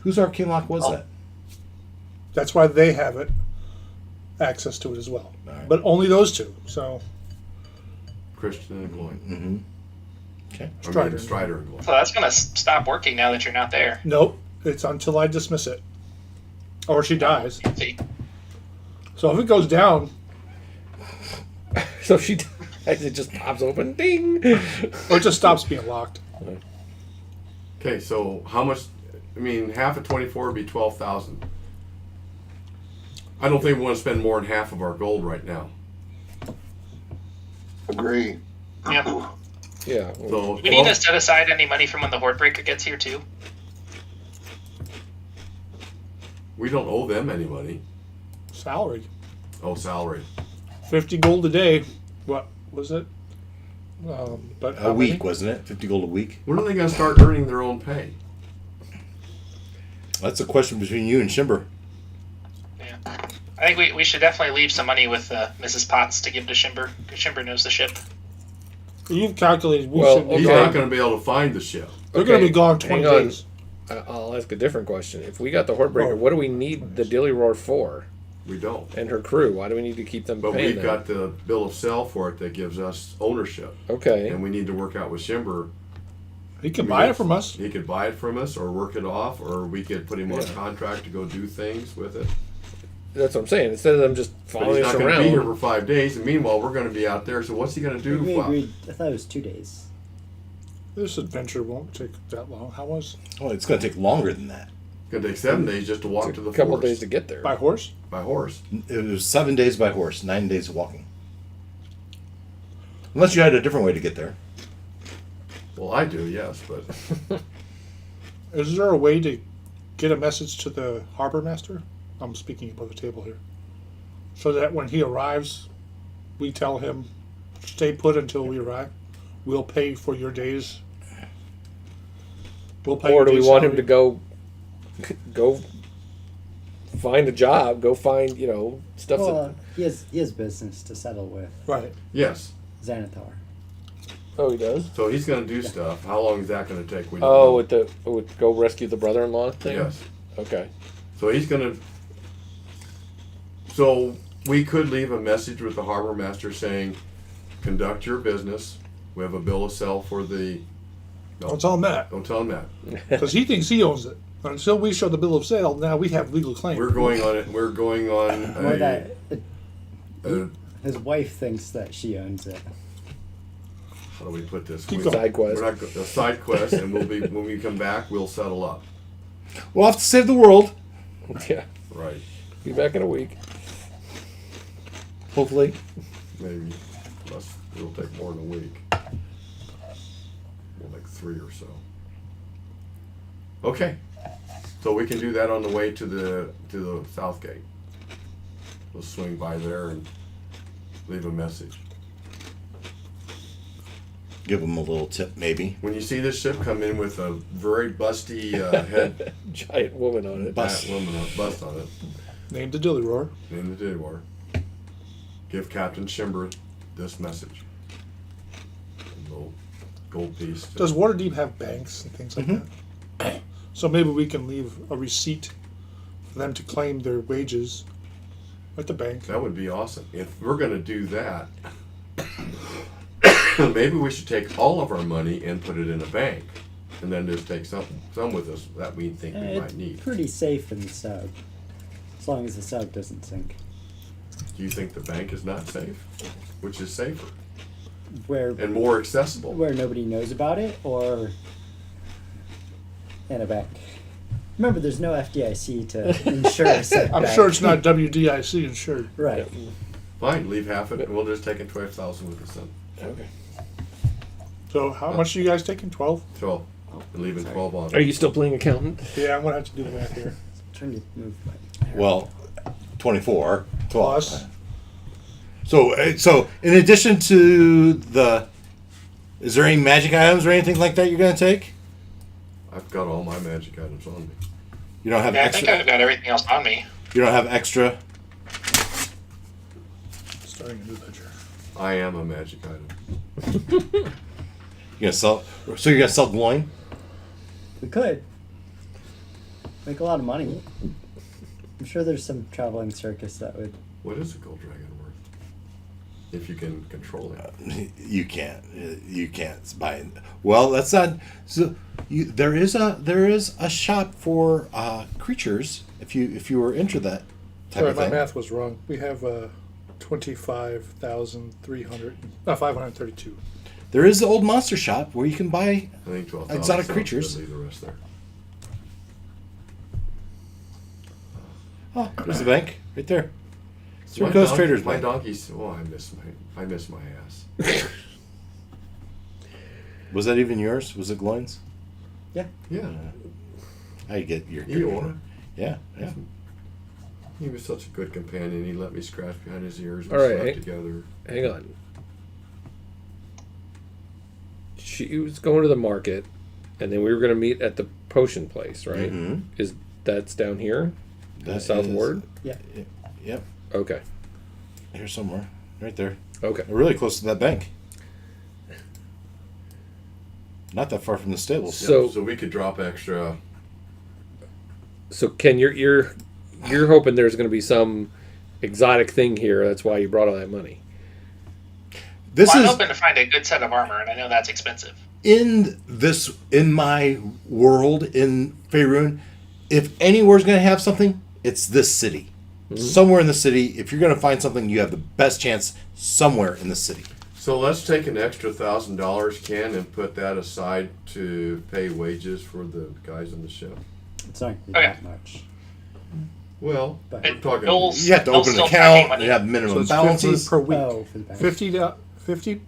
[SPEAKER 1] Whose arcane lock was that?
[SPEAKER 3] That's why they have it, access to it as well.
[SPEAKER 1] Alright.
[SPEAKER 3] But only those two. So
[SPEAKER 5] Christian and Gloin.
[SPEAKER 1] Mm-hmm. Okay.
[SPEAKER 3] Strider.
[SPEAKER 5] Strider and Gloin.
[SPEAKER 4] So that's going to stop working now that you're not there.
[SPEAKER 3] nope, it's until I dismiss it, or she dies.
[SPEAKER 4] See,
[SPEAKER 3] So if it goes down,
[SPEAKER 2] So she dies, it just pops open. Ding!
[SPEAKER 3] or it just stops being locked.
[SPEAKER 5] Okay, so how much? I mean, half of 24 would be 12,000. I don't think we want to spend more than half of our gold right now.
[SPEAKER 7] Agree.
[SPEAKER 4] yeah.
[SPEAKER 2] Yeah.
[SPEAKER 5] So
[SPEAKER 4] We need to set aside any money from when the Hordebreaker gets here too.
[SPEAKER 5] we don't owe them any money.
[SPEAKER 3] Salary,
[SPEAKER 5] Oh, salary.
[SPEAKER 3] 50 gold a day. What was it? But
[SPEAKER 1] A
[SPEAKER 3] how
[SPEAKER 1] week,
[SPEAKER 3] many?
[SPEAKER 1] wasn't it? 50 gold a week?
[SPEAKER 5] When are they going to start earning their own pay?
[SPEAKER 1] That's a question between you and Shimber.
[SPEAKER 4] Yeah. I think we should definitely leave some money with Mrs. Potts to give to Shimber, because Shimber knows the ship.
[SPEAKER 3] You've calculated we
[SPEAKER 2] Well,
[SPEAKER 3] should be
[SPEAKER 5] He's
[SPEAKER 2] Okay.
[SPEAKER 5] not going to be able to find the ship.
[SPEAKER 3] They're going to
[SPEAKER 2] Okay,
[SPEAKER 3] be gone 20
[SPEAKER 2] hang on.
[SPEAKER 3] days.
[SPEAKER 2] I'll ask a different question. If we got the Hordebreaker,
[SPEAKER 3] Oh.
[SPEAKER 2] what do we need the Dilly Roar for?
[SPEAKER 5] We don't.
[SPEAKER 2] And her crew? Why do we need to keep them
[SPEAKER 5] But
[SPEAKER 2] paying
[SPEAKER 5] we've
[SPEAKER 2] them?
[SPEAKER 5] got the bill of sale for it that gives us ownership.
[SPEAKER 2] Okay.
[SPEAKER 5] And we need to work out with Shimber.
[SPEAKER 3] He can buy it from us.
[SPEAKER 5] He could buy it from us or work it off, or we could put him on a
[SPEAKER 2] Yeah.
[SPEAKER 5] contract to go do things with it.
[SPEAKER 2] That's what I'm saying. Instead of them just
[SPEAKER 5] But
[SPEAKER 2] following
[SPEAKER 5] he's
[SPEAKER 2] us
[SPEAKER 5] not going to be here
[SPEAKER 2] around.
[SPEAKER 5] for 5 days, and meanwhile, we're going to be out there. So what's he going to do?
[SPEAKER 6] We
[SPEAKER 5] Well,
[SPEAKER 6] agreed. I thought it was 2 days.
[SPEAKER 3] This adventure won't take that long. How was
[SPEAKER 1] Oh, it's going to take longer than that.
[SPEAKER 5] It's going to take 7 days just to walk to the
[SPEAKER 2] A couple
[SPEAKER 5] forest
[SPEAKER 2] days to get there.
[SPEAKER 3] by horse?
[SPEAKER 5] by horse.
[SPEAKER 1] It was 7 days by horse, 9 days of walking. Unless you had a different way to get there.
[SPEAKER 5] Well, I do, yes, but
[SPEAKER 3] Is there a way to get a message to the harbor master? I'm speaking above the table here. So that when he arrives, we tell him, stay put until we arrive. We'll pay for your days. We'll pay
[SPEAKER 2] Or
[SPEAKER 3] your
[SPEAKER 2] do we
[SPEAKER 3] day's
[SPEAKER 2] want him
[SPEAKER 3] salary.
[SPEAKER 2] to go find a job, go find, stuff
[SPEAKER 6] Well, he has business to settle with
[SPEAKER 3] Right.
[SPEAKER 5] yes.
[SPEAKER 6] Xanathar.
[SPEAKER 2] Oh, he does?
[SPEAKER 5] So he's going to do stuff. How long is that going to take? We don't
[SPEAKER 2] Oh,
[SPEAKER 5] know.
[SPEAKER 2] with go rescue the brother-in-law thing?
[SPEAKER 5] Yes.
[SPEAKER 2] Okay.
[SPEAKER 5] So he's going to So we could leave a message with the harbor master saying, conduct your business. We have a bill of sale for the... No,
[SPEAKER 3] Don't tell him that.
[SPEAKER 5] don't tell him that.
[SPEAKER 3] Because he thinks he owns it. Until we show the bill of sale, now we have legal claim.
[SPEAKER 5] We're going on it. We're going on
[SPEAKER 6] More
[SPEAKER 5] a,
[SPEAKER 6] that
[SPEAKER 5] a
[SPEAKER 6] his wife thinks that she owns it.
[SPEAKER 5] how do we put this?
[SPEAKER 3] Keep
[SPEAKER 5] We-
[SPEAKER 3] going.
[SPEAKER 2] Side quest.
[SPEAKER 5] We're not, a side quest, and we'll be when we come back, we'll settle up.
[SPEAKER 1] We'll have to save the world,
[SPEAKER 2] Yeah.
[SPEAKER 5] Right?
[SPEAKER 2] Be back in a week.
[SPEAKER 1] hopefully.
[SPEAKER 5] Maybe. Less. It'll take more than a week. Well, like 3 or so. Okay. So we can do that on the way to the south gate. We'll swing by there and leave a message.
[SPEAKER 1] Give them a little tip, maybe.
[SPEAKER 5] When you see this ship come in with a very busty head,
[SPEAKER 2] Giant woman on it.
[SPEAKER 1] Bust.
[SPEAKER 5] fat woman bust on it,
[SPEAKER 3] Named the Dilly Roar.
[SPEAKER 5] in the day war, give Captain Shimber this message. A little gold piece.
[SPEAKER 3] Does Waterdeep have banks and things like that? So maybe we can leave a receipt for them to claim their wages at the bank.
[SPEAKER 5] That would be awesome. If we're going to do that, maybe we should take all of our money and put it in a bank, and then just take some with us that we think we
[SPEAKER 6] It's
[SPEAKER 5] might need.
[SPEAKER 6] pretty safe in the sub. As long as the sub doesn't sink.
[SPEAKER 5] Do you think the bank is not safe? Which is safer
[SPEAKER 6] Where
[SPEAKER 5] and more accessible?
[SPEAKER 6] where nobody knows about it, or in a bank. Remember, there's no FDIC to insure a said
[SPEAKER 3] I'm
[SPEAKER 6] bank.
[SPEAKER 3] sure it's not WDIC insured.
[SPEAKER 6] Right.
[SPEAKER 5] Fine, leave half of it, and we'll just take in 12,000 with us then.
[SPEAKER 2] Okay.
[SPEAKER 3] So how much are you guys taking? 12?
[SPEAKER 5] 12, and leaving 12 on.
[SPEAKER 2] Are you still playing accountant?
[SPEAKER 3] Yeah, I'm gonna have to do the math here.
[SPEAKER 6] Trying to move my
[SPEAKER 1] Well, 24. 12.
[SPEAKER 3] Plus,
[SPEAKER 1] So in addition to the... Is there any magic items or anything like that you're going to take?
[SPEAKER 5] I've got all my magic items on me.
[SPEAKER 1] You don't have
[SPEAKER 4] Yeah, I think
[SPEAKER 1] extra...
[SPEAKER 4] I've got everything else on me.
[SPEAKER 1] You don't have extra...
[SPEAKER 3] starting a new ledger.
[SPEAKER 5] I am a magic item.
[SPEAKER 1] You're gonna sell... So you're going to sell Gloin?
[SPEAKER 6] We could make a lot of money. I'm sure there's some traveling circus that would.
[SPEAKER 5] What is a gold dragon worth? If you can control it.
[SPEAKER 1] You can't. You can't buy it. Well, that's not... So there is a shop for creatures if you were into that type
[SPEAKER 3] Sorry,
[SPEAKER 1] of
[SPEAKER 3] my
[SPEAKER 1] thing.
[SPEAKER 3] math was wrong. We have 532.
[SPEAKER 1] There is the old monster shop where you can buy...
[SPEAKER 5] I think 12,000.
[SPEAKER 1] Exotic
[SPEAKER 5] sounds
[SPEAKER 1] creatures.
[SPEAKER 5] good. Leave the rest there.
[SPEAKER 1] Oh, there's the bank right there.
[SPEAKER 5] So
[SPEAKER 1] There goes Trader's
[SPEAKER 5] my
[SPEAKER 1] Bank.
[SPEAKER 5] donkey's. Oh, I miss my ass.
[SPEAKER 1] Was that even yours? Was it Gloin's?
[SPEAKER 6] Yeah.
[SPEAKER 5] Yeah,
[SPEAKER 1] I get your...
[SPEAKER 5] Eeyore.
[SPEAKER 1] Yeah.
[SPEAKER 5] He was such a good companion. He let me scratch behind his ears. We
[SPEAKER 2] All right,
[SPEAKER 5] slept
[SPEAKER 2] hey.
[SPEAKER 5] together.
[SPEAKER 2] Hang on. She was going to the market, and then we were going to meet at the potion place, right?
[SPEAKER 1] Mhm.
[SPEAKER 2] That's down here? In the South
[SPEAKER 1] is-
[SPEAKER 2] Ward?
[SPEAKER 6] Yeah.
[SPEAKER 1] Yep.
[SPEAKER 2] Okay.
[SPEAKER 1] Here somewhere. Right there.
[SPEAKER 2] Okay.
[SPEAKER 1] We're really close to that bank. Not that far from the stables.
[SPEAKER 2] So-
[SPEAKER 5] So we could drop extra.
[SPEAKER 2] So Ken, you're hoping there's going to be some exotic thing here. That's why you brought all that money.
[SPEAKER 1] This
[SPEAKER 4] Well, I'm
[SPEAKER 1] is
[SPEAKER 4] hoping to find a good set of armor, and I know that's expensive.
[SPEAKER 1] in my world in Faerun. If anywhere's going to have something, it's this city. Somewhere in the city. If you're going to find something, you have the best chance somewhere in the city.
[SPEAKER 5] So let's take an extra $1,000, Ken, and put that aside to pay wages for the guys on the ship.
[SPEAKER 6] It's not gonna be
[SPEAKER 4] Okay.
[SPEAKER 6] that much.
[SPEAKER 5] Well,
[SPEAKER 6] But-
[SPEAKER 5] we're talking.
[SPEAKER 4] You'll-
[SPEAKER 1] You have to
[SPEAKER 4] They'll
[SPEAKER 1] open an
[SPEAKER 4] still pay
[SPEAKER 1] account.
[SPEAKER 4] money.
[SPEAKER 1] You have
[SPEAKER 3] So
[SPEAKER 1] minimum
[SPEAKER 3] it's
[SPEAKER 1] balances.
[SPEAKER 3] 50 per week.
[SPEAKER 6] Oh, for the bank.
[SPEAKER 3] 50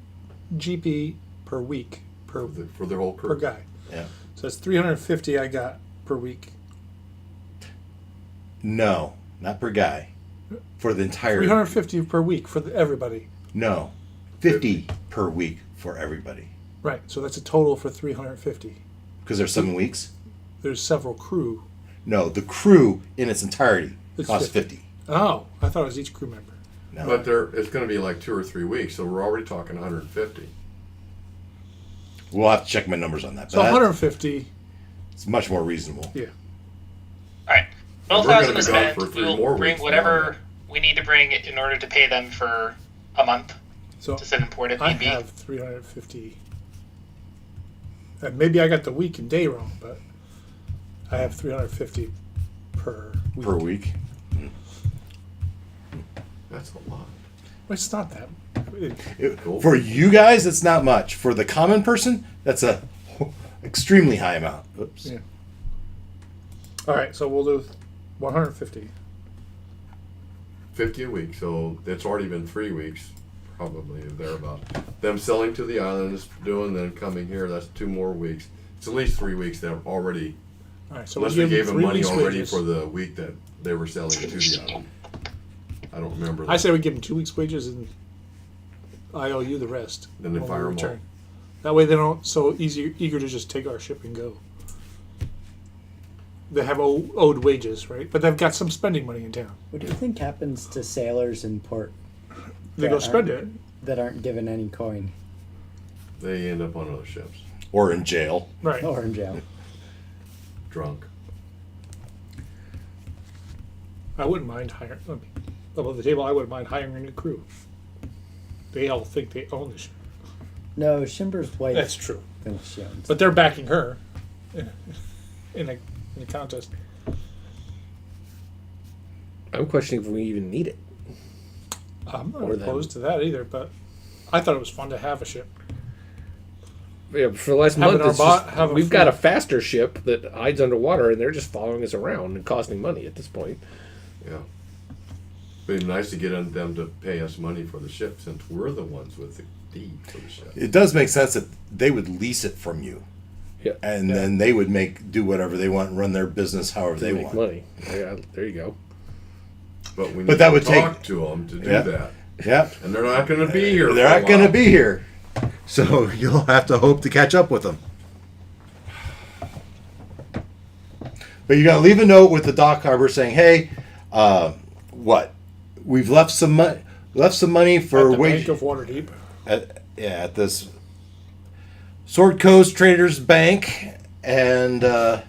[SPEAKER 3] GP per week per
[SPEAKER 5] For the whole crew.
[SPEAKER 3] per guy.
[SPEAKER 1] Yeah.
[SPEAKER 3] So that's 350 I got per week.
[SPEAKER 1] No, not per guy. For the entire...
[SPEAKER 3] 350 per week for everybody.
[SPEAKER 1] No. 50 per week for everybody.
[SPEAKER 3] Right. So that's a total for 350.
[SPEAKER 1] Because there's 7 weeks.
[SPEAKER 3] There's several crew.
[SPEAKER 1] No, the crew in its entirety
[SPEAKER 3] It's
[SPEAKER 1] costs
[SPEAKER 3] 50.
[SPEAKER 1] 50.
[SPEAKER 3] Oh, I thought it was each crew member.
[SPEAKER 1] No.
[SPEAKER 5] But it's going to be like 2 or 3 weeks, so we're already talking 150.
[SPEAKER 1] We'll have to check my numbers on that.
[SPEAKER 3] So
[SPEAKER 1] But
[SPEAKER 3] 150.
[SPEAKER 1] it's much more reasonable.
[SPEAKER 3] Yeah.
[SPEAKER 4] All right.
[SPEAKER 5] We're gonna
[SPEAKER 4] 12,000
[SPEAKER 5] be
[SPEAKER 4] is
[SPEAKER 5] gone
[SPEAKER 4] spent.
[SPEAKER 5] for 3
[SPEAKER 4] We'll
[SPEAKER 5] more
[SPEAKER 4] bring
[SPEAKER 5] weeks
[SPEAKER 4] whatever we need to bring in order to pay them for a month
[SPEAKER 3] So
[SPEAKER 4] to send in port if
[SPEAKER 3] I
[SPEAKER 4] need be.
[SPEAKER 3] have 350. Maybe I got the week and day wrong, but I have 350 per week.
[SPEAKER 1] Per week.
[SPEAKER 5] That's a lot.
[SPEAKER 3] Well, it's not that.
[SPEAKER 5] Cool.
[SPEAKER 1] For you guys, it's not much. For the common person, that's a extremely high amount. Oops.
[SPEAKER 3] Yeah. All right, so we'll do 150.
[SPEAKER 5] 50 a week, so that's already been 3 weeks, probably thereabout. Them selling to the islands, doing, then coming here, that's 2 more weeks. It's at least 3 weeks that are already,
[SPEAKER 3] All right, so
[SPEAKER 5] unless
[SPEAKER 3] we'll
[SPEAKER 5] we
[SPEAKER 3] give
[SPEAKER 5] gave
[SPEAKER 3] them
[SPEAKER 5] them
[SPEAKER 3] 3
[SPEAKER 5] money
[SPEAKER 3] weeks
[SPEAKER 5] already
[SPEAKER 3] wages.
[SPEAKER 5] for the week that they were selling to the island. I don't remember that.
[SPEAKER 3] I say we give them 2 weeks wages and I owe you the rest.
[SPEAKER 5] Then they
[SPEAKER 3] when we
[SPEAKER 5] fire 'em
[SPEAKER 3] return.
[SPEAKER 5] all.
[SPEAKER 3] That way they don't so eager to just take our ship and go. They have owed wages, right? But they've got some spending money in town.
[SPEAKER 6] What do you think happens to sailors in port
[SPEAKER 3] They
[SPEAKER 6] Yeah,
[SPEAKER 3] go spend it.
[SPEAKER 6] that aren't given any coin
[SPEAKER 5] They end up on other ships,
[SPEAKER 1] Or in jail.
[SPEAKER 3] Right.
[SPEAKER 6] or in jail?
[SPEAKER 5] drunk.
[SPEAKER 3] I wouldn't mind hiring. Above the table, I wouldn't mind hiring a crew. They all think they own the ship.
[SPEAKER 6] No, Shimber's wife
[SPEAKER 3] That's true.
[SPEAKER 6] thinks she owns.
[SPEAKER 3] But they're backing her in a contest.
[SPEAKER 2] I'm questioning if we even need it.
[SPEAKER 3] I'm not
[SPEAKER 2] Or them.
[SPEAKER 3] opposed to that either, but I thought it was fun to have a ship.
[SPEAKER 2] Yeah, for the last
[SPEAKER 3] Having
[SPEAKER 2] month,
[SPEAKER 3] our
[SPEAKER 2] it's
[SPEAKER 3] bot
[SPEAKER 2] just,
[SPEAKER 3] have a
[SPEAKER 2] we've got a
[SPEAKER 3] fleet.
[SPEAKER 2] faster ship that hides underwater, and they're just following us around and costing money at this point.
[SPEAKER 5] Yeah. It'd be nice to get them to pay us money for the ship since we're the ones with the deed for the ship.
[SPEAKER 1] It does make sense that they would lease it from you.
[SPEAKER 2] Yeah,
[SPEAKER 1] And then they would do whatever they want and run their business however
[SPEAKER 2] they
[SPEAKER 1] they
[SPEAKER 2] make
[SPEAKER 1] want.
[SPEAKER 2] money. Yeah, there you go.
[SPEAKER 5] But we need
[SPEAKER 1] But that
[SPEAKER 5] to
[SPEAKER 1] would take-
[SPEAKER 5] talk to them to do
[SPEAKER 1] Yeah.
[SPEAKER 5] that.
[SPEAKER 1] Yeah.
[SPEAKER 5] And they're not going to be here.
[SPEAKER 1] They're
[SPEAKER 5] for a
[SPEAKER 1] not going to
[SPEAKER 5] while.
[SPEAKER 1] be here. So you'll have to hope to catch up with them. But you got to leave a note with the dock harbor saying, "Hey, what? We've left some money. For
[SPEAKER 3] At the
[SPEAKER 1] wage
[SPEAKER 3] Bank of Waterdeep.
[SPEAKER 1] at this Sword Coast Traders Bank, and we're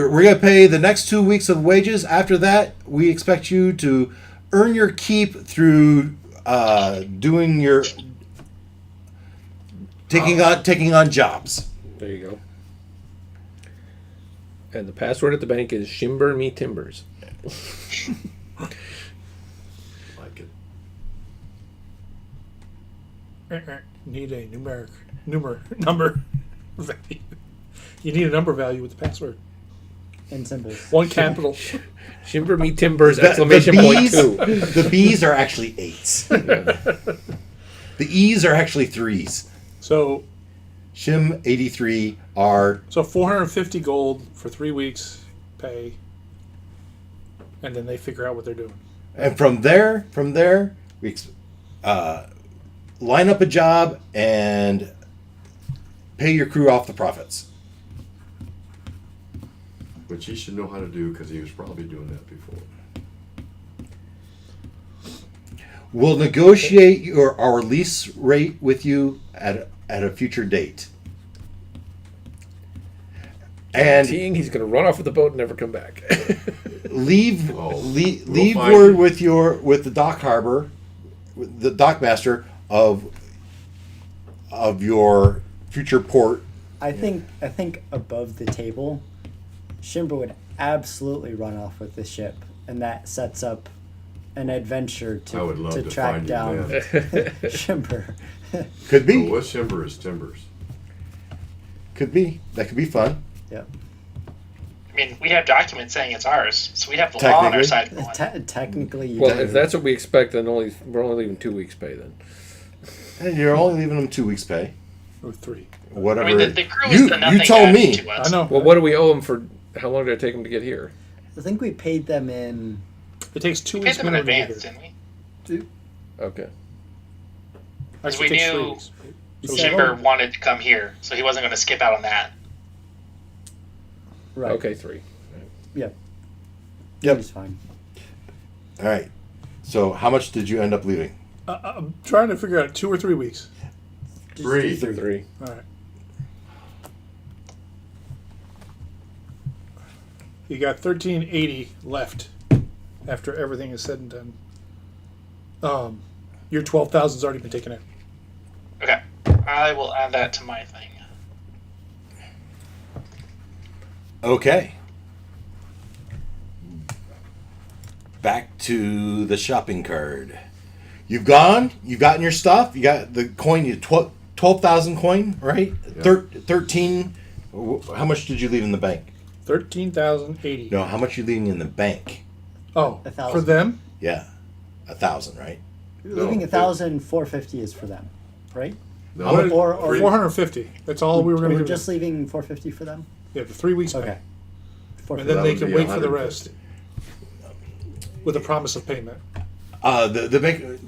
[SPEAKER 1] going to pay the next 2 weeks of wages. After that, we expect you to earn your keep through doing your taking on jobs."
[SPEAKER 2] There you go. And the password at the bank is Shimber Me Timbers.
[SPEAKER 5] Like it.
[SPEAKER 3] Need a number value. You need a number value with the password.
[SPEAKER 6] In symbols.
[SPEAKER 3] One capital.
[SPEAKER 2] Shimber Me Timbers!
[SPEAKER 1] The
[SPEAKER 2] Exclamation point
[SPEAKER 1] B's,
[SPEAKER 2] 2.
[SPEAKER 1] the B's are actually 8s. The E's are actually 3s.
[SPEAKER 3] So
[SPEAKER 1] Shim 83 are
[SPEAKER 3] 450 gold for 3 weeks pay, and then they figure out what they're doing.
[SPEAKER 1] and from there we line up a job and pay your crew off the profits.
[SPEAKER 5] Which he should know how to do because he was probably doing that before.
[SPEAKER 1] We'll negotiate our lease rate with you at a future date. And
[SPEAKER 2] Guaranteeing he's going to run off with the boat and never come back.
[SPEAKER 1] leave
[SPEAKER 5] Oh,
[SPEAKER 1] leave
[SPEAKER 5] we'll find
[SPEAKER 1] word
[SPEAKER 5] you.
[SPEAKER 1] with the dock harbor, with the dock master of your future port.
[SPEAKER 6] I think above the table, Shimber would absolutely run off with the ship, and that sets up an adventure
[SPEAKER 5] I would love
[SPEAKER 6] to
[SPEAKER 5] to
[SPEAKER 6] track
[SPEAKER 5] find you
[SPEAKER 6] down
[SPEAKER 5] then.
[SPEAKER 6] Shimber.
[SPEAKER 1] Could
[SPEAKER 5] So
[SPEAKER 1] be,
[SPEAKER 5] what's timber is timbers.
[SPEAKER 1] could be. That could be fun.
[SPEAKER 6] Yep.
[SPEAKER 4] I mean, we have documents saying it's ours, so we'd have the law on our
[SPEAKER 1] Technically.
[SPEAKER 4] side.
[SPEAKER 6] Technically, you
[SPEAKER 2] Well,
[SPEAKER 6] do.
[SPEAKER 2] if that's what we expect, then we're only leaving 2 weeks' pay then.
[SPEAKER 1] And you're only leaving them 2 weeks pay.
[SPEAKER 3] Or 3.
[SPEAKER 1] Whatever.
[SPEAKER 4] I mean, the crew is the nothing
[SPEAKER 1] you told
[SPEAKER 4] guys
[SPEAKER 1] me.
[SPEAKER 4] to us.
[SPEAKER 3] I know.
[SPEAKER 2] Well, what do we owe them for? How long did it take them to get here?
[SPEAKER 6] I think we paid them in.
[SPEAKER 3] It takes 2
[SPEAKER 4] We
[SPEAKER 3] weeks
[SPEAKER 4] paid them in
[SPEAKER 3] minimum to get
[SPEAKER 4] advance,
[SPEAKER 3] here.
[SPEAKER 4] didn't we?
[SPEAKER 2] Okay.
[SPEAKER 3] Actually,
[SPEAKER 4] we
[SPEAKER 3] it takes 3
[SPEAKER 4] knew-
[SPEAKER 3] weeks.
[SPEAKER 6] We
[SPEAKER 3] So
[SPEAKER 6] said-
[SPEAKER 4] Jimber wanted to come here, so he wasn't going to skip out on that.
[SPEAKER 6] Right.
[SPEAKER 2] Okay, 3.
[SPEAKER 6] Yep.
[SPEAKER 1] Yep.
[SPEAKER 6] It's fine.
[SPEAKER 1] All right. So how much did you end up leaving?
[SPEAKER 3] I'm trying to figure out 2 or 3 weeks.
[SPEAKER 6] Just
[SPEAKER 5] Three.
[SPEAKER 6] do
[SPEAKER 2] 3.
[SPEAKER 3] All right. You got 1380 left after everything is said and done. Your 12,000's already been taken in.
[SPEAKER 4] Okay. I will add that to my thing.
[SPEAKER 1] Okay. Back to the shopping card. You've gotten your stuff, you got the coin, 12,000 coin, right?
[SPEAKER 5] Yeah.
[SPEAKER 1] 13, how much did you leave in the bank?
[SPEAKER 3] 13,080.
[SPEAKER 1] No, how much you leaving in the bank?
[SPEAKER 3] Oh,
[SPEAKER 6] 1,000.
[SPEAKER 3] for them?
[SPEAKER 1] Yeah, 1,000, right?
[SPEAKER 6] Leaving
[SPEAKER 5] No,
[SPEAKER 6] 1,450 is for them, right?
[SPEAKER 5] No,
[SPEAKER 6] Or
[SPEAKER 3] 450. That's all we were going to
[SPEAKER 6] We're
[SPEAKER 3] give
[SPEAKER 6] just
[SPEAKER 3] them.
[SPEAKER 6] leaving 450 for them.
[SPEAKER 3] Yeah, the 3 weeks
[SPEAKER 6] Okay.
[SPEAKER 3] back. And
[SPEAKER 6] 450.
[SPEAKER 3] then
[SPEAKER 5] that
[SPEAKER 3] they
[SPEAKER 5] would
[SPEAKER 3] can
[SPEAKER 5] be
[SPEAKER 3] wait for the rest
[SPEAKER 5] 150.
[SPEAKER 3] with a promise of payment.
[SPEAKER 1] The bank.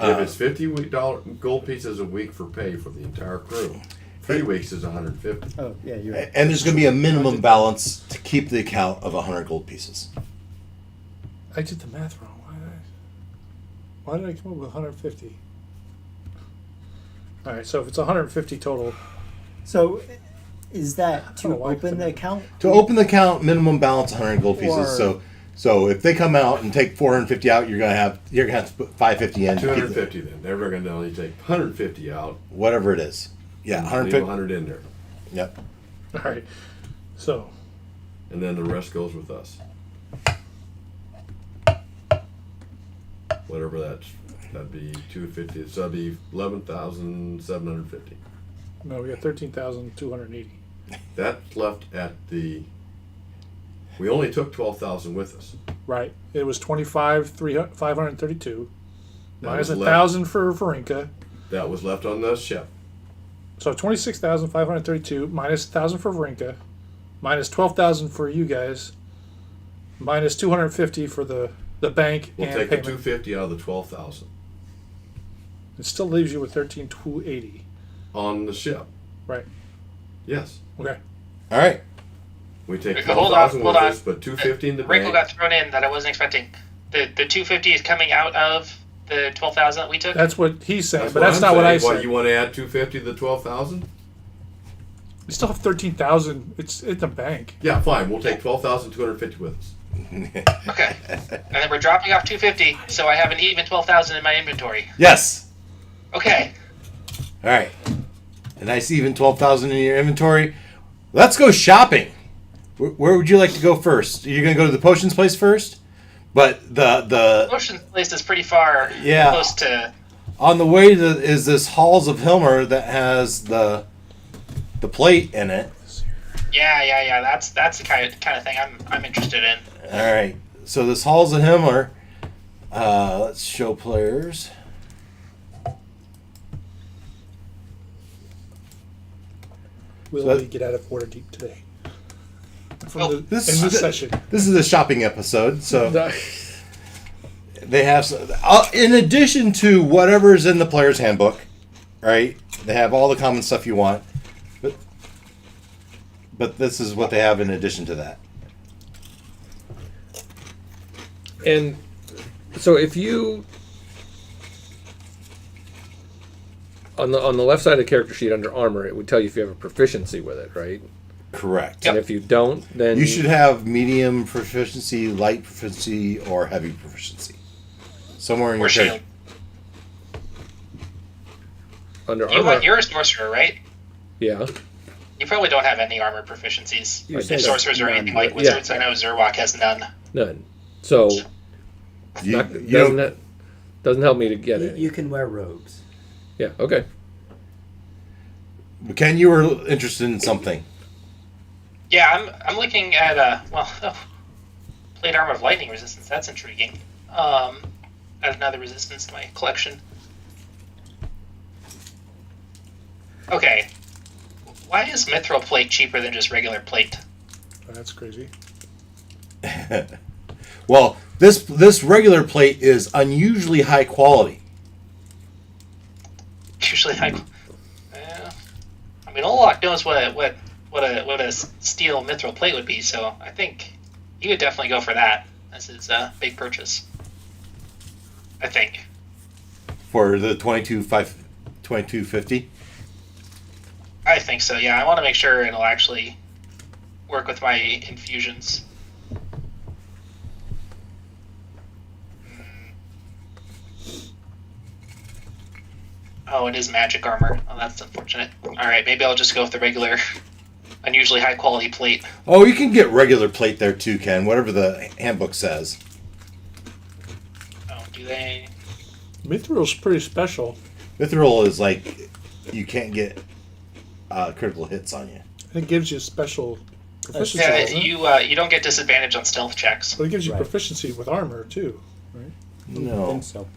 [SPEAKER 5] If it's $50 gold pieces a week for pay for the entire crew, 3 weeks is 150.
[SPEAKER 6] Oh yeah, you're right.
[SPEAKER 1] And there's going to be a minimum balance to keep the account of 100 gold pieces.
[SPEAKER 3] I did the math wrong. Why did I come up with 150? All right, so if it's 150 total,
[SPEAKER 6] So, is that
[SPEAKER 3] I
[SPEAKER 6] to
[SPEAKER 3] don't know why
[SPEAKER 6] open the
[SPEAKER 3] it's-
[SPEAKER 6] account?
[SPEAKER 1] To open the account, minimum balance 100 gold pieces.
[SPEAKER 6] Or-
[SPEAKER 1] So if they come out and take 450 out, you're gonna have to put 550 in. to keep the-
[SPEAKER 5] 250 then. They're going to only take 150 out.
[SPEAKER 1] whatever it is. Yeah,
[SPEAKER 5] Leave
[SPEAKER 1] 150.
[SPEAKER 5] 100 in there.
[SPEAKER 1] Yep.
[SPEAKER 3] all right. So
[SPEAKER 5] And then the rest goes with us. Whatever that'd be 250. So that'd be 11,750.
[SPEAKER 3] no, we got 13,280.
[SPEAKER 5] That's left at the. We only took 12,000 with us.
[SPEAKER 3] Right. It was 532
[SPEAKER 5] That
[SPEAKER 3] minus
[SPEAKER 5] was
[SPEAKER 3] 1,000 for Varinka.
[SPEAKER 5] That was left on the ship.
[SPEAKER 3] So 26,532 minus 1,000 for Varinka, minus 12,000 for you guys, minus 250 for the bank
[SPEAKER 5] We'll
[SPEAKER 3] and
[SPEAKER 5] take the
[SPEAKER 3] payment.
[SPEAKER 5] 250 out of the 12,000
[SPEAKER 3] It still leaves you with 13,280.
[SPEAKER 5] on the ship.
[SPEAKER 3] Right.
[SPEAKER 5] Yes.
[SPEAKER 3] Okay.
[SPEAKER 1] All right.
[SPEAKER 5] We take
[SPEAKER 4] Okay, hold
[SPEAKER 5] 12,000
[SPEAKER 4] on,
[SPEAKER 5] with
[SPEAKER 4] hold on.
[SPEAKER 5] us, but 250 in the
[SPEAKER 4] Wrinkle
[SPEAKER 5] bank.
[SPEAKER 4] got thrown in that I wasn't expecting. The 250 is coming out of the 12,000 that we took.
[SPEAKER 3] That's what he's saying,
[SPEAKER 5] That's
[SPEAKER 3] but that's
[SPEAKER 5] I'm
[SPEAKER 3] not what I
[SPEAKER 5] saying.
[SPEAKER 3] said.
[SPEAKER 5] What, you want to add 250 to the 12,000?
[SPEAKER 3] You still have 13,000. It's in the bank.
[SPEAKER 5] Yeah, fine. We'll take 12,250 with us.
[SPEAKER 4] Okay. And then we're dropping off 250, so I have an even 12,000 in my inventory.
[SPEAKER 1] Yes.
[SPEAKER 4] Okay.
[SPEAKER 1] All right. A nice even 12,000 in your inventory. Let's go shopping. Where would you like to go first? You're gonna go to the potions place first, but the
[SPEAKER 4] Ocean place is pretty far
[SPEAKER 1] Yeah.
[SPEAKER 4] close to.
[SPEAKER 1] on the way is this Halls of Hilmer that has the plate in it.
[SPEAKER 4] Yeah. That's the kind of thing I'm interested in.
[SPEAKER 1] All right. So this Halls of Hilmer. Let's show players.
[SPEAKER 3] Will
[SPEAKER 1] So-
[SPEAKER 3] we get out of Waterdeep today? From
[SPEAKER 4] Oh,
[SPEAKER 3] the,
[SPEAKER 1] this
[SPEAKER 3] in
[SPEAKER 1] is
[SPEAKER 3] this
[SPEAKER 1] the-
[SPEAKER 3] session.
[SPEAKER 1] This is a shopping episode, so they have in addition to whatever's in the player's handbook, right? They have all the common stuff you want, but this is what they have in addition to that.
[SPEAKER 2] And so if you on the left side of the character sheet under armor, it would tell you if you have a proficiency with it, right?
[SPEAKER 1] Correct.
[SPEAKER 2] And if you don't, then
[SPEAKER 1] You should have medium proficiency, light proficiency, or heavy proficiency. Somewhere in
[SPEAKER 4] Or
[SPEAKER 1] your
[SPEAKER 4] shield.
[SPEAKER 1] character.
[SPEAKER 2] under armor.
[SPEAKER 4] You're a sorcerer, right?
[SPEAKER 2] Yeah.
[SPEAKER 4] You probably don't have any armor proficiencies.
[SPEAKER 6] You're
[SPEAKER 2] I
[SPEAKER 6] saying
[SPEAKER 2] just-
[SPEAKER 4] Sorcerers or
[SPEAKER 6] none,
[SPEAKER 4] anything like
[SPEAKER 6] but-
[SPEAKER 4] wizards. I know Zerwak has none.
[SPEAKER 2] None. So
[SPEAKER 1] You,
[SPEAKER 2] not,
[SPEAKER 1] you
[SPEAKER 2] doesn't,
[SPEAKER 1] don't-
[SPEAKER 2] doesn't help me to get
[SPEAKER 6] You,
[SPEAKER 2] it.
[SPEAKER 6] you can wear robes.
[SPEAKER 2] Yeah. Okay.
[SPEAKER 1] Ken, you were interested in something.
[SPEAKER 4] Yeah, I'm looking at plate armor of lightning resistance. That's intriguing. Add another resistance to my collection. Okay, why is mithril plate cheaper than just regular plate?
[SPEAKER 3] That's crazy.
[SPEAKER 1] Well, this regular plate is unusually high quality.
[SPEAKER 4] Usually, I mean, Olak knows what a steel mithril plate would be, so I think he would definitely go for that as his big purchase. I think.
[SPEAKER 1] For the 2250.
[SPEAKER 4] I think so. Yeah, I want to make sure it'll actually work with my infusions. Oh, it is magic armor. Oh, that's unfortunate. Alright, maybe I'll just go with the regular, unusually high quality plate.
[SPEAKER 1] Oh, you can get regular plate there too, Ken. Whatever the handbook says.
[SPEAKER 4] Oh, do they?
[SPEAKER 3] Mithril's pretty special.
[SPEAKER 1] Mithril is like you can't get critical hits on you.
[SPEAKER 3] It gives you special proficiency.
[SPEAKER 4] Yeah,
[SPEAKER 3] doesn't it?
[SPEAKER 4] you don't get disadvantage on stealth checks.
[SPEAKER 3] But it gives you
[SPEAKER 6] Right.
[SPEAKER 3] proficiency with armor too, right?
[SPEAKER 6] I
[SPEAKER 1] No,
[SPEAKER 6] think so.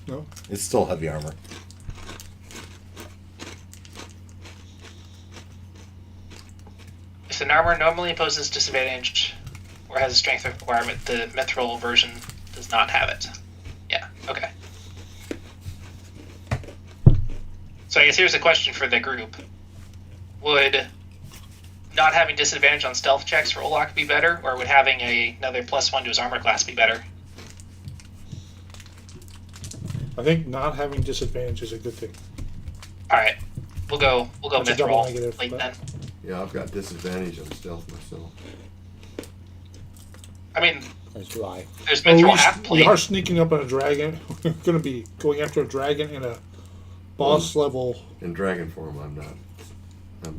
[SPEAKER 3] No.
[SPEAKER 1] it's still heavy armor.
[SPEAKER 4] If an armor normally imposes disadvantage or has a strength requirement, the mithril version does not have it. Yeah, okay. So I guess here's a question for the group. Would not having disadvantage on stealth checks for Olak be better, or would having another +1 to his armor class be better?
[SPEAKER 3] I think not having disadvantage is a good thing.
[SPEAKER 4] Alright. We'll go
[SPEAKER 3] That's a double
[SPEAKER 4] mithril
[SPEAKER 3] negative,
[SPEAKER 4] plate
[SPEAKER 3] but-
[SPEAKER 4] then.
[SPEAKER 5] Yeah, I've got disadvantage on stealth myself.
[SPEAKER 4] I mean,
[SPEAKER 6] As do I.
[SPEAKER 4] there's
[SPEAKER 3] Well,
[SPEAKER 4] mithril half
[SPEAKER 3] we
[SPEAKER 4] plate.
[SPEAKER 3] are sneaking up on a dragon. We're going to be going after a dragon in a boss level.
[SPEAKER 5] In dragon form, I'm not.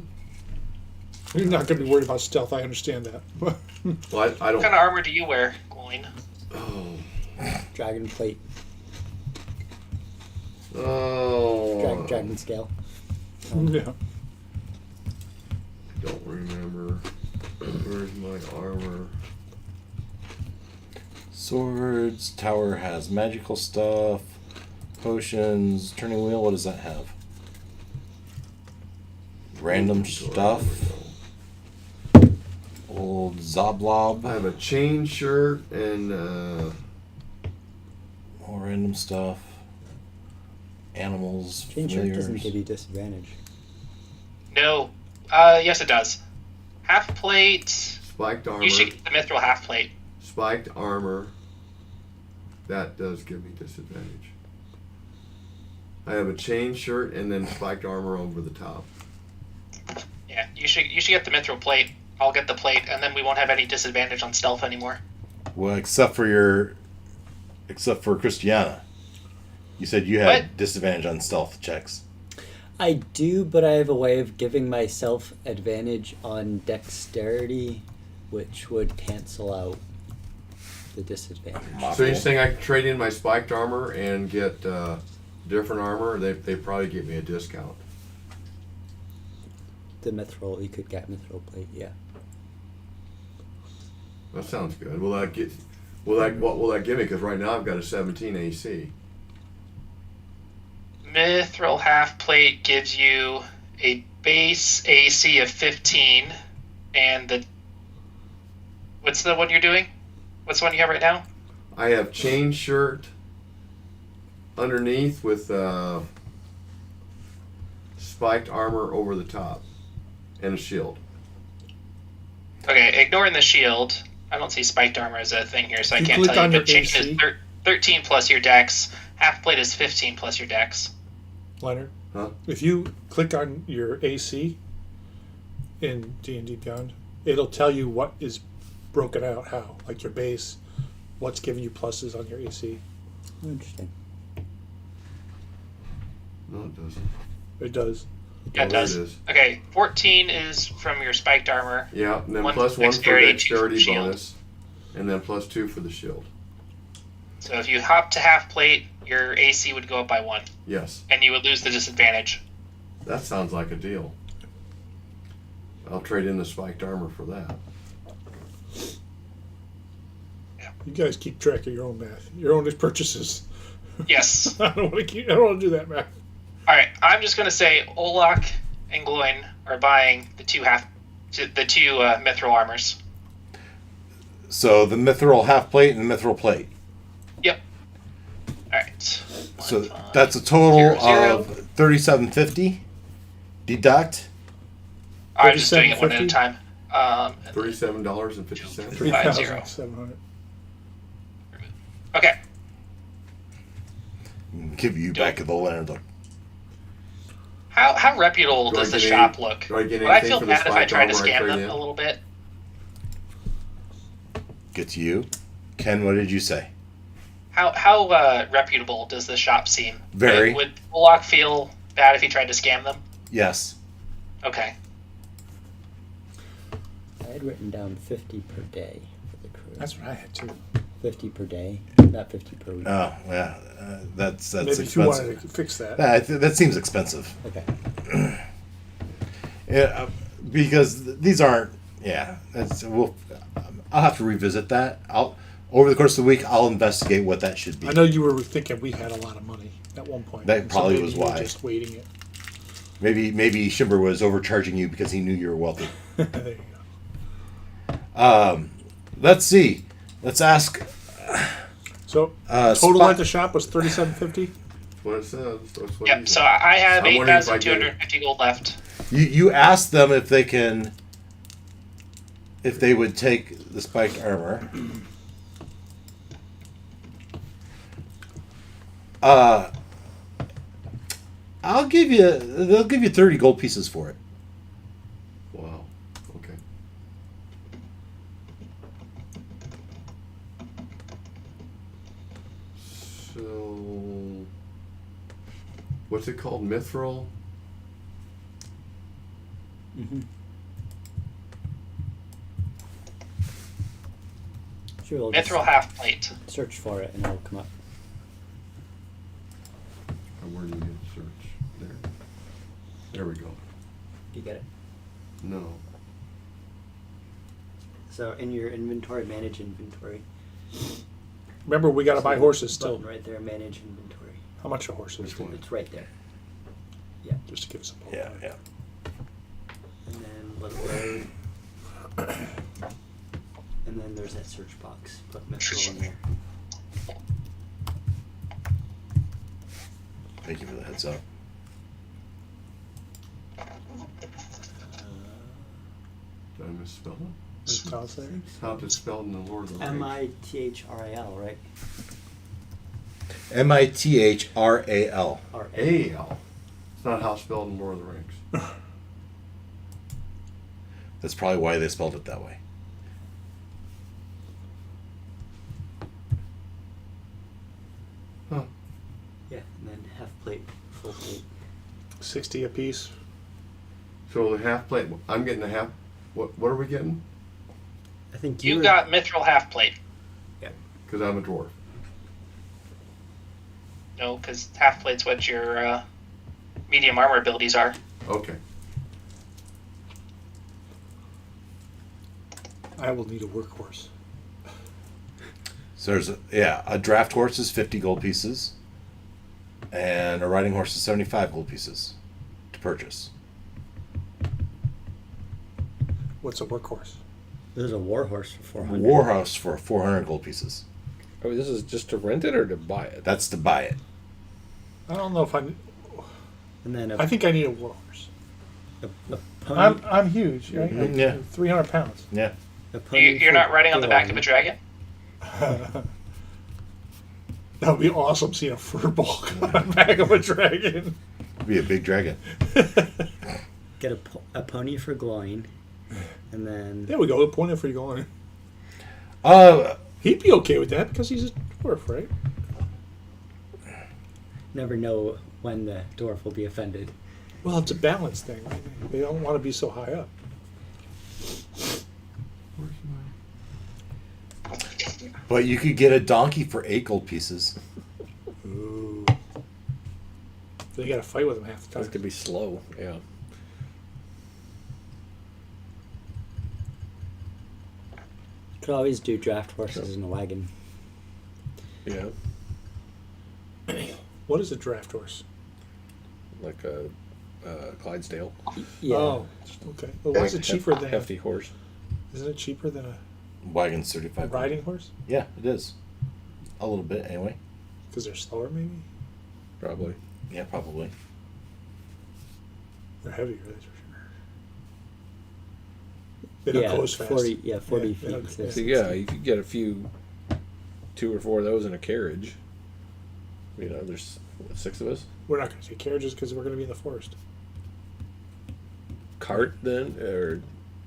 [SPEAKER 3] You're not going to be worried about stealth. I understand that.
[SPEAKER 5] Well, I
[SPEAKER 4] What
[SPEAKER 5] don't.
[SPEAKER 4] kind of armor do you wear, Gloin?
[SPEAKER 5] Oh.
[SPEAKER 6] Dragon plate.
[SPEAKER 5] Oh.
[SPEAKER 6] Dragon scale.
[SPEAKER 3] Yeah.
[SPEAKER 5] Don't remember. Where's my armor?
[SPEAKER 1] Swords. Tower has magical stuff. Potions. Turning wheel. What does that have? Random stuff. Old Zoblob.
[SPEAKER 5] I have a chain shirt and
[SPEAKER 1] More random stuff. Animals.
[SPEAKER 6] Chain shirt doesn't
[SPEAKER 1] familiars.
[SPEAKER 6] give you disadvantage.
[SPEAKER 4] No. Yes it does. Half plate.
[SPEAKER 5] spiked armor.
[SPEAKER 4] You should get the mithril half plate.
[SPEAKER 5] Spiked armor. That does give me disadvantage. I have a chain shirt and then spiked armor over the top.
[SPEAKER 4] Yeah, you should get the mithril plate. I'll get the plate, and then we won't have any disadvantage on stealth anymore.
[SPEAKER 1] Well, except for Christiana. You said you had
[SPEAKER 4] What?
[SPEAKER 1] disadvantage on stealth checks.
[SPEAKER 6] I do, but I have a way of giving myself advantage on dexterity, which would cancel out the disadvantage.
[SPEAKER 5] So you're saying I can trade in my spiked armor and get different armor? They probably give me a discount.
[SPEAKER 6] The mithril, you could get mithril plate, yeah.
[SPEAKER 5] That sounds good. What will that give me? Because right now I've got a 17 AC.
[SPEAKER 4] Mithril half plate gives you a base AC of 15, and the... What's the one you're doing? What's the one you have right now?
[SPEAKER 5] I have chain shirt underneath with spiked armor over the top and a shield.
[SPEAKER 4] Okay, ignoring the shield. I don't see spiked armor as a thing here, so I
[SPEAKER 3] You
[SPEAKER 4] can't
[SPEAKER 3] click
[SPEAKER 4] tell
[SPEAKER 3] on
[SPEAKER 4] you.
[SPEAKER 3] your
[SPEAKER 4] But chain
[SPEAKER 3] AC.
[SPEAKER 4] is 13 plus your dex. Half plate is 15 plus your dex.
[SPEAKER 3] Leonard,
[SPEAKER 5] Huh?
[SPEAKER 3] if you click on your AC in D&D Beyond, it'll tell you what is broken out how, like your base, what's giving you pluses on your AC.
[SPEAKER 6] Interesting.
[SPEAKER 5] No, it doesn't.
[SPEAKER 3] It does.
[SPEAKER 4] Yeah,
[SPEAKER 5] Oh,
[SPEAKER 4] it
[SPEAKER 5] there
[SPEAKER 4] does.
[SPEAKER 5] it is.
[SPEAKER 4] Okay, 14 is from your spiked armor.
[SPEAKER 5] Yeah, and then
[SPEAKER 4] One
[SPEAKER 5] plus
[SPEAKER 4] for
[SPEAKER 5] 1 for
[SPEAKER 4] dexterity, 2 for
[SPEAKER 5] dexterity
[SPEAKER 4] shield.
[SPEAKER 5] bonus, and then plus 2 for the shield.
[SPEAKER 4] So if you hop to half plate, your AC would go up by 1,
[SPEAKER 5] Yes,
[SPEAKER 4] and you would lose the disadvantage.
[SPEAKER 5] that sounds like a deal. I'll trade in the spiked armor for that.
[SPEAKER 3] You guys keep track of your own math, your own purchases.
[SPEAKER 4] Yes.
[SPEAKER 3] I don't want to do that math.
[SPEAKER 4] All right, I'm just gonna say Olak and Gloin are buying the two mithril armors.
[SPEAKER 1] So the mithril half plate and the mithril plate.
[SPEAKER 4] Yep. All right.
[SPEAKER 1] So
[SPEAKER 4] 1, 5,
[SPEAKER 1] that's a total
[SPEAKER 4] 0,
[SPEAKER 1] of 3750. Deduct.
[SPEAKER 4] I'm just doing it one at a
[SPEAKER 3] 37.50?
[SPEAKER 4] time. And then-
[SPEAKER 5] $37.50.
[SPEAKER 3] 3,700.
[SPEAKER 4] Okay.
[SPEAKER 1] Give you back of the Leonard look.
[SPEAKER 4] How reputable
[SPEAKER 5] Do I
[SPEAKER 4] does the
[SPEAKER 5] get
[SPEAKER 4] shop
[SPEAKER 5] any-
[SPEAKER 4] look?
[SPEAKER 5] do I get
[SPEAKER 4] Would I
[SPEAKER 5] anything
[SPEAKER 4] feel
[SPEAKER 5] for the
[SPEAKER 4] bad if I
[SPEAKER 5] spiked
[SPEAKER 4] tried to
[SPEAKER 5] armor I
[SPEAKER 4] scam
[SPEAKER 5] trade
[SPEAKER 4] them
[SPEAKER 5] in?
[SPEAKER 4] a little bit?
[SPEAKER 1] Get to you. Ken, what did you say?
[SPEAKER 4] How reputable does the shop seem?
[SPEAKER 1] Very.
[SPEAKER 4] Would Olak feel bad if he tried to scam them?
[SPEAKER 1] Yes.
[SPEAKER 4] Okay.
[SPEAKER 6] I had written down 50 per day for the crew.
[SPEAKER 3] That's what I had too.
[SPEAKER 6] 50 per day, not 50 per week.
[SPEAKER 1] Oh, yeah. That's
[SPEAKER 3] Maybe if you
[SPEAKER 1] expensive.
[SPEAKER 3] wanted to fix that.
[SPEAKER 1] That seems expensive.
[SPEAKER 6] Okay.
[SPEAKER 1] Yeah, because these aren't. Yeah, I'll have to revisit that. Over the course of the week, I'll investigate what that should be.
[SPEAKER 3] I know you were thinking we had a lot of money at one point.
[SPEAKER 1] That
[SPEAKER 3] and
[SPEAKER 1] probably
[SPEAKER 3] maybe
[SPEAKER 1] was
[SPEAKER 3] you were
[SPEAKER 1] why.
[SPEAKER 3] Just waiting it.
[SPEAKER 1] Maybe Shimber was overcharging you because he knew you were wealthy.
[SPEAKER 3] There you go.
[SPEAKER 1] Let's see. Let's ask.
[SPEAKER 3] So total
[SPEAKER 1] Spot-
[SPEAKER 3] at the shop was $37.50.
[SPEAKER 5] That's what it says. That's what
[SPEAKER 4] Yep.
[SPEAKER 5] he
[SPEAKER 4] So
[SPEAKER 5] said.
[SPEAKER 4] I have
[SPEAKER 5] I'm wondering if I get it.
[SPEAKER 4] 8,250 gold left.
[SPEAKER 1] You ask them if they can. If they would take the spiked armor. I'll give you. They'll give you 30 gold pieces for it.
[SPEAKER 5] Wow. Okay. So, what's it called? Mithril?
[SPEAKER 6] Mm-hmm. Sure, we'll just
[SPEAKER 4] Mithril half plate.
[SPEAKER 6] search for it and it'll come up.
[SPEAKER 5] Or where do you search? There. There we go.
[SPEAKER 6] You get it.
[SPEAKER 5] No.
[SPEAKER 6] So in your inventory, manage inventory.
[SPEAKER 3] Remember, we got to buy
[SPEAKER 6] So
[SPEAKER 3] horses still.
[SPEAKER 6] button right there, manage inventory.
[SPEAKER 3] How much are horses?
[SPEAKER 5] Which one?
[SPEAKER 6] It's right there.
[SPEAKER 3] Just to give us a
[SPEAKER 1] Yeah, yeah.
[SPEAKER 6] And then let it load. And then there's that search box. Put mithril in there.
[SPEAKER 1] Thank you for the heads up.
[SPEAKER 5] Did I misspell it?
[SPEAKER 3] Does it tell us there?
[SPEAKER 5] How it's spelled in the Lord of the Rings.
[SPEAKER 6] Mithril, right?
[SPEAKER 1] Mithrral.
[SPEAKER 5] A-L. It's not how it's spelled in Lord of the Rings.
[SPEAKER 1] That's probably why they spelled it that way.
[SPEAKER 5] Huh.
[SPEAKER 6] Yeah, and then half plate, full plate.
[SPEAKER 3] 60 a piece.
[SPEAKER 5] So the half plate, I'm getting a half, what are we getting?
[SPEAKER 6] I think
[SPEAKER 4] You
[SPEAKER 6] were-
[SPEAKER 4] got mithril half plate.
[SPEAKER 5] Because I'm a dwarf.
[SPEAKER 4] No, because half plate's what your medium armor abilities are.
[SPEAKER 5] Okay.
[SPEAKER 3] I will need a workhorse.
[SPEAKER 1] So there's a draft horse is 50 gold pieces, and a riding horse is 75 gold pieces to purchase.
[SPEAKER 3] What's a workhorse?
[SPEAKER 6] There's a war horse for 400.
[SPEAKER 1] Warhouse for 400 gold pieces.
[SPEAKER 2] Oh, this is just to rent it or to buy it?
[SPEAKER 1] That's to buy it.
[SPEAKER 3] I don't know if
[SPEAKER 6] And then
[SPEAKER 3] I think I need a warhorse.
[SPEAKER 6] a pony.
[SPEAKER 3] I'm huge, right?
[SPEAKER 1] Mhm, yeah.
[SPEAKER 3] 300 pounds.
[SPEAKER 1] Yeah.
[SPEAKER 6] A pony
[SPEAKER 4] You're
[SPEAKER 6] for
[SPEAKER 4] not riding on the back of a
[SPEAKER 6] Glowing.
[SPEAKER 4] dragon?
[SPEAKER 3] That would be awesome seeing a fur bulk on the back of a dragon.
[SPEAKER 1] It'd be a big dragon.
[SPEAKER 6] Get a pony for glowing, and then
[SPEAKER 3] There we go. Point it for you going.
[SPEAKER 1] He'd
[SPEAKER 3] He'd be okay with that because he's a dwarf, right?
[SPEAKER 6] never know when the dwarf will be offended.
[SPEAKER 3] Well, it's a balance thing. Right? They don't want to be so high up.
[SPEAKER 5] Where's my...
[SPEAKER 1] But you could get a donkey for 8 gold pieces.
[SPEAKER 3] Ooh. Then you got to fight with him half the
[SPEAKER 2] This
[SPEAKER 3] time.
[SPEAKER 2] could be slow, yeah.
[SPEAKER 6] Could always do draft horses in a wagon.
[SPEAKER 2] Yeah,
[SPEAKER 3] What is a draft horse?
[SPEAKER 2] like a Clydesdale.
[SPEAKER 6] Yeah.
[SPEAKER 3] Oh, okay. Well, why is it cheaper than?
[SPEAKER 2] Hefty horse.
[SPEAKER 3] Isn't it cheaper than a
[SPEAKER 1] Wagon's 35 gold.
[SPEAKER 3] riding horse?
[SPEAKER 1] Yeah, it is. A little bit, anyway.
[SPEAKER 3] Because they're slower, maybe.
[SPEAKER 2] Probably.
[SPEAKER 1] Yeah, probably.
[SPEAKER 3] They're heavier, that's for sure. They don't
[SPEAKER 6] Yeah,
[SPEAKER 3] go as fast.
[SPEAKER 6] 40. Yeah, 40
[SPEAKER 3] Yeah, they
[SPEAKER 6] feet.
[SPEAKER 3] don't-
[SPEAKER 6] So
[SPEAKER 2] So yeah, you could get a few, 2 or 4 of those in a carriage. You know, there's 6 of us.
[SPEAKER 3] We're not going to take carriages because we're going to be in the forest.
[SPEAKER 2] Cart then, or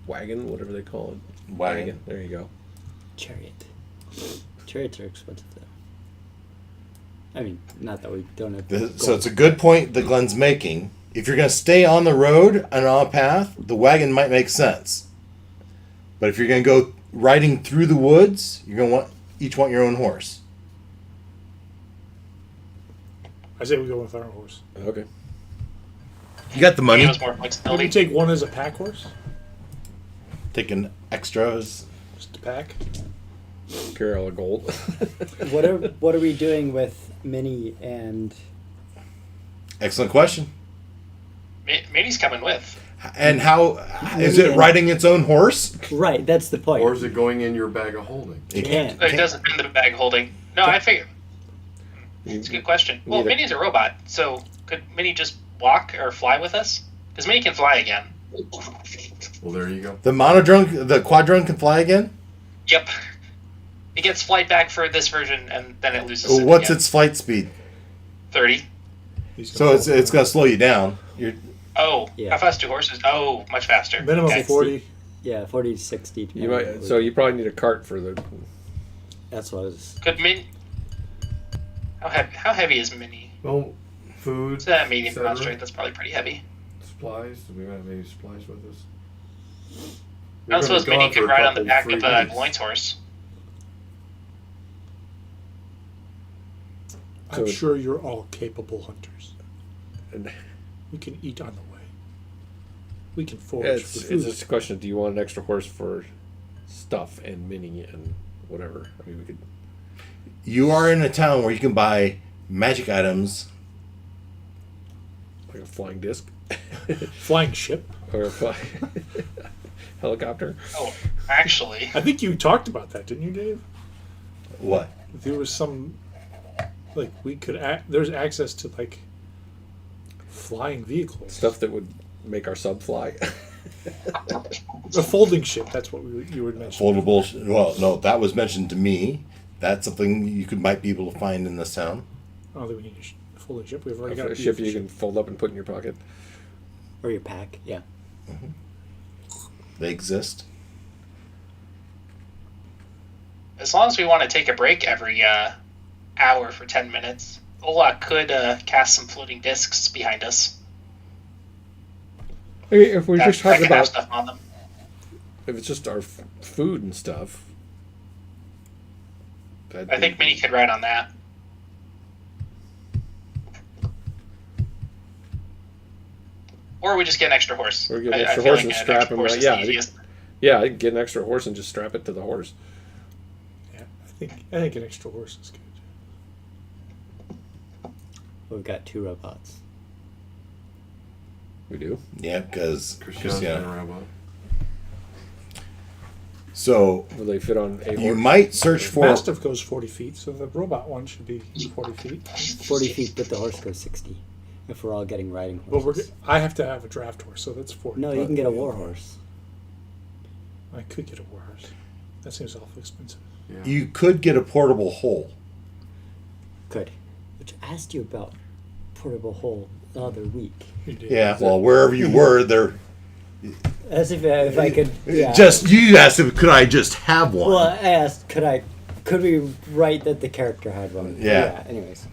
[SPEAKER 2] wagon, whatever they call it.
[SPEAKER 1] Wagon.
[SPEAKER 2] There you go.
[SPEAKER 6] Chariot. Chariots are expensive though. I mean, not that we don't have.
[SPEAKER 1] So it's a good point that Glenn's making. If you're going to stay on the road and on a path, the wagon might make sense. But if you're going to go riding through the woods, you're going to each want your own horse.
[SPEAKER 3] I say we go with our horse.
[SPEAKER 2] Okay.
[SPEAKER 1] You got the money.
[SPEAKER 4] It was more
[SPEAKER 3] Maybe
[SPEAKER 4] flexibility.
[SPEAKER 3] take one as a pack horse,
[SPEAKER 1] Taking extras.
[SPEAKER 3] just to pack.
[SPEAKER 2] Carry all the gold.
[SPEAKER 6] What are we doing with Minnie and?
[SPEAKER 1] Excellent question.
[SPEAKER 4] Minnie's coming with.
[SPEAKER 1] And how is it riding its own horse?
[SPEAKER 6] Right, that's the point.
[SPEAKER 5] Or is it going in your bag of holding?
[SPEAKER 1] It
[SPEAKER 6] can't.
[SPEAKER 4] It doesn't fit in the bag holding. No, I figure. It's a good question. Well,
[SPEAKER 2] Neither.
[SPEAKER 4] Minnie's a robot, so could Minnie just walk or fly with us? Because Minnie can fly again.
[SPEAKER 5] Well, there you go.
[SPEAKER 1] The monodrone, the quadrone can fly again?
[SPEAKER 4] Yep. It gets flight back for this version, and then it loses.
[SPEAKER 1] What's
[SPEAKER 4] again.
[SPEAKER 1] its flight speed?
[SPEAKER 4] 30.
[SPEAKER 1] So it's going to slow you down. You're,
[SPEAKER 4] Oh,
[SPEAKER 6] Yeah.
[SPEAKER 4] how fast do horses? Oh, much faster.
[SPEAKER 3] Minimum
[SPEAKER 4] Okay.
[SPEAKER 3] 40.
[SPEAKER 6] Yeah, 40 to 60.
[SPEAKER 2] You
[SPEAKER 6] depending
[SPEAKER 2] might.
[SPEAKER 6] on
[SPEAKER 2] So you probably need a cart for the.
[SPEAKER 6] That's what I was.
[SPEAKER 4] Could Min? How heavy is Minnie?
[SPEAKER 5] Well, food,
[SPEAKER 4] It's a medium
[SPEAKER 5] Cetera.
[SPEAKER 4] construct. That's probably pretty heavy.
[SPEAKER 5] supplies. Do we have any supplies with us?
[SPEAKER 4] I don't suppose Minnie could ride on the back of a
[SPEAKER 5] Gloin's
[SPEAKER 4] Gloin's horse.
[SPEAKER 3] I'm
[SPEAKER 2] So-
[SPEAKER 3] sure you're all capable hunters.
[SPEAKER 2] And
[SPEAKER 3] We can eat on the way. We can forage
[SPEAKER 2] it's
[SPEAKER 3] for food.
[SPEAKER 2] just a question of, do you want an extra horse for stuff and Minnie and whatever? I mean, we could.
[SPEAKER 1] you are in a town where you can buy magic items.
[SPEAKER 2] Like a flying disc
[SPEAKER 3] Flying ship.
[SPEAKER 2] or a helicopter.
[SPEAKER 4] Oh, actually,
[SPEAKER 3] I think you talked about that, didn't you, Dave?
[SPEAKER 1] What?
[SPEAKER 3] There was some, like, we could, there's access to, like, flying vehicles.
[SPEAKER 2] Stuff that would make our sub fly.
[SPEAKER 3] A folding ship, that's what you would mention.
[SPEAKER 1] Foldable. Well, no, that was mentioned to me. That's something you might be able to find in this town.
[SPEAKER 3] I don't think we need a folding ship. We've already got
[SPEAKER 2] A ship you can fold up and put in your pocket.
[SPEAKER 6] Or your pack, yeah.
[SPEAKER 1] They exist.
[SPEAKER 4] as long as we want to take a break every hour for 10 minutes, Ola could cast some floating discs behind us.
[SPEAKER 2] I mean, if we're
[SPEAKER 4] That-
[SPEAKER 2] just
[SPEAKER 4] that
[SPEAKER 2] talking
[SPEAKER 4] could have
[SPEAKER 2] about,
[SPEAKER 4] stuff on them.
[SPEAKER 2] if it's just our food and stuff,
[SPEAKER 4] I think Minnie could ride on that. Or we just get an extra horse.
[SPEAKER 2] Or get an
[SPEAKER 4] I
[SPEAKER 2] extra
[SPEAKER 4] feel
[SPEAKER 2] horse
[SPEAKER 4] like
[SPEAKER 2] and
[SPEAKER 4] an
[SPEAKER 2] strap
[SPEAKER 4] extra
[SPEAKER 2] him
[SPEAKER 4] horse
[SPEAKER 2] right-
[SPEAKER 4] is
[SPEAKER 2] yeah,
[SPEAKER 4] the
[SPEAKER 2] I think-
[SPEAKER 4] easiest.
[SPEAKER 2] yeah, I can get an extra horse and just strap it to the horse.
[SPEAKER 3] Yeah, I think an extra horse is good.
[SPEAKER 6] We've got 2 robots.
[SPEAKER 2] We do.
[SPEAKER 1] Yeah, because
[SPEAKER 5] Christian's been around about.
[SPEAKER 1] So
[SPEAKER 2] Will they fit on a
[SPEAKER 1] you
[SPEAKER 2] horse?
[SPEAKER 1] might search for.
[SPEAKER 3] Mastiff goes 40 feet, so the robot one should be 40 feet.
[SPEAKER 6] 40 feet, but the horse goes 60. If we're all getting riding
[SPEAKER 3] But
[SPEAKER 6] horses.
[SPEAKER 3] I have to have a draft horse, so that's 40.
[SPEAKER 6] No, you can get a war horse.
[SPEAKER 3] I could get a war horse. That seems awful expensive.
[SPEAKER 5] Yeah.
[SPEAKER 1] You could get a portable hole.
[SPEAKER 6] Good. Which I asked you about portable hole the other week.
[SPEAKER 3] You did.
[SPEAKER 1] Yeah, well, wherever you were, there.
[SPEAKER 6] As if I could. Yeah.
[SPEAKER 1] Just you asked if could I just have one?
[SPEAKER 6] Well, I asked, could we write that the character had one?
[SPEAKER 1] Yeah.
[SPEAKER 6] Anyways,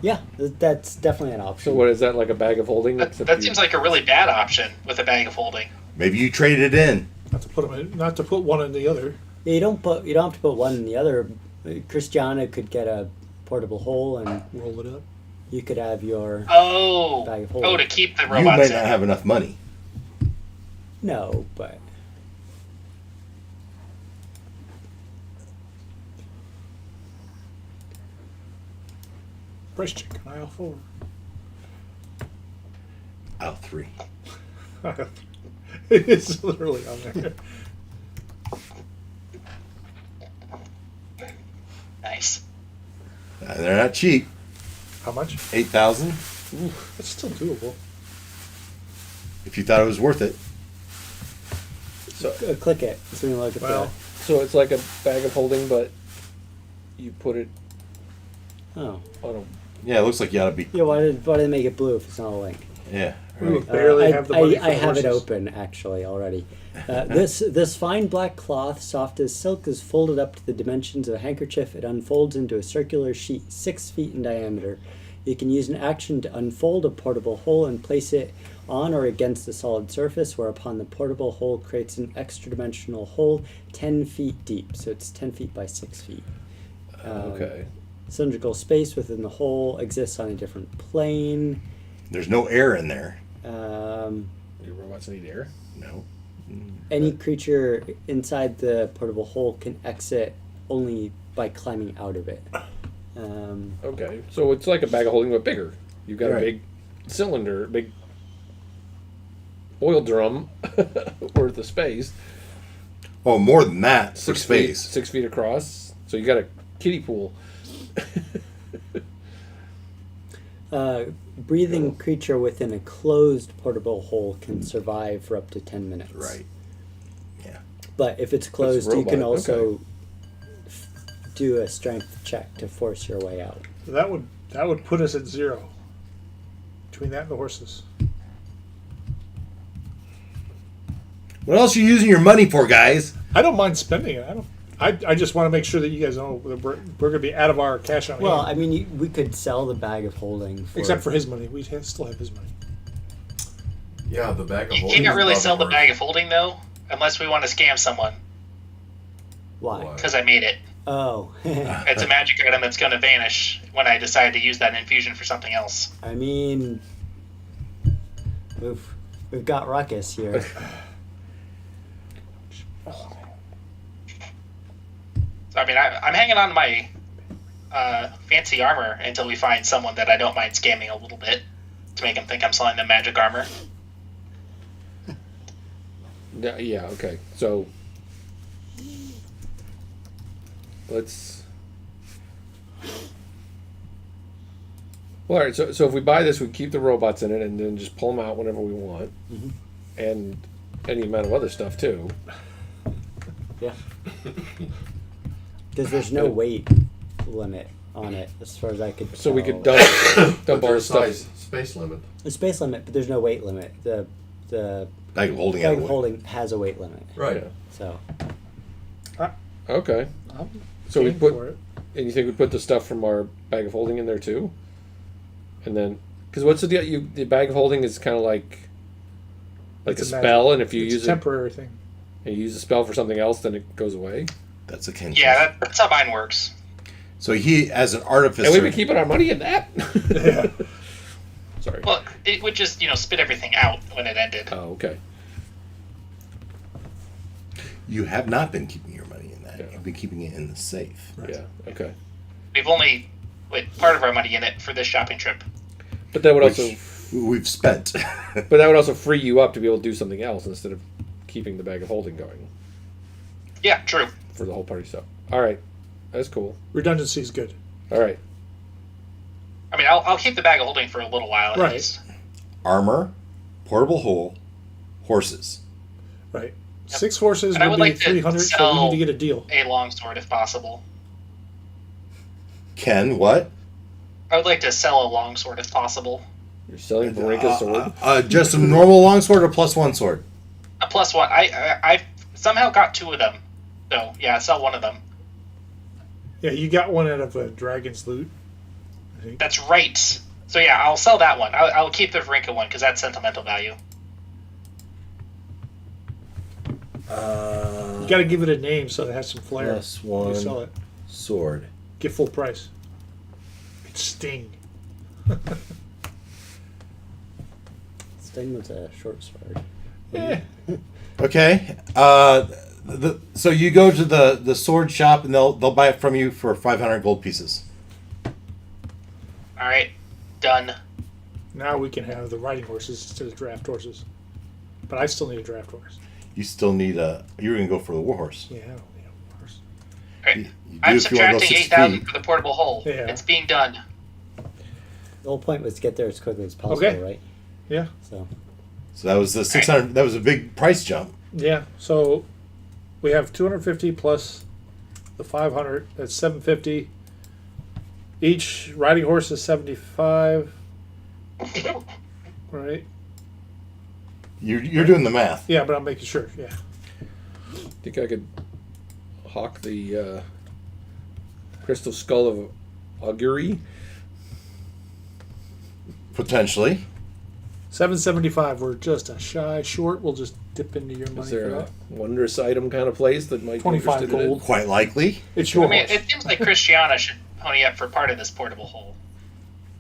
[SPEAKER 6] yeah, that's definitely an
[SPEAKER 2] So
[SPEAKER 6] option.
[SPEAKER 2] what is that, like a bag of holding?
[SPEAKER 4] That seems like a really bad option with a bag of holding.
[SPEAKER 1] Maybe you trade it in.
[SPEAKER 3] Not to put 'em in, not to put one in the other.
[SPEAKER 6] Yeah, you don't have to put one in the other. Christiana could get a portable hole, and
[SPEAKER 3] Roll it up.
[SPEAKER 6] you could have your
[SPEAKER 4] Oh,
[SPEAKER 6] Bag of holding.
[SPEAKER 4] to keep the
[SPEAKER 1] You
[SPEAKER 4] robots
[SPEAKER 1] might
[SPEAKER 4] in.
[SPEAKER 1] not have enough money.
[SPEAKER 6] no, but
[SPEAKER 3] Price check on aisle 4.
[SPEAKER 1] Out 3.
[SPEAKER 3] It's literally on there.
[SPEAKER 4] Nice.
[SPEAKER 1] They're not cheap.
[SPEAKER 3] How much?
[SPEAKER 1] 8,000.
[SPEAKER 3] That's still doable.
[SPEAKER 1] If you thought it was worth it.
[SPEAKER 2] So,
[SPEAKER 6] click it. So we can look at
[SPEAKER 3] Well,
[SPEAKER 2] so it's like a bag of holding, but you put it
[SPEAKER 6] the. Oh,
[SPEAKER 2] on a.
[SPEAKER 1] Yeah, it looks like you ought to be.
[SPEAKER 6] yeah. Why did they make it blue if it's not a link?
[SPEAKER 1] Yeah.
[SPEAKER 3] We will barely have the money for
[SPEAKER 6] I have it
[SPEAKER 3] horses.
[SPEAKER 6] open actually already. This fine black cloth, soft as silk, is folded up to the dimensions of a handkerchief. It unfolds into a circular sheet 6 feet in diameter. You can use an action to unfold a portable hole and place it on or against the solid surface, whereupon the portable hole creates an extra-dimensional hole 10 feet deep. So it's 10 feet by 6 feet.
[SPEAKER 2] Okay.
[SPEAKER 6] Cylindrical space within the hole exists on a different plane.
[SPEAKER 1] There's no air in there.
[SPEAKER 2] Do robots need air?
[SPEAKER 1] No.
[SPEAKER 6] Any creature inside the portable hole can exit only by climbing out of it.
[SPEAKER 2] Okay, so it's like a bag of holding, but bigger. You've got a
[SPEAKER 1] Right.
[SPEAKER 2] big cylinder, big oil drum worth of space.
[SPEAKER 1] Oh, more than that for
[SPEAKER 2] 6 feet,
[SPEAKER 1] space.
[SPEAKER 2] 6 feet across. So you got a kiddie pool.
[SPEAKER 6] Breathing creature within a closed portable hole can survive for up to 10 minutes.
[SPEAKER 1] Right.
[SPEAKER 6] But if it's closed, you can
[SPEAKER 2] robot,
[SPEAKER 6] also do a strength check to force your way out.
[SPEAKER 3] So that would put us at 0 between that and the horses.
[SPEAKER 1] What else are you using your money for, guys?
[SPEAKER 3] I don't mind spending it. I just want to make sure that you guys know that we're going to be out of our cash on
[SPEAKER 6] Well,
[SPEAKER 3] hand.
[SPEAKER 6] I mean, we could sell the bag of holding.
[SPEAKER 3] Except for his money. We still have his money.
[SPEAKER 5] Yeah, the bag of
[SPEAKER 4] You
[SPEAKER 5] holding.
[SPEAKER 4] can't really
[SPEAKER 5] is
[SPEAKER 4] sell the
[SPEAKER 5] probably
[SPEAKER 4] bag of holding though, unless we want to scam someone.
[SPEAKER 6] Why?
[SPEAKER 5] Why?
[SPEAKER 4] Because I made it.
[SPEAKER 6] Oh.
[SPEAKER 4] It's a magic item that's going to vanish when I decide to use that infusion for something else.
[SPEAKER 6] I mean, we've got ruckus here.
[SPEAKER 4] So, I mean, I'm hanging on to my fancy armor until we find someone that I don't mind scamming a little bit to make them think I'm selling them magic armor.
[SPEAKER 2] Yeah, okay. So let's. Well, all right. So if we buy this, we keep the robots in it, and then just pull them out whenever we want, and any amount of other stuff too.
[SPEAKER 6] Yeah. Because there's no weight limit on it, as far as I could.
[SPEAKER 2] So we could
[SPEAKER 6] tell.
[SPEAKER 2] dump
[SPEAKER 5] But
[SPEAKER 2] all the
[SPEAKER 5] there's
[SPEAKER 2] stuff.
[SPEAKER 5] size space limit.
[SPEAKER 6] The space limit, but there's no weight limit. The
[SPEAKER 1] Bag of holding.
[SPEAKER 6] bag
[SPEAKER 1] anyway.
[SPEAKER 6] of holding has a weight limit.
[SPEAKER 5] Right.
[SPEAKER 2] Yeah.
[SPEAKER 6] So
[SPEAKER 2] Okay.
[SPEAKER 3] I'm
[SPEAKER 2] So we
[SPEAKER 3] game
[SPEAKER 2] put.
[SPEAKER 3] for it.
[SPEAKER 2] And you think we put the stuff from our bag of holding in there too? And then, because what's the deal? The bag of holding is kind of like a
[SPEAKER 3] It's
[SPEAKER 2] spell,
[SPEAKER 3] magic-
[SPEAKER 2] and if you
[SPEAKER 3] it's
[SPEAKER 2] use
[SPEAKER 3] a temporary thing.
[SPEAKER 2] and you use a spell for something else, then it goes away.
[SPEAKER 1] That's a Ken.
[SPEAKER 4] Yeah, that's how mine works.
[SPEAKER 1] So he, as an
[SPEAKER 2] And
[SPEAKER 1] artificer,
[SPEAKER 2] we've been keeping our money in that.
[SPEAKER 3] Yeah.
[SPEAKER 2] Sorry.
[SPEAKER 4] Well, it would just, spit everything out when it ended.
[SPEAKER 2] Oh, okay.
[SPEAKER 1] you have not been keeping your money in that.
[SPEAKER 2] Yeah.
[SPEAKER 1] You've been keeping it in the safe.
[SPEAKER 2] Yeah. Okay.
[SPEAKER 4] We've only put part of our money in it for this shopping trip.
[SPEAKER 2] But that would
[SPEAKER 1] Which
[SPEAKER 2] also,
[SPEAKER 1] we've spent.
[SPEAKER 2] but that would also free you up to be able to do something else instead of keeping the bag of holding going
[SPEAKER 4] Yeah, true.
[SPEAKER 2] for the whole party stuff. All right, that's cool.
[SPEAKER 3] Redundancy is good.
[SPEAKER 2] All right.
[SPEAKER 4] I mean, I'll keep the bag of holding for a little while at
[SPEAKER 3] Right.
[SPEAKER 4] least.
[SPEAKER 1] Armor, portable hole, horses.
[SPEAKER 3] Right. 6 horses
[SPEAKER 4] And I
[SPEAKER 3] would
[SPEAKER 4] would
[SPEAKER 3] be
[SPEAKER 4] like to
[SPEAKER 3] 300, so we
[SPEAKER 4] sell-
[SPEAKER 3] need to get a deal.
[SPEAKER 4] A longsword if possible.
[SPEAKER 1] Ken, what?
[SPEAKER 4] I would like to sell a longsword if possible.
[SPEAKER 2] You're selling Varinka's sword.
[SPEAKER 1] Just a normal longsword or +1 sword?
[SPEAKER 4] A +1. I somehow got 2 of them. So, yeah, sell one of them.
[SPEAKER 3] Yeah, you got one out of a dragon's loot.
[SPEAKER 4] That's right. So, yeah, I'll sell that one. I'll keep the Varinka one because that's sentimental value.
[SPEAKER 3] You got to give it a name so it has some flair. when you sell
[SPEAKER 1] +1
[SPEAKER 3] it.
[SPEAKER 1] sword.
[SPEAKER 3] Get full price. It's Sting.
[SPEAKER 6] Sting was a short sword.
[SPEAKER 3] Yeah.
[SPEAKER 1] Okay. So you go to the sword shop and they'll buy it from you for 500 gold pieces.
[SPEAKER 4] All right. Done.
[SPEAKER 3] Now we can have the riding horses instead of draft horses. But I still need a draft horse.
[SPEAKER 1] You still need you're gonna go for the warhorse.
[SPEAKER 3] Yeah, I don't need a horse.
[SPEAKER 4] All right.
[SPEAKER 1] You do
[SPEAKER 4] I'm
[SPEAKER 1] if you wanna go
[SPEAKER 4] subtracting
[SPEAKER 1] 6
[SPEAKER 4] 8,000
[SPEAKER 1] feet.
[SPEAKER 4] for the portable hole.
[SPEAKER 3] Yeah.
[SPEAKER 4] It's being done.
[SPEAKER 6] The whole point was to get there as quickly as possible,
[SPEAKER 3] Okay.
[SPEAKER 6] right?
[SPEAKER 3] Yeah.
[SPEAKER 6] So
[SPEAKER 1] So that was the 600. That was a big price jump.
[SPEAKER 3] Yeah. So we have 250 plus the 500. That's 750. Each riding horse is 75. Right.
[SPEAKER 1] You're doing the math.
[SPEAKER 3] Yeah, but I'm making sure. Yeah.
[SPEAKER 2] Think I could hawk the crystal skull of augury?
[SPEAKER 1] Potentially.
[SPEAKER 3] 775. We're just a shy short. We'll just dip into your money
[SPEAKER 2] Is
[SPEAKER 3] for
[SPEAKER 2] there a
[SPEAKER 3] that.
[SPEAKER 2] wondrous item kind of place that might be
[SPEAKER 3] 25
[SPEAKER 2] interested in
[SPEAKER 3] gold.
[SPEAKER 2] it?
[SPEAKER 1] Quite likely.
[SPEAKER 3] It's
[SPEAKER 4] I
[SPEAKER 3] your
[SPEAKER 4] mean,
[SPEAKER 3] horse.
[SPEAKER 4] it seems like Christiana should pony up for part of this portable hole.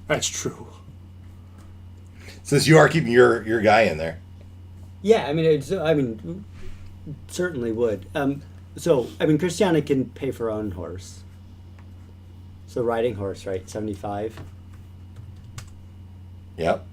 [SPEAKER 3] That's true.
[SPEAKER 1] Since you are keeping your guy in there.
[SPEAKER 6] Yeah, I mean, certainly would. So, I mean, Christiana can pay for her own horse. So riding horse, right? 75.
[SPEAKER 1] Yep.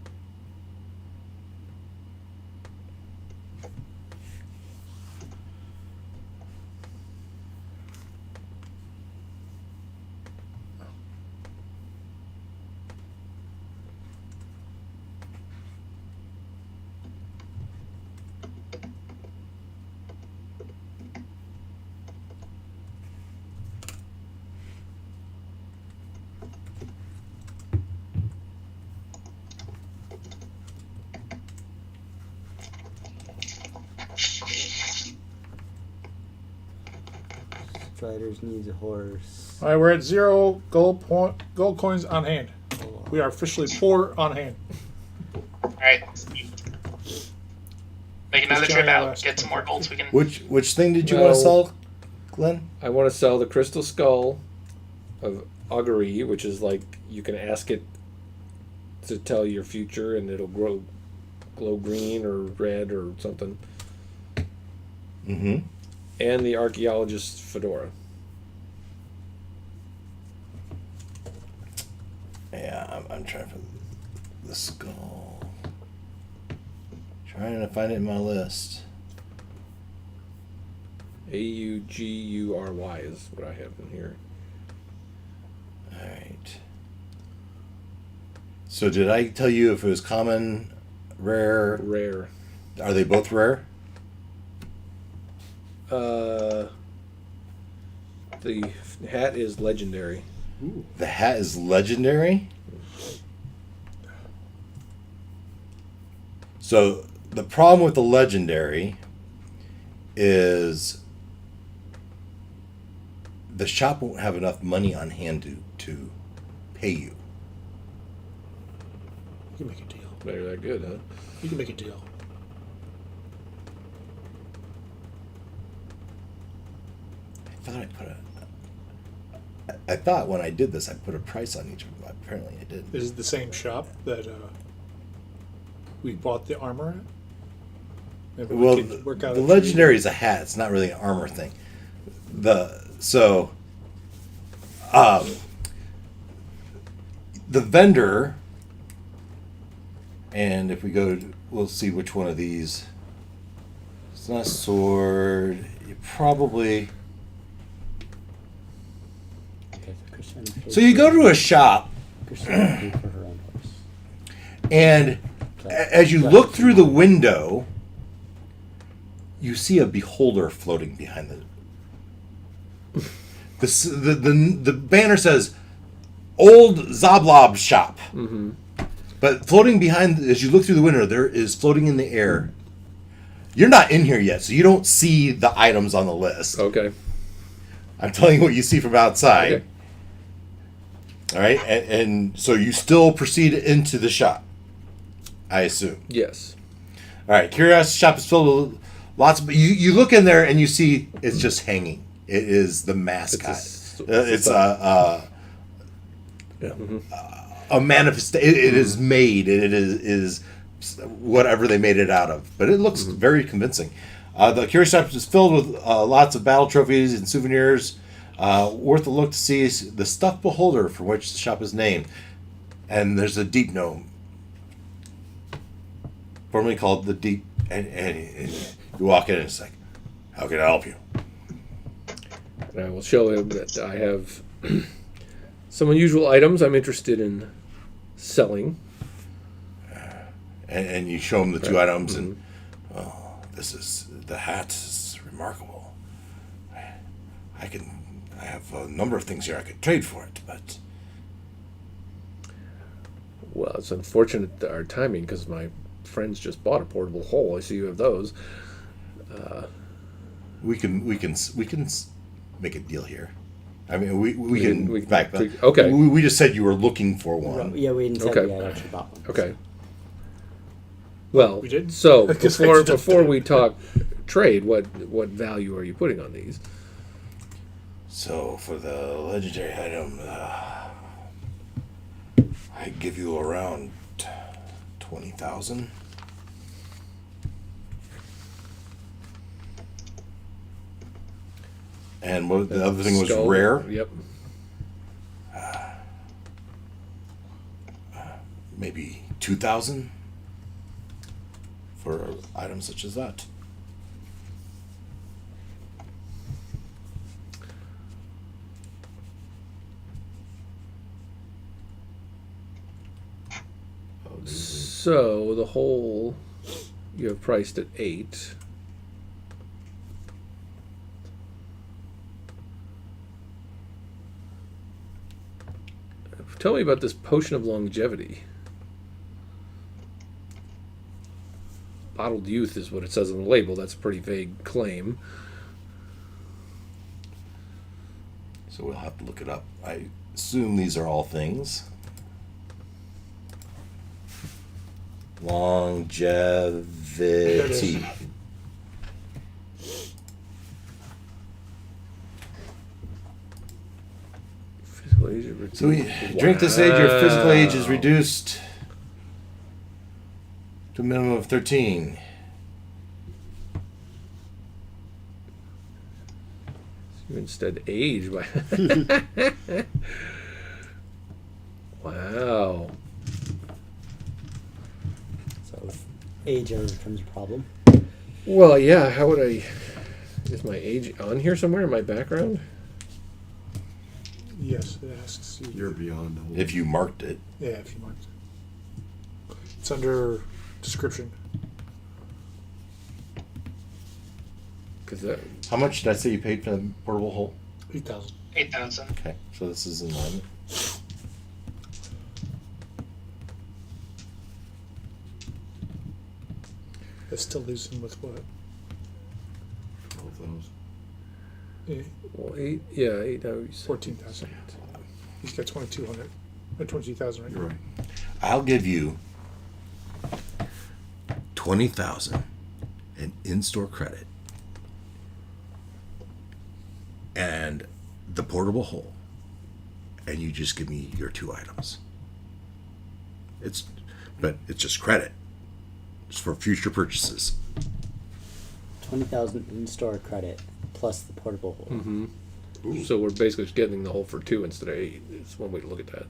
[SPEAKER 6] Striders needs a horse.
[SPEAKER 3] All right, we're at 0 gold coins on hand. We are officially poor on hand.
[SPEAKER 4] All right. Make another trip
[SPEAKER 3] Christiana
[SPEAKER 4] out.
[SPEAKER 3] last
[SPEAKER 4] Get some more gold so we can.
[SPEAKER 1] Which thing did you
[SPEAKER 2] Well-
[SPEAKER 1] want to sell, Glenn?
[SPEAKER 2] I want to sell the crystal skull of augury, which is like you can ask it to tell your future and it'll glow green or red or something.
[SPEAKER 1] Mm-hmm.
[SPEAKER 2] And the archaeologist's fedora.
[SPEAKER 1] Yeah, I'm trying for the skull. Trying to find it in my list.
[SPEAKER 2] Augury is what I have in here.
[SPEAKER 1] All right. So did I tell you if it was common, rare?
[SPEAKER 2] Rare.
[SPEAKER 1] Are they both rare?
[SPEAKER 2] The hat is legendary.
[SPEAKER 1] The hat is legendary. So the problem with the legendary is the shop won't have enough money on hand to pay you.
[SPEAKER 3] You can make a deal.
[SPEAKER 2] They're that good, huh?
[SPEAKER 3] You can make a deal.
[SPEAKER 1] I thought when I did this I put a price on each of them. Apparently I didn't.
[SPEAKER 3] This is the same shop that we bought the armor at. Maybe we
[SPEAKER 1] Well,
[SPEAKER 3] could work out
[SPEAKER 1] the
[SPEAKER 3] a
[SPEAKER 1] legendary is a hat. It's not really an armor thing. The vendor, and if we go, we'll see which one of these. It's not a sword. You probably.
[SPEAKER 6] Okay, so Christiana pays
[SPEAKER 1] So you
[SPEAKER 6] for-
[SPEAKER 1] go to a shop,
[SPEAKER 6] Christiana pays for her own horse.
[SPEAKER 1] and
[SPEAKER 6] So
[SPEAKER 1] as you
[SPEAKER 6] that's
[SPEAKER 1] look through the window, you see a beholder floating behind the banner says Old Zablob Shop.
[SPEAKER 2] Mm-hmm.
[SPEAKER 1] But floating behind, as you look through the window, there is floating in the air. You're not in here yet, so you don't see the items on the list.
[SPEAKER 2] Okay.
[SPEAKER 1] I'm telling you what you see from outside.
[SPEAKER 2] Okay.
[SPEAKER 1] All right, and so you still proceed into the shop, I assume.
[SPEAKER 2] Yes.
[SPEAKER 1] All right, Curiosity Shop is filled with lots of. You look in there and you see it's just hanging. It is the mascot. It's a manifestation. It is made. It is whatever they made it out of. But it looks very convincing. The Curiosity Shop is filled with lots of battle trophies and souvenirs. Worth a look to see the stuffed beholder from which the shop is named. And there's a deep gnome, formerly called the Deep. And you walk in and it's like, how can I help you?
[SPEAKER 2] And I will show him that I have some unusual items I'm interested in selling.
[SPEAKER 1] And you show him the two items, and the hat is remarkable. I have a number of things here I could trade for it, but
[SPEAKER 2] Well, it's unfortunate our timing because my friends just bought a portable hole. I see you have those.
[SPEAKER 1] We can make a deal here. I mean, we can back that.
[SPEAKER 2] Okay.
[SPEAKER 1] We just said you were looking for one.
[SPEAKER 6] Yeah, we didn't say
[SPEAKER 2] Okay.
[SPEAKER 6] we had actually bought one.
[SPEAKER 2] Okay. Well,
[SPEAKER 3] We did?
[SPEAKER 2] so
[SPEAKER 3] I guess I
[SPEAKER 2] before
[SPEAKER 3] just-
[SPEAKER 2] before we talk trade, what value are you putting on these?
[SPEAKER 1] So for the legendary item, I give you around 20,000. And what the other thing was
[SPEAKER 2] Skull?
[SPEAKER 1] rare.
[SPEAKER 2] Yep.
[SPEAKER 1] Maybe 2,000 for items such as that.
[SPEAKER 2] So the whole you have priced at 8. Tell me about this potion of longevity. Bottled youth is what it says on the label. That's a pretty vague claim.
[SPEAKER 1] So we'll have to look it up. I assume these are all things. Longevity.
[SPEAKER 2] Physical age of
[SPEAKER 1] So we drink this age, your physical age is
[SPEAKER 2] Wow.
[SPEAKER 1] reduced to a minimum of 13.
[SPEAKER 2] You instead age by. Wow.
[SPEAKER 6] So if age ever becomes a problem.
[SPEAKER 2] Well, yeah. How would I? Is my age on here somewhere in my background?
[SPEAKER 3] Yes, it asks you.
[SPEAKER 5] You're beyond the whole.
[SPEAKER 1] If you marked it.
[SPEAKER 3] Yeah, if you marked it. It's under description.
[SPEAKER 2] Because that.
[SPEAKER 1] How much did I say you paid for the portable hole?
[SPEAKER 3] 8,000.
[SPEAKER 4] 8,000.
[SPEAKER 1] Okay, so this is in line.
[SPEAKER 3] That still leaves him with what?
[SPEAKER 5] 12,000.
[SPEAKER 3] Yeah,
[SPEAKER 2] Well, 8. Yeah, 8.
[SPEAKER 3] 14,000. He's got 2,200. Or 22,000 right
[SPEAKER 5] You're
[SPEAKER 3] now.
[SPEAKER 5] right.
[SPEAKER 1] I'll give you 20,000 in in-store credit and the portable hole, and you just give me your 2 items. But it's just credit. It's for future purchases.
[SPEAKER 6] 20,000 in-store credit plus the portable hole.
[SPEAKER 2] Mm-hmm. So we're basically just getting the whole for 2 instead of 8. It's one way to look at that.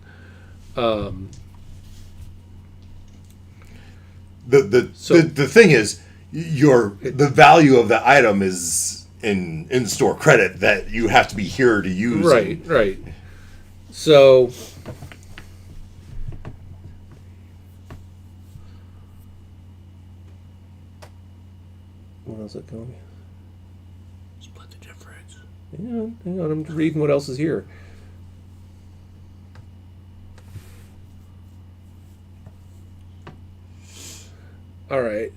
[SPEAKER 1] The thing is, the value of the item is in store credit that you have to be here to use.
[SPEAKER 2] Right, right. So what else is it going?
[SPEAKER 3] Split the difference.
[SPEAKER 2] Hang on, I'm reading what else is here. All right.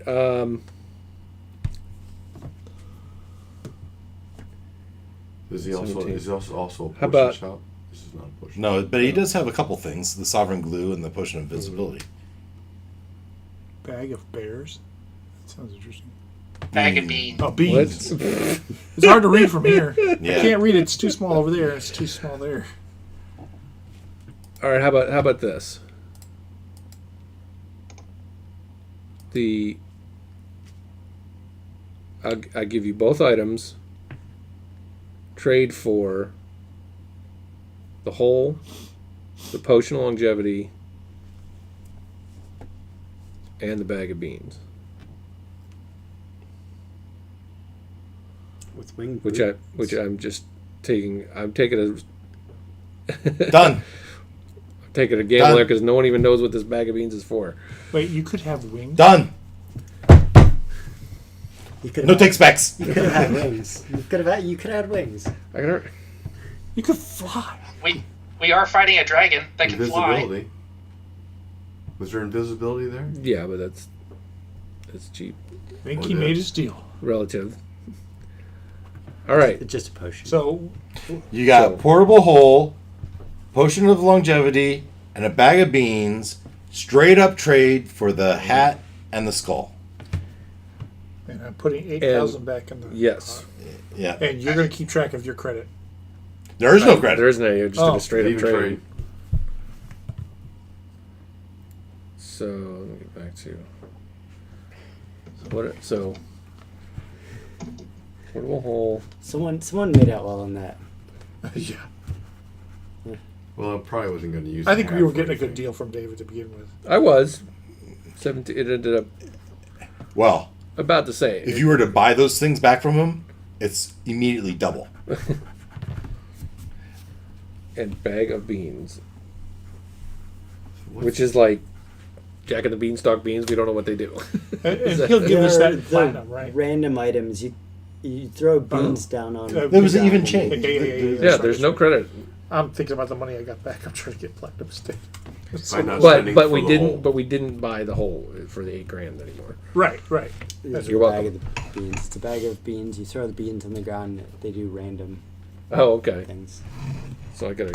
[SPEAKER 5] Is he also
[SPEAKER 2] 17.
[SPEAKER 5] a
[SPEAKER 2] How
[SPEAKER 5] potion
[SPEAKER 2] about-
[SPEAKER 5] shop? This is not a potion.
[SPEAKER 1] No, but he does have a couple things: the sovereign glue and the potion of invisibility.
[SPEAKER 3] Bag of bears? That sounds interesting.
[SPEAKER 4] Bag of beans.
[SPEAKER 3] Oh, beans.
[SPEAKER 2] What?
[SPEAKER 3] It's hard to read from here.
[SPEAKER 1] Yeah.
[SPEAKER 3] I can't read it. It's too small over there. It's too small there.
[SPEAKER 2] All right. How about this? I give you both items. Trade for the whole, the potion of longevity, and the bag of beans.
[SPEAKER 6] With winged
[SPEAKER 2] Which I'm just taking. I'm taking a
[SPEAKER 1] Done.
[SPEAKER 2] taking a gamble
[SPEAKER 1] Done.
[SPEAKER 2] there because no one even knows what this bag of beans is for.
[SPEAKER 3] Wait, you could have wings?
[SPEAKER 1] Done.
[SPEAKER 6] You could
[SPEAKER 1] No
[SPEAKER 6] have,
[SPEAKER 1] take specs.
[SPEAKER 6] You could have had wings. You could have had wings.
[SPEAKER 2] I got
[SPEAKER 3] You could fly.
[SPEAKER 4] We are fighting a dragon that can fly.
[SPEAKER 5] Invisibility. Was there invisibility there?
[SPEAKER 2] yeah, but that's It's cheap.
[SPEAKER 3] I think he made his deal.
[SPEAKER 2] Relative. All right.
[SPEAKER 6] It's just a potion.
[SPEAKER 3] So
[SPEAKER 1] You got
[SPEAKER 2] So-
[SPEAKER 1] portable hole, potion of longevity, and a bag of beans. Straight up trade for the hat and the skull.
[SPEAKER 3] and I'm putting 8,000 back in the.
[SPEAKER 2] Yes.
[SPEAKER 1] Yeah.
[SPEAKER 3] And you're going to keep track of your credit.
[SPEAKER 1] There is no credit.
[SPEAKER 2] There isn't any. I just did
[SPEAKER 3] Oh.
[SPEAKER 2] a straight up
[SPEAKER 5] Even
[SPEAKER 2] trade.
[SPEAKER 5] trade.
[SPEAKER 2] So let me get back to what. So portable hole.
[SPEAKER 6] Someone made out well on that.
[SPEAKER 3] Yeah.
[SPEAKER 5] Well, I probably wasn't going to use.
[SPEAKER 3] I think
[SPEAKER 5] the
[SPEAKER 3] we were
[SPEAKER 5] hat
[SPEAKER 3] getting a
[SPEAKER 5] for
[SPEAKER 3] good deal from David to begin with.
[SPEAKER 2] I was 17. It ended up
[SPEAKER 1] Well,
[SPEAKER 2] about the same.
[SPEAKER 1] if you were to buy those things back from him, it's immediately double.
[SPEAKER 2] And bag of beans,
[SPEAKER 5] What's-
[SPEAKER 2] which is like Jack and the Beanstalk beans. We don't know what they do.
[SPEAKER 3] And
[SPEAKER 2] Is that-
[SPEAKER 3] he'll give us that
[SPEAKER 6] They're-
[SPEAKER 3] in platinum, right?
[SPEAKER 6] Random items. You throw beans down on.
[SPEAKER 3] There
[SPEAKER 1] was
[SPEAKER 6] the
[SPEAKER 1] even
[SPEAKER 6] ground
[SPEAKER 1] change.
[SPEAKER 6] and
[SPEAKER 3] Yeah,
[SPEAKER 2] yeah,
[SPEAKER 3] that's
[SPEAKER 2] there's
[SPEAKER 3] right.
[SPEAKER 2] no credit.
[SPEAKER 3] I'm thinking about the money I got back. I'm trying to get platinum instead.
[SPEAKER 5] By not
[SPEAKER 2] But
[SPEAKER 5] spending
[SPEAKER 2] but
[SPEAKER 5] for
[SPEAKER 2] we
[SPEAKER 5] the
[SPEAKER 2] didn't
[SPEAKER 5] whole-
[SPEAKER 2] but we didn't buy the whole for the $8,000 anymore.
[SPEAKER 3] Right.
[SPEAKER 6] It's
[SPEAKER 2] You're
[SPEAKER 6] a
[SPEAKER 2] welcome.
[SPEAKER 6] bag of the beans. It's a bag of beans. You throw the beans on the ground. They do random
[SPEAKER 2] Oh, okay.
[SPEAKER 6] things.
[SPEAKER 2] So I gotta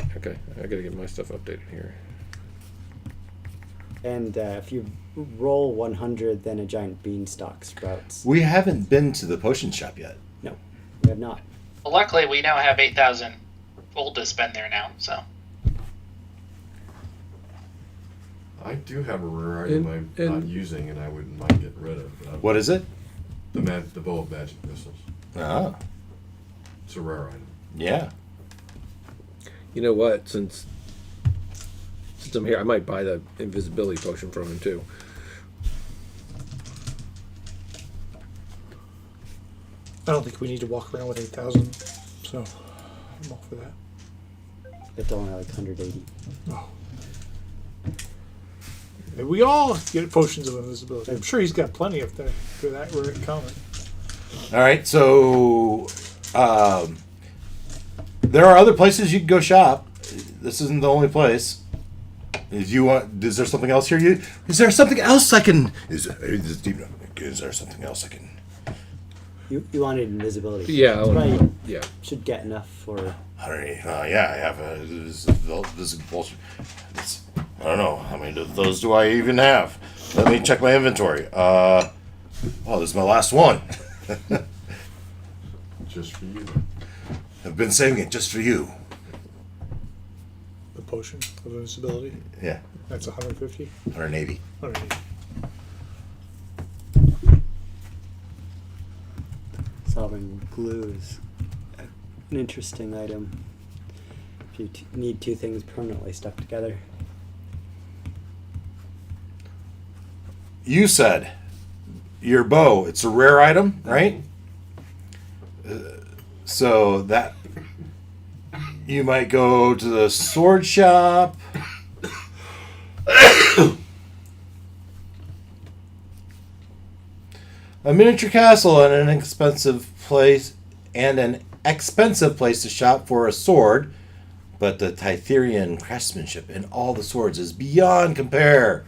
[SPEAKER 2] get my stuff updated here.
[SPEAKER 6] And if you roll 100, then a giant beanstalk sprouts.
[SPEAKER 1] We haven't been to the potion shop yet.
[SPEAKER 6] No, we have not.
[SPEAKER 4] Well, luckily we now have 8,000 gold to spend there now. So
[SPEAKER 5] I do have a rare item I'm not
[SPEAKER 2] and-
[SPEAKER 5] using, and I wouldn't mind getting rid of.
[SPEAKER 1] What is it?
[SPEAKER 5] The bow of magic missiles.
[SPEAKER 1] Oh,
[SPEAKER 5] It's a rare item.
[SPEAKER 1] yeah.
[SPEAKER 2] You know what? Since I'm here, I might buy the invisibility potion from him too.
[SPEAKER 3] I don't think we need to walk around with 8,000. So I'm all for that.
[SPEAKER 6] It's only like 180.
[SPEAKER 3] Oh. And we all get potions of invisibility. I'm sure he's got plenty of that for that where it common.
[SPEAKER 1] All right, so there are other places you can go shop. This isn't the only place. Is there something else here? Is there something else I can? Is there something else I can?
[SPEAKER 6] You wanted invisibility.
[SPEAKER 2] Yeah, I wanna-
[SPEAKER 6] Right.
[SPEAKER 2] Yeah.
[SPEAKER 6] Should get enough for.
[SPEAKER 1] Yeah, I have this bullshit. I don't know how many of those do I even have. Let me check my inventory. Oh, this is my last one.
[SPEAKER 5] Just for you.
[SPEAKER 1] I've been saving it just for you.
[SPEAKER 3] The potion of invisibility.
[SPEAKER 1] Yeah,
[SPEAKER 3] That's 150.
[SPEAKER 1] 180.
[SPEAKER 3] 180.
[SPEAKER 6] Solving glue is an interesting item. If you need two things permanently stuck together.
[SPEAKER 1] You said your bow. It's a rare item, right? So that you might go to the sword shop. A miniature castle and an expensive place to shop for a sword, but the Titherian craftsmanship in all the swords is beyond compare.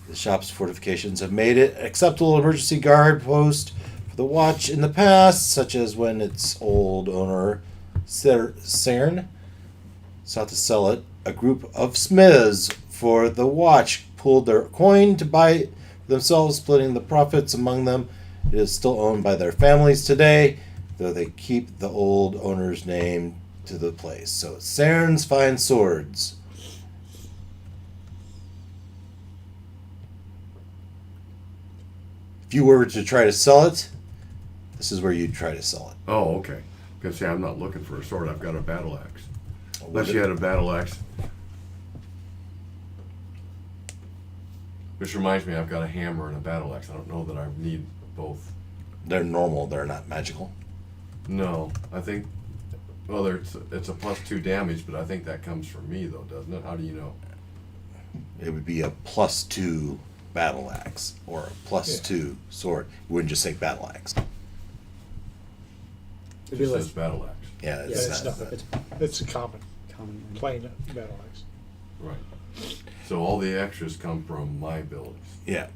[SPEAKER 1] The shop's fortifications have made it an acceptable emergency guard post for the watch in the past, such as when its old owner, Cern, sought to sell it. A group of smiths for the watch pooled their coin to buy themselves, splitting the profits among them. It is still owned by their families today, though they keep the old owner's name to the place. So Cern's Fine Swords. If you were to try to sell it, this is where you'd try to sell it.
[SPEAKER 5] Oh, okay. Because see, I'm not looking for a sword. I've got a battle axe. Unless you had a battle axe. Which reminds me, I've got a hammer and a battle axe. I don't know that I need both.
[SPEAKER 1] They're normal, they're not magical.
[SPEAKER 5] No, I think. Well, it's a +2 damage, but I think that comes from me, though, doesn't it? How do you know?
[SPEAKER 1] It would be a +2 battle axe or a +2 sword. You wouldn't just say battle axe.
[SPEAKER 5] It just says battle axe.
[SPEAKER 1] Yeah,
[SPEAKER 3] Yeah,
[SPEAKER 1] it's
[SPEAKER 3] it's
[SPEAKER 1] not.
[SPEAKER 3] nothing. It's a common,
[SPEAKER 6] Common.
[SPEAKER 3] plain battle axe.
[SPEAKER 5] Right. So all the extras come from my abilities.
[SPEAKER 1] Yeah.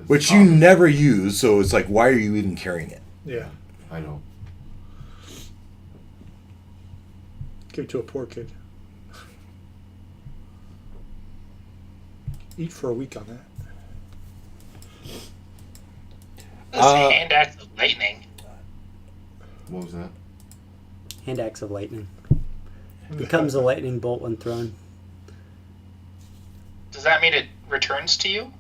[SPEAKER 1] which you never use. So it's like, why are you even carrying it?
[SPEAKER 3] Yeah.
[SPEAKER 5] I know.
[SPEAKER 3] Give it to a poor kid. Eat for a week on that.
[SPEAKER 4] Let's see, hand axe of lightning.
[SPEAKER 5] What was that?
[SPEAKER 6] Hand axe of lightning. Becomes a lightning bolt when thrown.
[SPEAKER 4] Does that mean it returns to you?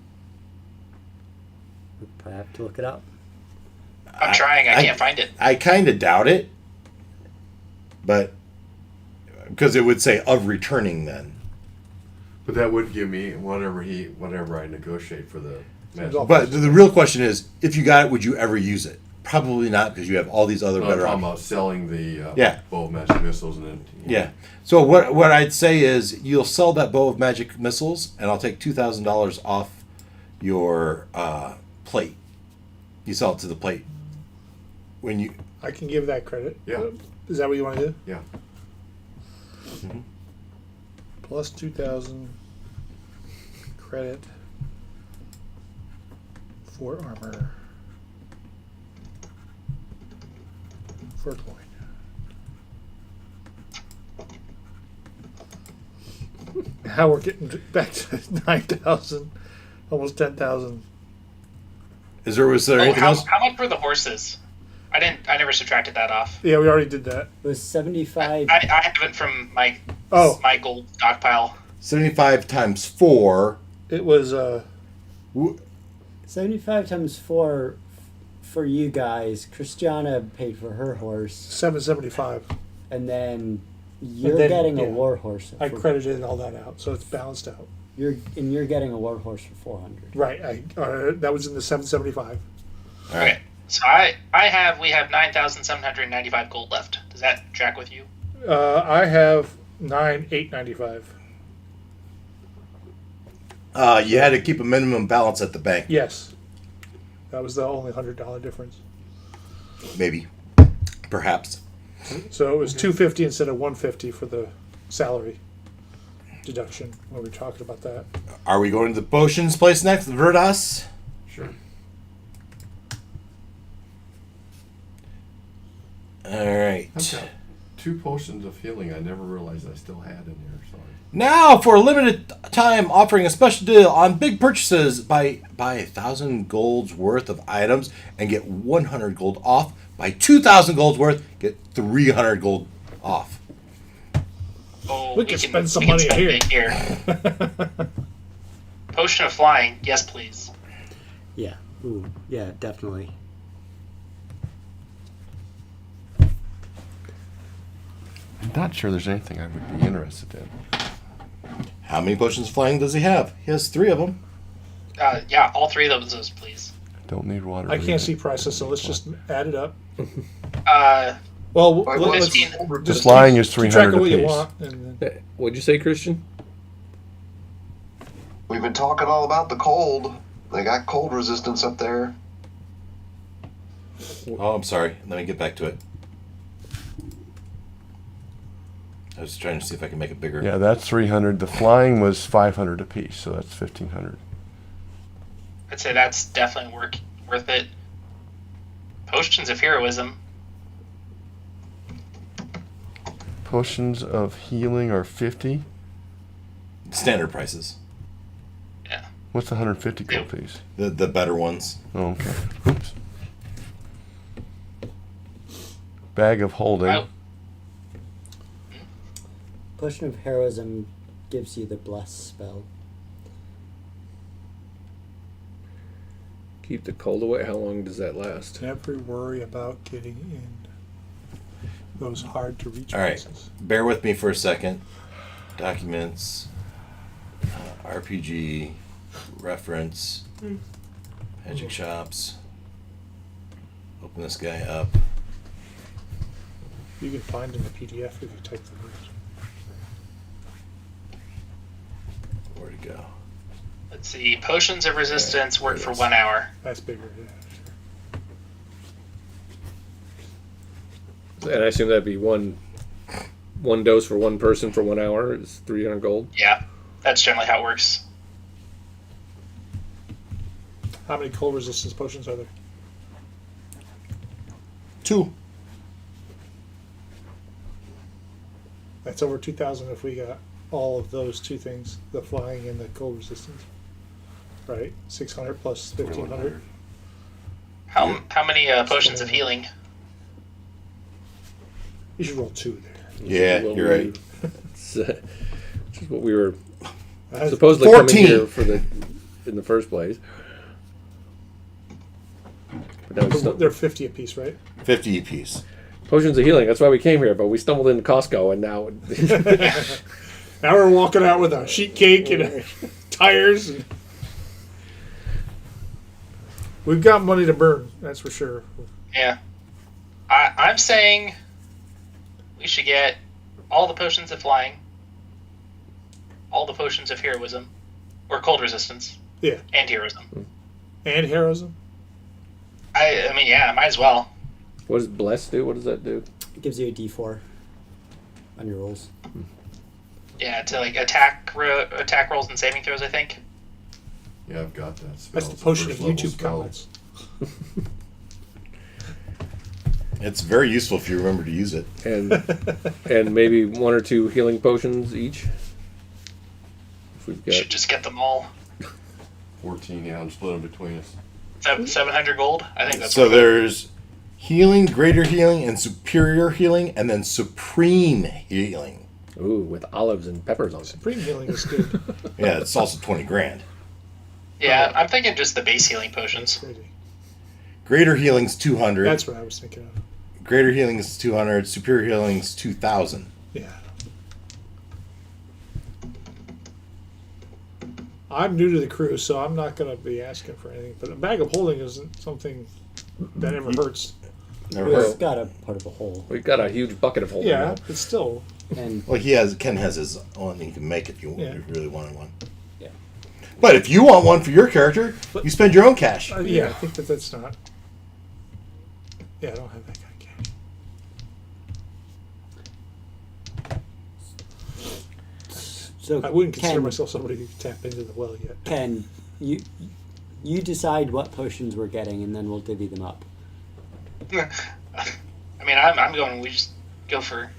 [SPEAKER 6] We probably have to look it up.
[SPEAKER 4] I'm trying. I can't find it.
[SPEAKER 1] I kind of doubt it, but because it would say of returning then.
[SPEAKER 5] But that would give me whatever I negotiate for the magic.
[SPEAKER 1] But the real question is, if you got it, would you ever use it? Probably not, because you have all these other
[SPEAKER 5] I'm
[SPEAKER 1] better
[SPEAKER 5] talking
[SPEAKER 1] options.
[SPEAKER 5] about selling the
[SPEAKER 1] Yeah.
[SPEAKER 5] bow of magic missiles and then.
[SPEAKER 1] Yeah. So what I'd say is, you'll sell that bow of magic missiles, and I'll take $2,000 off your plate. You sell it to the plate. When you
[SPEAKER 3] I can give that credit.
[SPEAKER 5] Yeah.
[SPEAKER 3] Is that what you want to do?
[SPEAKER 5] Yeah.
[SPEAKER 3] Plus 2,000 credit for armor for a coin. Now we're getting back to 9,000, almost 10,000.
[SPEAKER 1] was there anything else?
[SPEAKER 4] How much were the horses? I never subtracted that off.
[SPEAKER 3] Yeah, we already did that.
[SPEAKER 6] It was 75.
[SPEAKER 4] I have it from my gold stockpile.
[SPEAKER 1] 75 times 4.
[SPEAKER 3] It was
[SPEAKER 6] 75 times 4 for you guys. Christiana paid for her horse.
[SPEAKER 3] 775.
[SPEAKER 6] And then you're
[SPEAKER 3] then,
[SPEAKER 6] getting
[SPEAKER 3] yeah,
[SPEAKER 6] a war horse.
[SPEAKER 3] I credited all that out, so it's balanced out.
[SPEAKER 6] You're getting a war horse for 400.
[SPEAKER 3] Right. That was in the 775.
[SPEAKER 1] All right.
[SPEAKER 4] So we have 9,795 gold left. Does that track with you?
[SPEAKER 3] I have 9,895.
[SPEAKER 1] You had to keep a minimum balance at the bank.
[SPEAKER 3] Yes. That was the only $100 difference.
[SPEAKER 1] Maybe. Perhaps.
[SPEAKER 3] So it was 250 instead of 150 for the salary deduction when we were talking about that.
[SPEAKER 1] Are we going to the potions place next? Verdas?
[SPEAKER 5] Sure.
[SPEAKER 1] All right.
[SPEAKER 5] I've got 2 potions of healing I never realized I still had in here. Sorry.
[SPEAKER 1] Now, for a limited time, offering a special deal on big purchases, buy 1,000 gold's worth of items and get 100 gold off. Buy 2,000 gold's worth, get 300 gold off.
[SPEAKER 4] Oh,
[SPEAKER 3] We can spend some money
[SPEAKER 4] spend
[SPEAKER 3] here.
[SPEAKER 4] it here. Potion of flying, yes, please.
[SPEAKER 6] Yeah. Ooh, yeah, definitely.
[SPEAKER 5] I'm not sure there's anything I would be interested in.
[SPEAKER 1] How many potions of flying does he have? He has 3 of them.
[SPEAKER 4] Yeah, all 3 of those, please.
[SPEAKER 5] Don't need water.
[SPEAKER 3] I can't see prices, so let's just add it up.
[SPEAKER 4] Well,
[SPEAKER 3] Let's
[SPEAKER 4] 15.
[SPEAKER 5] Just flying is
[SPEAKER 3] keep track
[SPEAKER 5] 300
[SPEAKER 3] of what you
[SPEAKER 5] apiece.
[SPEAKER 3] want. And then,
[SPEAKER 2] What'd you say, Christian?
[SPEAKER 7] We've been talking all about the cold. They got cold resistance up there.
[SPEAKER 1] Oh, I'm sorry. Let me get back to it. I was trying to see if I can make it bigger.
[SPEAKER 5] Yeah, that's 300. The flying was 500 apiece, so that's 1,500.
[SPEAKER 4] I'd say that's definitely worth it. Potions of heroism.
[SPEAKER 5] Potions of healing are 50.
[SPEAKER 1] Standard prices.
[SPEAKER 4] Yeah.
[SPEAKER 5] What's the 150 gold piece?
[SPEAKER 1] The better ones.
[SPEAKER 5] Oh, okay. Oops. Bag of holding.
[SPEAKER 4] Oh.
[SPEAKER 6] Potion of heroism gives you the bless spell.
[SPEAKER 2] Keep the cold away. How long does that last?
[SPEAKER 3] never worry about getting in those hard to reach
[SPEAKER 1] All right.
[SPEAKER 3] places.
[SPEAKER 1] Bear with me for a second. Documents. RPG. Reference. Magic shops. Open this guy up.
[SPEAKER 3] You can find in the PDF if you type the words.
[SPEAKER 1] Where'd it go?
[SPEAKER 4] Let's see. Potions of resistance work for 1 hour.
[SPEAKER 3] That's bigger. Yeah, sure.
[SPEAKER 2] And I assume that'd be one dose for one person for 1 hour is 300 gold.
[SPEAKER 4] Yeah, that's generally how it works.
[SPEAKER 3] How many cold resistance potions are there?
[SPEAKER 1] 2.
[SPEAKER 3] That's over 2,000 if we got all of those 2 things, the flying and the cold resistance. Right? 600 plus 1,500.
[SPEAKER 4] How many potions of healing?
[SPEAKER 3] You should roll 2 there.
[SPEAKER 1] Yeah, you're right.
[SPEAKER 2] It's just what we were
[SPEAKER 3] That's
[SPEAKER 2] supposedly
[SPEAKER 1] 14.
[SPEAKER 2] coming here for in the first place. But now we
[SPEAKER 3] They're 50 apiece, right?
[SPEAKER 1] 50 apiece.
[SPEAKER 2] potions of healing. That's why we came here. But we stumbled into Costco, and now
[SPEAKER 3] Now we're walking out with a sheet cake and tires. And we've got money to burn, that's for sure.
[SPEAKER 4] Yeah. I'm saying we should get all the potions of flying, all the potions of heroism, or cold resistance,
[SPEAKER 3] Yeah.
[SPEAKER 4] and heroism.
[SPEAKER 3] And heroism.
[SPEAKER 4] I mean, yeah, might as well.
[SPEAKER 2] what does bless do? What does that do?
[SPEAKER 6] It gives you a D4 on your rolls.
[SPEAKER 4] Yeah, to like attack rolls and saving throws, I think.
[SPEAKER 5] Yeah, I've got that spell.
[SPEAKER 3] That's the
[SPEAKER 5] It's a
[SPEAKER 3] potion of
[SPEAKER 5] first level
[SPEAKER 3] YouTube
[SPEAKER 5] spell.
[SPEAKER 3] comments.
[SPEAKER 1] It's very useful if you remember to use it.
[SPEAKER 2] And maybe 1 or 2 healing potions each. If we've
[SPEAKER 4] We should
[SPEAKER 2] got
[SPEAKER 4] just get them all.
[SPEAKER 5] 14, yeah, and split them between us.
[SPEAKER 4] 700 gold. I think that's
[SPEAKER 1] So there's healing, greater healing, and superior healing, and then supreme healing.
[SPEAKER 2] with olives and peppers on it.
[SPEAKER 3] Supreme healing is good.
[SPEAKER 1] Yeah, it's also 20 grand.
[SPEAKER 4] Yeah, I'm thinking just the base healing
[SPEAKER 3] That's
[SPEAKER 4] potions.
[SPEAKER 3] crazy.
[SPEAKER 1] Greater healing's 200.
[SPEAKER 3] That's what I was thinking of.
[SPEAKER 1] Greater healing is 200. Superior healing is 2,000.
[SPEAKER 3] Yeah. I'm new to the crew, so I'm not going to be asking for anything. But a bag of holding isn't something that ever hurts.
[SPEAKER 1] Never
[SPEAKER 6] Well,
[SPEAKER 1] heard.
[SPEAKER 6] it's got a part of a hole.
[SPEAKER 2] We've got a huge bucket of holding.
[SPEAKER 3] Yeah,
[SPEAKER 2] now.
[SPEAKER 3] but still.
[SPEAKER 6] And
[SPEAKER 1] Well, Ken has his own. He can make if you
[SPEAKER 3] Yeah.
[SPEAKER 1] really wanted one.
[SPEAKER 6] Yeah.
[SPEAKER 1] But if you want one for your character, you spend your own cash.
[SPEAKER 3] Yeah, I think that's not. Yeah, I don't have that kind of cash.
[SPEAKER 6] so
[SPEAKER 3] I wouldn't consider
[SPEAKER 6] Ken,
[SPEAKER 3] myself somebody who can tap into the well yet.
[SPEAKER 6] Ken, you decide what potions we're getting, and then we'll divvy them up.
[SPEAKER 4] I mean, I'm going. We just go for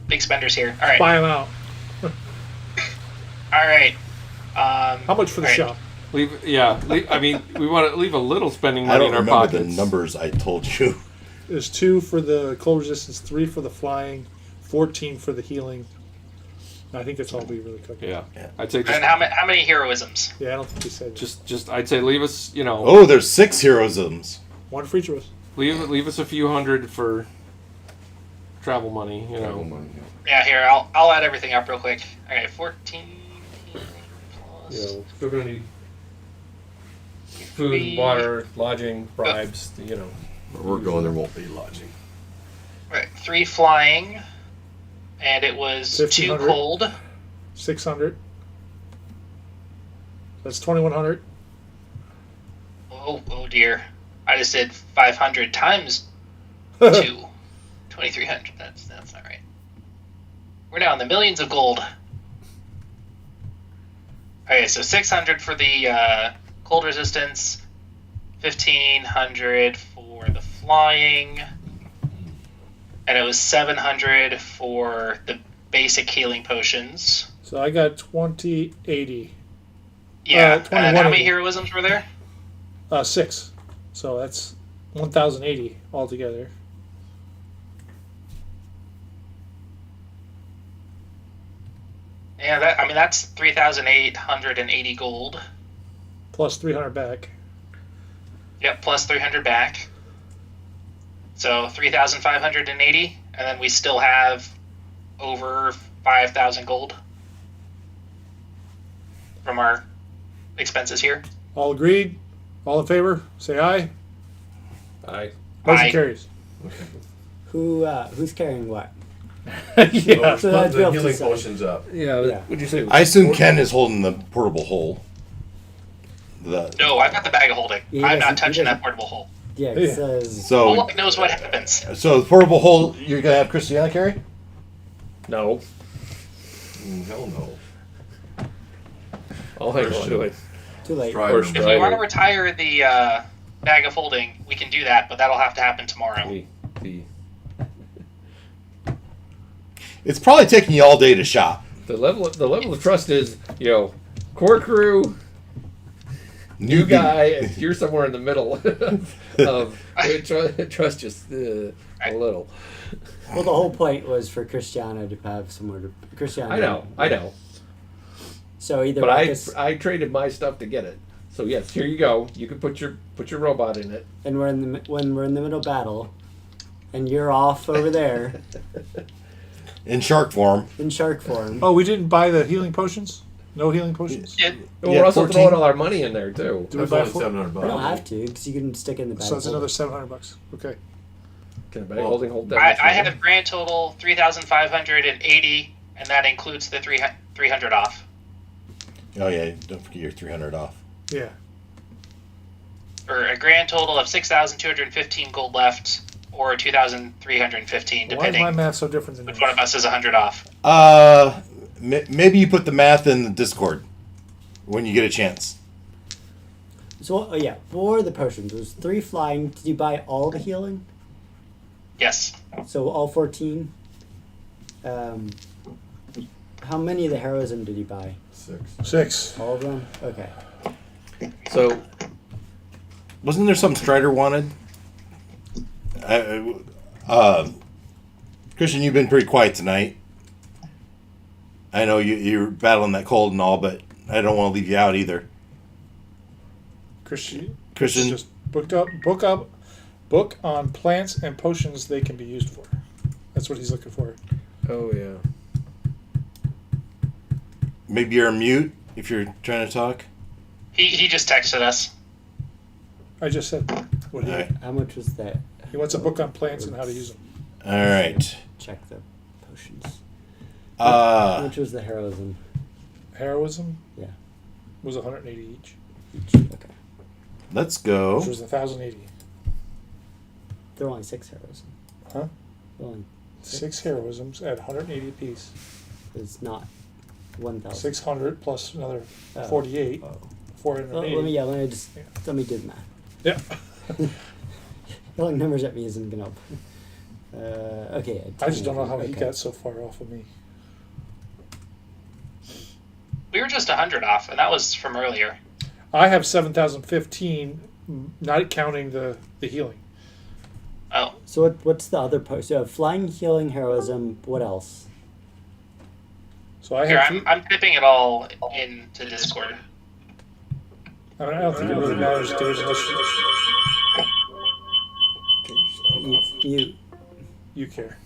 [SPEAKER 4] big spenders here. All right,
[SPEAKER 3] Buy them out.
[SPEAKER 4] all right.
[SPEAKER 3] How much for the
[SPEAKER 4] all right.
[SPEAKER 3] shop?
[SPEAKER 2] I mean, we want to leave a little spending
[SPEAKER 1] I
[SPEAKER 2] money
[SPEAKER 1] don't
[SPEAKER 2] in our
[SPEAKER 1] remember
[SPEAKER 2] pockets.
[SPEAKER 1] the numbers I told you.
[SPEAKER 3] There's 2 for the cold resistance, 3 for the flying, 14 for the healing. I think that's all we really covered.
[SPEAKER 2] Yeah.
[SPEAKER 1] Yeah.
[SPEAKER 2] I'd say just,
[SPEAKER 4] And how many heroisms?
[SPEAKER 3] Yeah, I don't think we said
[SPEAKER 2] just I'd say leave us,
[SPEAKER 1] Oh, there's 6 heroisms.
[SPEAKER 3] one for each of us.
[SPEAKER 2] leave us a few hundred for travel money.
[SPEAKER 5] Travel money, yeah.
[SPEAKER 4] Yeah, here I'll add everything up real quick. All right, 14 plus.
[SPEAKER 2] Still gonna need
[SPEAKER 4] Three.
[SPEAKER 2] food, water, lodging, bribes.
[SPEAKER 5] Where we're going, there won't be lodging.
[SPEAKER 4] Right, 3 flying, and it was 2
[SPEAKER 3] 1,500.
[SPEAKER 4] cold.
[SPEAKER 3] 600. That's 2,100.
[SPEAKER 4] Oh dear, I just did 500 times 2, 2,300. That's not right. We're now in the millions of gold. Okay, so 600 for the cold resistance, 1,500 for the flying, and it was 700 for the basic healing potions.
[SPEAKER 3] So I got 2080.
[SPEAKER 4] Yeah, and how
[SPEAKER 3] 2180.
[SPEAKER 4] many heroisms were there?
[SPEAKER 3] 6. So that's 1,080 altogether.
[SPEAKER 4] Yeah, that's 3,880 gold.
[SPEAKER 3] Plus 300 back.
[SPEAKER 4] Yep, plus 300 back. So 3,580, and then we still have over 5,000 gold from our expenses here.
[SPEAKER 3] All agreed? All in favor? Say aye. Motion
[SPEAKER 4] Aye.
[SPEAKER 3] carries.
[SPEAKER 6] Who's carrying what?
[SPEAKER 3] Yeah.
[SPEAKER 6] So that's
[SPEAKER 5] the
[SPEAKER 6] real
[SPEAKER 5] healing
[SPEAKER 6] decide.
[SPEAKER 5] potions up.
[SPEAKER 2] Yeah.
[SPEAKER 6] Yeah.
[SPEAKER 2] What'd you say?
[SPEAKER 1] I assume Ken is holding the portable hole.
[SPEAKER 4] No, I've got the bag of holding.
[SPEAKER 6] He
[SPEAKER 4] I'm not
[SPEAKER 6] doesn't- he
[SPEAKER 4] touching that
[SPEAKER 6] doesn't.
[SPEAKER 4] portable hole.
[SPEAKER 6] Yeah, it
[SPEAKER 3] Yeah.
[SPEAKER 6] says
[SPEAKER 1] So,
[SPEAKER 4] Olaf knows what happens.
[SPEAKER 1] the portable hole you're gonna have Christiana carry.
[SPEAKER 2] No.
[SPEAKER 5] Hell no.
[SPEAKER 2] I'll hang on to it.
[SPEAKER 6] Too late.
[SPEAKER 5] Strider.
[SPEAKER 2] Or
[SPEAKER 4] If you
[SPEAKER 2] Strider.
[SPEAKER 4] want to retire the bag of holding, we can do that, but that'll have to happen tomorrow.
[SPEAKER 1] It's probably taking you all day to shop.
[SPEAKER 2] The level of trust is, core crew, new
[SPEAKER 1] Newbie.
[SPEAKER 2] guy, and you're somewhere in the middle of trust just a little.
[SPEAKER 6] Well, the whole point was for Cristiano to have somewhere to. Cristiano.
[SPEAKER 2] I know.
[SPEAKER 6] So either
[SPEAKER 2] But
[SPEAKER 6] Marcus,
[SPEAKER 2] I traded my stuff to get it. So yes, here you go. You can put your robot in it.
[SPEAKER 6] and when we're in the middle of battle, and you're off over there
[SPEAKER 1] In shark form.
[SPEAKER 6] in shark form.
[SPEAKER 3] Oh, we didn't buy the healing potions? No healing potions?
[SPEAKER 4] Yeah,
[SPEAKER 2] Well,
[SPEAKER 1] Yeah,
[SPEAKER 2] we're also
[SPEAKER 1] 14.
[SPEAKER 2] throwing all our money in there too.
[SPEAKER 3] Do we
[SPEAKER 5] That's
[SPEAKER 3] buy
[SPEAKER 5] only
[SPEAKER 3] four?
[SPEAKER 5] $700.
[SPEAKER 6] You don't have to because you can stick it in the bag.
[SPEAKER 3] So it's
[SPEAKER 6] of
[SPEAKER 3] another
[SPEAKER 6] holding.
[SPEAKER 3] $700. Okay.
[SPEAKER 2] Can a bag hold that
[SPEAKER 4] I
[SPEAKER 2] much money?
[SPEAKER 4] have grand total 3,580, and that includes the 300 off.
[SPEAKER 1] Oh, yeah. Don't forget your 300 off.
[SPEAKER 3] Yeah.
[SPEAKER 4] Or a grand total of 6,215 gold left, or 2,315,
[SPEAKER 3] Why is
[SPEAKER 4] depending
[SPEAKER 3] my math so different than
[SPEAKER 4] which
[SPEAKER 3] yours?
[SPEAKER 4] one of us is 100 off.
[SPEAKER 1] Maybe you put the math in the Discord when you get a chance.
[SPEAKER 6] So for the potions, it was 3 flying. Did you buy all the healing?
[SPEAKER 4] Yes.
[SPEAKER 6] So all 14. How many of the heroism did you buy?
[SPEAKER 5] 6.
[SPEAKER 3] 6.
[SPEAKER 6] All of them. Okay.
[SPEAKER 2] So
[SPEAKER 1] Wasn't there some Strider wanted? Christian, you've been pretty quiet tonight. I know you're battling that cold and all, but I don't want to leave you out either.
[SPEAKER 3] Christian.
[SPEAKER 1] Christian,
[SPEAKER 3] Book on plants and potions they can be used for. That's what he's looking for.
[SPEAKER 2] oh yeah.
[SPEAKER 1] maybe you're on mute if you're trying to talk.
[SPEAKER 4] He just texted us.
[SPEAKER 3] I just said what he
[SPEAKER 1] All right.
[SPEAKER 6] How much was that?
[SPEAKER 3] He wants a book on plants and how to use them.
[SPEAKER 1] All right.
[SPEAKER 6] Check the potions. How
[SPEAKER 1] Uh,
[SPEAKER 6] much was the heroism
[SPEAKER 3] Heroism?
[SPEAKER 6] Yeah.
[SPEAKER 3] Was 180 each,
[SPEAKER 6] each? Okay.
[SPEAKER 1] let's
[SPEAKER 3] which
[SPEAKER 1] go.
[SPEAKER 3] was 1,080.
[SPEAKER 6] They're only 6 heroism.
[SPEAKER 3] Huh?
[SPEAKER 6] They're only
[SPEAKER 3] 6 heroisms at 180 apiece.
[SPEAKER 6] It's not 1,000.
[SPEAKER 3] 600 plus another
[SPEAKER 6] Oh.
[SPEAKER 3] 48.
[SPEAKER 6] Oh.
[SPEAKER 3] 480.
[SPEAKER 6] Well, let me do the math.
[SPEAKER 3] Yeah.
[SPEAKER 6] Throwing numbers at me isn't gonna help. Okay.
[SPEAKER 3] I just don't know how he
[SPEAKER 6] okay.
[SPEAKER 3] got so far off of me.
[SPEAKER 4] We were just 100 off, and that was from earlier.
[SPEAKER 3] I have 7,015, not counting the healing.
[SPEAKER 4] Oh,
[SPEAKER 6] So what's the other post? So flying, healing, heroism. What else?
[SPEAKER 3] So I
[SPEAKER 4] here,
[SPEAKER 3] have.
[SPEAKER 4] I'm typing it all into Discord.
[SPEAKER 3] I don't think it really matters, Dave, unless you care.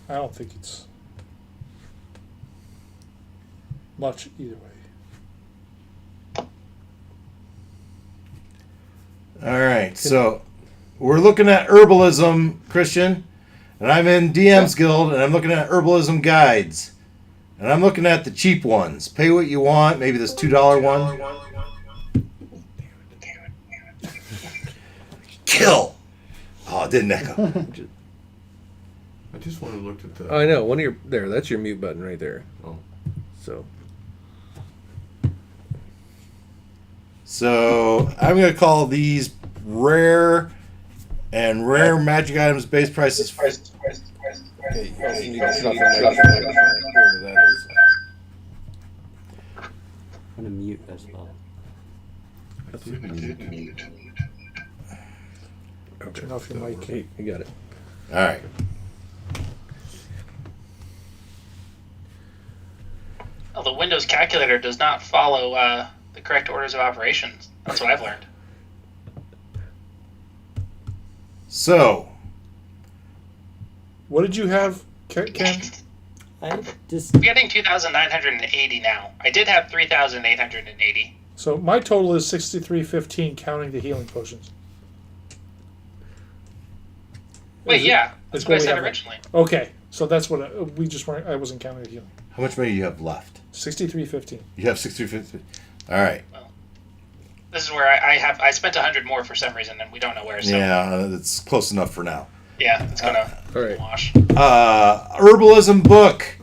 [SPEAKER 3] I don't think it's much either way.
[SPEAKER 1] All right. So we're looking at herbalism, Christian, and I'm in DM's Guild, and I'm looking at herbalism guides, and I'm looking at the cheap ones. Pay what you want. Maybe this $2 one. Kill. Oh, it didn't echo.
[SPEAKER 5] I just want to look at the.
[SPEAKER 2] I know. One of your there. That's your mute button right there.
[SPEAKER 5] Oh.
[SPEAKER 2] So
[SPEAKER 1] So I'm going to call these rare and rare magic items base prices.
[SPEAKER 2] okay, you also need to shuffle whoever that is.
[SPEAKER 6] I'm gonna mute as well.
[SPEAKER 2] Okay.
[SPEAKER 3] Turn off your mic.
[SPEAKER 2] Hey, you got it.
[SPEAKER 1] All right.
[SPEAKER 4] Oh, the Windows calculator does not follow the correct orders of operations. That's what I've learned.
[SPEAKER 1] So
[SPEAKER 3] What did you have, Ken?
[SPEAKER 6] I just
[SPEAKER 4] I'm getting 2,980 now. I did have 3,880.
[SPEAKER 3] So my total is 6315, counting the healing potions.
[SPEAKER 4] Wait,
[SPEAKER 3] Is it-
[SPEAKER 4] yeah,
[SPEAKER 3] that's
[SPEAKER 4] that's what I
[SPEAKER 3] what we
[SPEAKER 4] said
[SPEAKER 3] have.
[SPEAKER 4] originally.
[SPEAKER 3] Okay, so that's what we just weren't. I wasn't counting the healing.
[SPEAKER 1] how much money do you have left?
[SPEAKER 3] 6315.
[SPEAKER 1] You have 650. All right.
[SPEAKER 4] This is where I spent 100 more for some reason, and we don't know where. So
[SPEAKER 1] Yeah, it's close enough for now.
[SPEAKER 4] yeah, it's gonna
[SPEAKER 2] All right.
[SPEAKER 4] wash.
[SPEAKER 1] Herbalism book.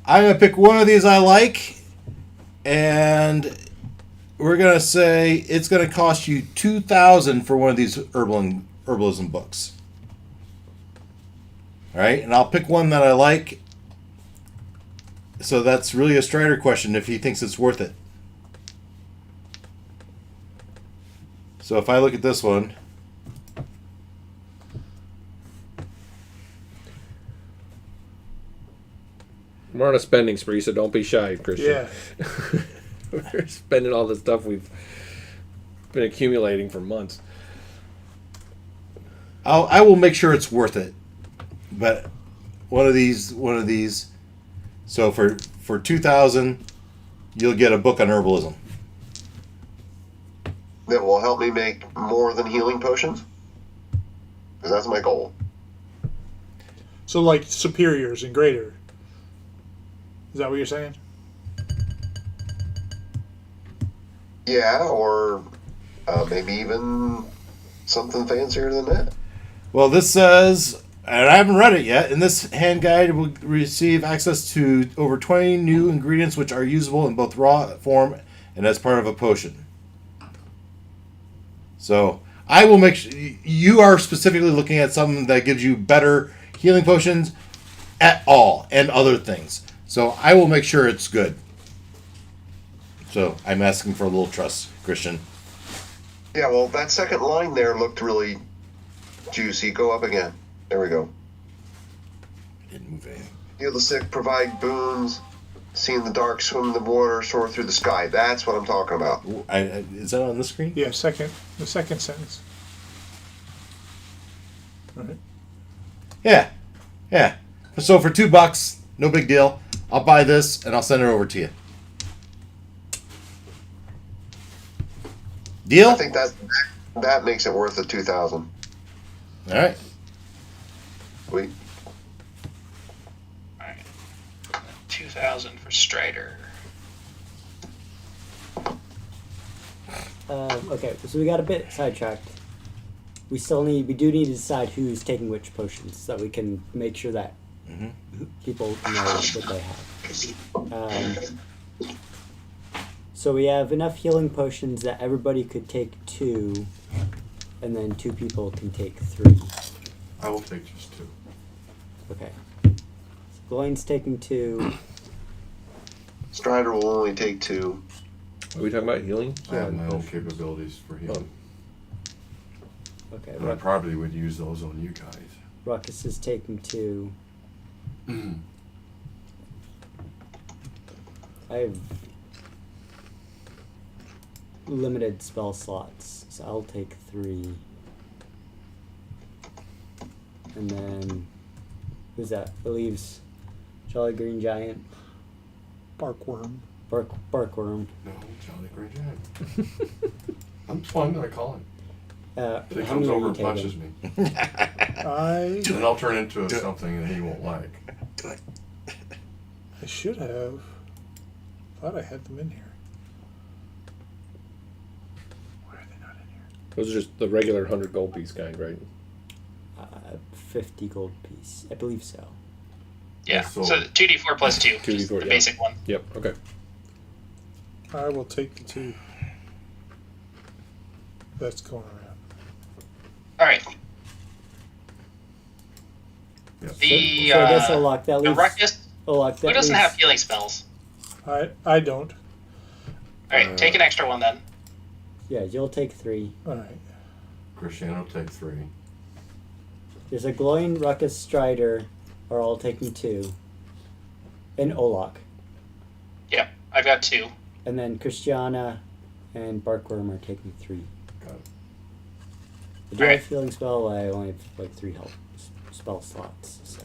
[SPEAKER 1] I'm gonna pick one of these I like, And we're gonna say it's gonna cost you 2,000 for one of these herbalism books. All right, and I'll pick one that I like. So that's really a Strider question if he thinks it's worth it. So if I look at this one,
[SPEAKER 2] We're on a spending spree, so don't be shy, Christian.
[SPEAKER 3] Yeah.
[SPEAKER 2] We're spending all the stuff we've been accumulating for months.
[SPEAKER 1] I will make sure it's worth it. But one of these. So for 2,000, you'll get a book on herbalism.
[SPEAKER 7] That will help me make more than healing potions? Because that's my goal.
[SPEAKER 3] So like superiors and greater. Is that what you're saying?
[SPEAKER 7] Yeah, or maybe even something fancier than that.
[SPEAKER 1] Well, this says, and I haven't read it yet, in this hand guide will receive access to over 20 new ingredients which are usable in both raw form and as part of a potion. So I will make sure you are specifically looking at something that gives you better healing potions at all and other things. So I will make sure it's good. So I'm asking for a little trust, Christian.
[SPEAKER 7] Yeah, well, that second line there looked really juicy. Go up again. There we go.
[SPEAKER 1] Didn't move anything.
[SPEAKER 7] Heal the sick, provide boons, see in the dark, swim in the water, soar through the sky. That's what I'm talking about.
[SPEAKER 1] Is that on the screen?
[SPEAKER 3] Yeah, the second sentence. All right.
[SPEAKER 1] Yeah. So for $2, no big deal. I'll buy this and I'll send it over to you. Deal?
[SPEAKER 7] I think that makes it worth the 2,000.
[SPEAKER 1] All right.
[SPEAKER 7] Sweet.
[SPEAKER 4] Alright. 2,000 for Strider.
[SPEAKER 6] Okay, so we got a bit sidetracked. We do need to decide who's taking which potions so that we can make sure that people know what they have. So we have enough healing potions that everybody could take 2, and then 2 people can take 3.
[SPEAKER 5] I will take just 2.
[SPEAKER 6] Okay. So Glaine's taking 2.
[SPEAKER 7] Strider will only take 2.
[SPEAKER 2] Are we talking about healing?
[SPEAKER 5] I have my own capabilities for healing.
[SPEAKER 6] Okay.
[SPEAKER 5] And I probably would use those on you guys.
[SPEAKER 6] Ruckus is taking 2. I have limited spell slots, so I'll take 3. And then, who's that? It leaves Jolly Green Giant.
[SPEAKER 3] Barkworm.
[SPEAKER 6] Barkworm.
[SPEAKER 5] No, Jolly Green Giant. I'm fun, I call him. If he
[SPEAKER 6] How
[SPEAKER 5] comes
[SPEAKER 6] many are
[SPEAKER 5] over
[SPEAKER 6] you
[SPEAKER 5] and punches
[SPEAKER 6] taking?
[SPEAKER 5] me,
[SPEAKER 3] I
[SPEAKER 5] then I'll turn into something that he won't like.
[SPEAKER 3] should have thought I had them in here. Why are they not in here?
[SPEAKER 2] Those are just the regular 100 gold piece kind, right?
[SPEAKER 6] 50 gold piece. I believe so.
[SPEAKER 4] Yeah,
[SPEAKER 5] So-
[SPEAKER 4] so 2d4 plus 2.
[SPEAKER 2] 2d4,
[SPEAKER 4] the
[SPEAKER 2] yeah.
[SPEAKER 4] basic one.
[SPEAKER 2] Yep, okay.
[SPEAKER 3] I will take the 2. That's going around.
[SPEAKER 4] Alright.
[SPEAKER 5] Yes.
[SPEAKER 4] The,
[SPEAKER 6] So I guess Olak, that
[SPEAKER 4] the
[SPEAKER 6] leaves...
[SPEAKER 4] Ruckus,
[SPEAKER 6] Olak, that
[SPEAKER 4] who doesn't
[SPEAKER 6] leaves,
[SPEAKER 4] have healing spells?
[SPEAKER 3] I don't.
[SPEAKER 4] Alright, take an extra one then.
[SPEAKER 6] Yeah, you'll take 3.
[SPEAKER 3] All right.
[SPEAKER 5] Cristiano take 3.
[SPEAKER 6] There's a Glowing Ruckus Strider are all taking 2. And Olak.
[SPEAKER 4] Yep, I've got 2.
[SPEAKER 6] And then Christiana and Barkworm are taking 3.
[SPEAKER 5] Got it.
[SPEAKER 6] I do
[SPEAKER 4] Alright.
[SPEAKER 6] have healing spell, I only have like 3 health spell slots, so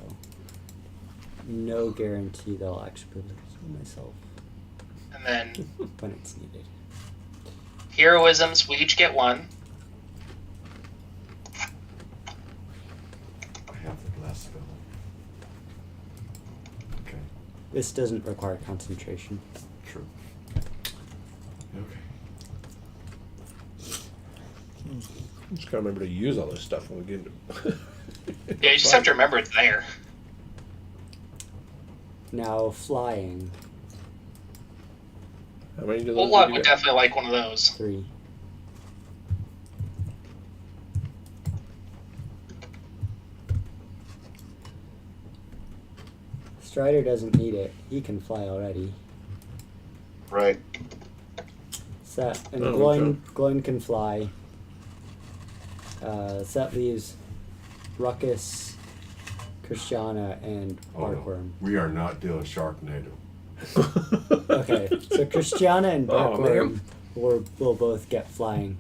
[SPEAKER 6] no guarantee they'll actually be able to heal myself
[SPEAKER 4] And then
[SPEAKER 6] when it's needed.
[SPEAKER 4] heroisms, we each get 1.
[SPEAKER 5] I have the last spell. Okay,
[SPEAKER 6] This doesn't require concentration.
[SPEAKER 5] true. Okay.
[SPEAKER 2] Just gotta remember to use all this stuff when we get into
[SPEAKER 4] Yeah, you just have to remember it's there.
[SPEAKER 6] Now flying.
[SPEAKER 2] How many do those
[SPEAKER 4] Olaf
[SPEAKER 2] you
[SPEAKER 4] would
[SPEAKER 2] get?
[SPEAKER 4] definitely like one of those.
[SPEAKER 6] 3. Strider doesn't need it. He can fly already.
[SPEAKER 7] Right.
[SPEAKER 6] Set and
[SPEAKER 2] Oh,
[SPEAKER 6] Gloin can fly. Set leaves Ruckus, Christiana, and
[SPEAKER 5] Oh, no.
[SPEAKER 6] Barkworm.
[SPEAKER 5] We are not doing Sharknado.
[SPEAKER 6] Okay, so Christiana and
[SPEAKER 2] Oh,
[SPEAKER 6] Barkworm
[SPEAKER 2] man.
[SPEAKER 6] will both get flying.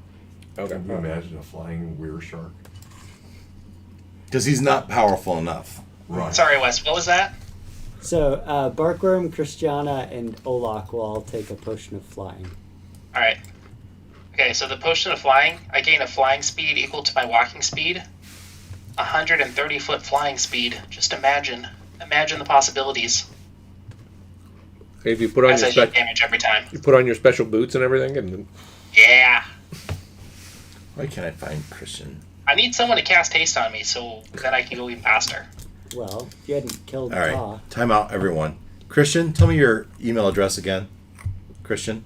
[SPEAKER 2] Okay.
[SPEAKER 5] Can you imagine a flying weir shark?
[SPEAKER 1] Because he's not powerful enough.
[SPEAKER 5] Right.
[SPEAKER 4] Sorry, Wes. What was that?
[SPEAKER 6] So Barkworm, Christiana, and Olak will all take a potion of flying.
[SPEAKER 4] All right. Okay, so the potion of flying, I gain a flying speed equal to my walking speed. 130-foot flying speed. Just imagine the possibilities.
[SPEAKER 2] If you put on
[SPEAKER 4] As
[SPEAKER 2] your
[SPEAKER 4] I hit
[SPEAKER 2] spec,
[SPEAKER 4] damage every time.
[SPEAKER 2] you put on your special boots and everything, and then
[SPEAKER 4] Yeah.
[SPEAKER 1] Why can't I find Christian?
[SPEAKER 4] I need someone to cast haste on me so then I can go even faster.
[SPEAKER 6] Well, if you hadn't killed
[SPEAKER 1] All right,
[SPEAKER 6] Ta,
[SPEAKER 1] time out, everyone. Christian, tell me your email address again. Christian.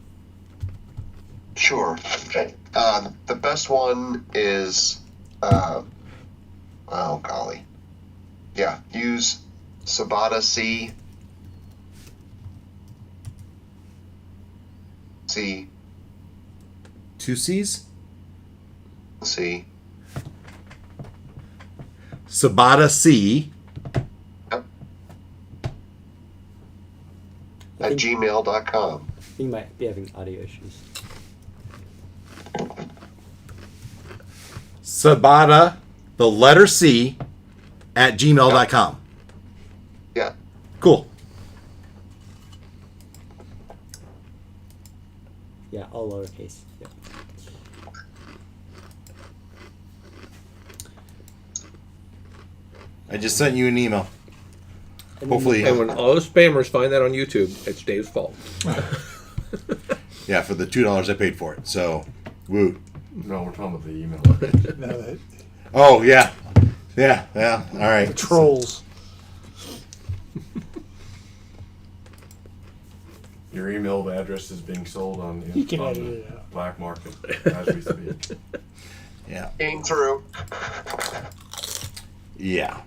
[SPEAKER 7] Sure. Okay. The best one is, oh golly, yeah. Use Sabata C. C.
[SPEAKER 1] 2 C's?
[SPEAKER 7] C.
[SPEAKER 1] Sabata C.
[SPEAKER 7] At gmail.com.
[SPEAKER 6] you might be having audio issues.
[SPEAKER 1] Sabata, the letter C, at gmail.com.
[SPEAKER 7] Yeah.
[SPEAKER 1] Cool.
[SPEAKER 6] Yeah, all lowercase. Yeah.
[SPEAKER 1] I just sent you an email.
[SPEAKER 6] And then
[SPEAKER 1] Hopefully,
[SPEAKER 2] and when all those spammers find that on YouTube, it's Dave's fault.
[SPEAKER 1] yeah, for the $2 I paid for it. So, woo.
[SPEAKER 5] No, we're talking about the email.
[SPEAKER 3] Now that
[SPEAKER 1] Oh, yeah. Yeah, yeah. All right.
[SPEAKER 3] the trolls.
[SPEAKER 5] Your email address is being sold on
[SPEAKER 3] You can
[SPEAKER 5] on
[SPEAKER 3] edit
[SPEAKER 5] the
[SPEAKER 3] it out.
[SPEAKER 5] black market as we speak.
[SPEAKER 1] Yeah.
[SPEAKER 7] Came through.
[SPEAKER 1] Yeah.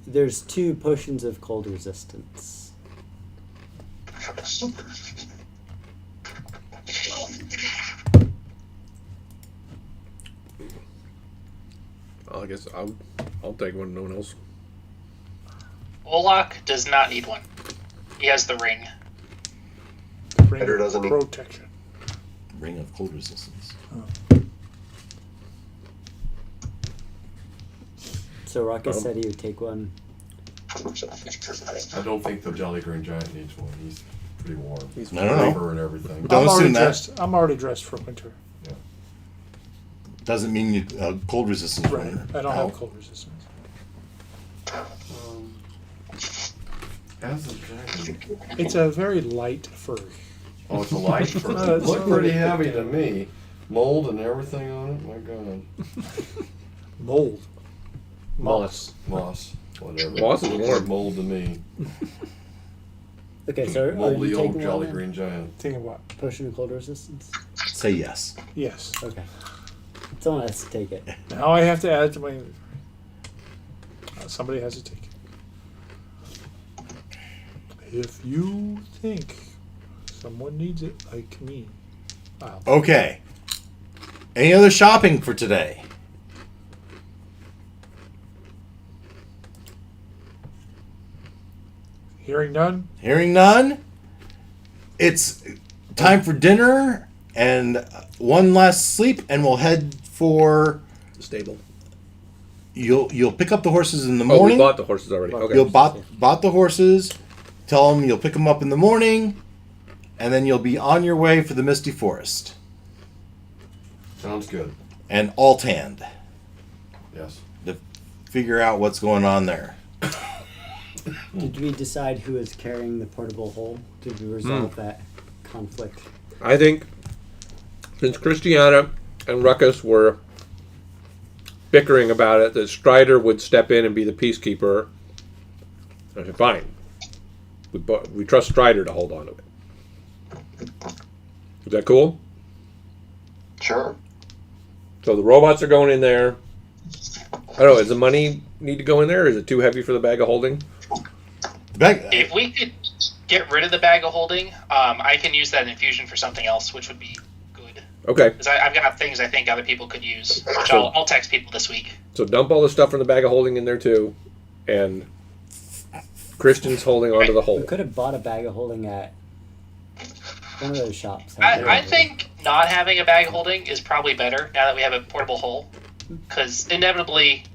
[SPEAKER 6] There's 2 potions of cold resistance.
[SPEAKER 2] I guess I'll take one. No one else.
[SPEAKER 4] Olak does not need one. He has the ring.
[SPEAKER 3] Ring
[SPEAKER 7] Better
[SPEAKER 3] of
[SPEAKER 7] doesn't he?
[SPEAKER 3] protection.
[SPEAKER 1] Ring of cold resistance.
[SPEAKER 6] So Ruckus said he would take one.
[SPEAKER 5] I don't think the Jolly Green Giant needs one. He's pretty warm. He's
[SPEAKER 1] I don't know.
[SPEAKER 5] fur and everything.
[SPEAKER 1] Don't assume that.
[SPEAKER 3] I'm already dressed for winter.
[SPEAKER 1] Doesn't mean you cold resistance.
[SPEAKER 3] Right.
[SPEAKER 1] Runner.
[SPEAKER 3] I don't have cold resistance.
[SPEAKER 5] As a dragon.
[SPEAKER 3] It's a very light fur.
[SPEAKER 5] Oh, it's a light fur.
[SPEAKER 3] No,
[SPEAKER 5] It
[SPEAKER 3] it's
[SPEAKER 5] looked
[SPEAKER 3] not
[SPEAKER 5] pretty
[SPEAKER 3] really
[SPEAKER 5] heavy
[SPEAKER 3] thick.
[SPEAKER 5] to me. Mold and everything on it. My God.
[SPEAKER 3] Mold. Moss.
[SPEAKER 5] Moss. Whatever.
[SPEAKER 2] Moss is
[SPEAKER 5] Looks
[SPEAKER 2] warm.
[SPEAKER 5] like mold to me.
[SPEAKER 6] Okay, so are you
[SPEAKER 5] Moldy old
[SPEAKER 6] taking
[SPEAKER 5] Jolly
[SPEAKER 6] one
[SPEAKER 5] Green Giant.
[SPEAKER 3] Thinking what?
[SPEAKER 6] potion of cold resistance?
[SPEAKER 1] Say yes.
[SPEAKER 3] Yes.
[SPEAKER 6] Okay. Someone has to take it.
[SPEAKER 3] Now I have to add it to my. Somebody has to take it. If you think someone needs it, like me, I'll.
[SPEAKER 1] Okay. Any other shopping for today?
[SPEAKER 3] Hearing none.
[SPEAKER 1] Hearing none. It's time for dinner and one last sleep, and we'll head for.
[SPEAKER 2] The stable.
[SPEAKER 1] You'll pick up the horses in the
[SPEAKER 2] Oh, we
[SPEAKER 1] morning.
[SPEAKER 2] bought the horses already. Okay.
[SPEAKER 1] You'll bought the horses. Tell them you'll pick them up in the morning, and then you'll be on your way for the Misty Forest
[SPEAKER 5] Sounds good.
[SPEAKER 1] and Altand
[SPEAKER 5] Yes.
[SPEAKER 1] to figure out what's going on there.
[SPEAKER 6] Did we decide who is carrying the portable hole? Did we resolve that conflict?
[SPEAKER 2] I think since Christiana and Ruckus were bickering about it, that Strider would step in and be the peacekeeper. I said, fine. We trust Strider to hold on to it. Is that cool?
[SPEAKER 7] Sure.
[SPEAKER 2] So the robots are going in there. I don't know. Does the money need to go in there, or is it too heavy for the bag of holding?
[SPEAKER 1] The bag.
[SPEAKER 4] If we could get rid of the bag of holding, I can use that infusion for something else, which would be good.
[SPEAKER 2] Okay.
[SPEAKER 4] Because I've got things I think other people could use, which I'll text people this week.
[SPEAKER 2] So dump all the stuff from the bag of holding in there too, and Christian's holding onto the
[SPEAKER 6] We
[SPEAKER 2] hole.
[SPEAKER 6] could have bought a bag of holding at one of those shops.
[SPEAKER 4] I think not having a bag of holding is probably better now that we have a portable hole, because inevitably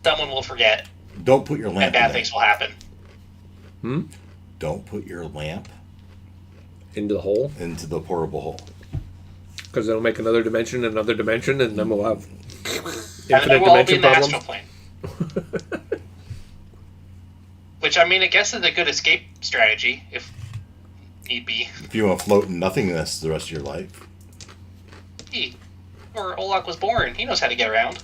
[SPEAKER 4] someone will forget
[SPEAKER 1] Don't put your
[SPEAKER 4] and
[SPEAKER 1] lamp
[SPEAKER 4] bad
[SPEAKER 1] in there.
[SPEAKER 4] things will happen.
[SPEAKER 1] Don't put your lamp
[SPEAKER 2] Into the hole,
[SPEAKER 1] into the portable hole.
[SPEAKER 2] because it'll make another dimension, and then we'll have
[SPEAKER 4] And then
[SPEAKER 2] infinite
[SPEAKER 4] we'll all be
[SPEAKER 2] dimension
[SPEAKER 4] in the astral
[SPEAKER 2] problems.
[SPEAKER 4] plane. Which, I mean, I guess is a good escape strategy, if need be.
[SPEAKER 1] If you want to float in nothingness the rest of your life.
[SPEAKER 4] Hey, where Olak was born, he knows how to get around.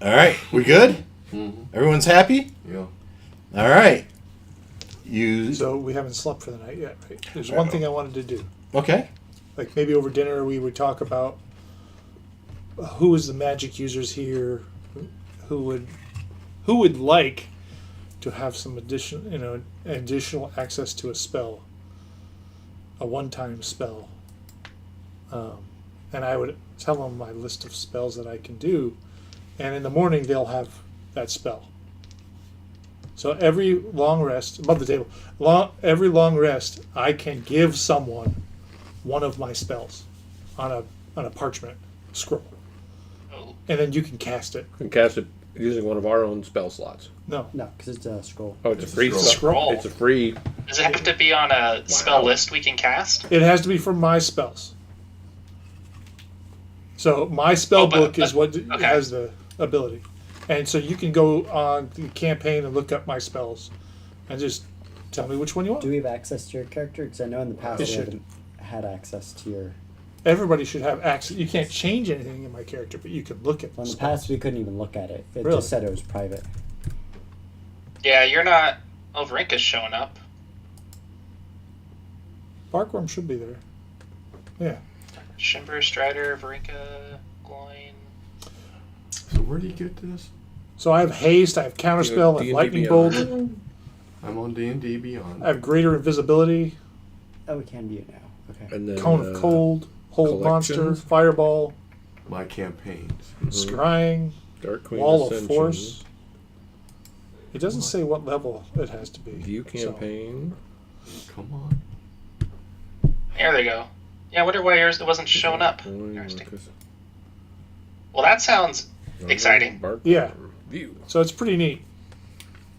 [SPEAKER 1] All right, we good?
[SPEAKER 5] Mm-hmm.
[SPEAKER 1] Everyone's happy?
[SPEAKER 5] Yeah.
[SPEAKER 1] All right. You
[SPEAKER 3] So we haven't slept for the night yet, right? There's one thing I wanted to do.
[SPEAKER 1] okay?
[SPEAKER 3] Like maybe over dinner we would talk about who is the magic users here, who would like to have some additional access to a spell, a one-time spell. And I would tell them my list of spells that I can do, and in the morning they'll have that spell. So every long rest above the table, every long rest, I can give someone one of my spells on a parchment scroll,
[SPEAKER 4] Oh,
[SPEAKER 3] and then you can cast it.
[SPEAKER 2] And cast it using one of our own spell slots.
[SPEAKER 3] No,
[SPEAKER 6] No, because it's a scroll.
[SPEAKER 2] Oh, it's a free
[SPEAKER 4] scroll.
[SPEAKER 2] It's a free.
[SPEAKER 4] does it have to be on a spell list we can cast?
[SPEAKER 3] it has to be from my spells. So my spell book is what has the ability, and so you can go on the campaign and look up my spells, and just tell me which one you want.
[SPEAKER 6] Do we have access to your character? Because I know in the past
[SPEAKER 3] It
[SPEAKER 6] we
[SPEAKER 3] should.
[SPEAKER 6] haven't had access to your.
[SPEAKER 3] Everybody should have access. You can't change anything in my character, but you can look at
[SPEAKER 6] Well, in the
[SPEAKER 3] spells.
[SPEAKER 6] past we couldn't even look at it. It
[SPEAKER 3] Really?
[SPEAKER 6] just said it was private.
[SPEAKER 4] Yeah, you're not. Oh, Varinka's showing up.
[SPEAKER 3] Barkworm should be there. Yeah.
[SPEAKER 4] Shimber, Strider, Varinka, Gloin.
[SPEAKER 5] So where do you get this?
[SPEAKER 3] So I have haste. I have counterspell. I have
[SPEAKER 2] D&D
[SPEAKER 3] lightning
[SPEAKER 2] Beyond.
[SPEAKER 3] bolt.
[SPEAKER 5] I'm on D&D Beyond.
[SPEAKER 3] I have greater invisibility.
[SPEAKER 6] Oh, we can view it now. Okay.
[SPEAKER 2] And then
[SPEAKER 3] Cone of cold. Hold monster.
[SPEAKER 2] collections.
[SPEAKER 3] Fireball.
[SPEAKER 5] My campaigns.
[SPEAKER 3] Scrying.
[SPEAKER 2] Dark Queen
[SPEAKER 3] Wall of
[SPEAKER 2] Ascension,
[SPEAKER 3] force. It doesn't say what level it has to be.
[SPEAKER 2] View
[SPEAKER 3] so-
[SPEAKER 2] campaign.
[SPEAKER 5] Come on.
[SPEAKER 4] There they go. Yeah, I wonder why yours wasn't showing up. Interesting. Well, that sounds exciting.
[SPEAKER 3] Yeah.
[SPEAKER 2] View.
[SPEAKER 3] So it's pretty neat.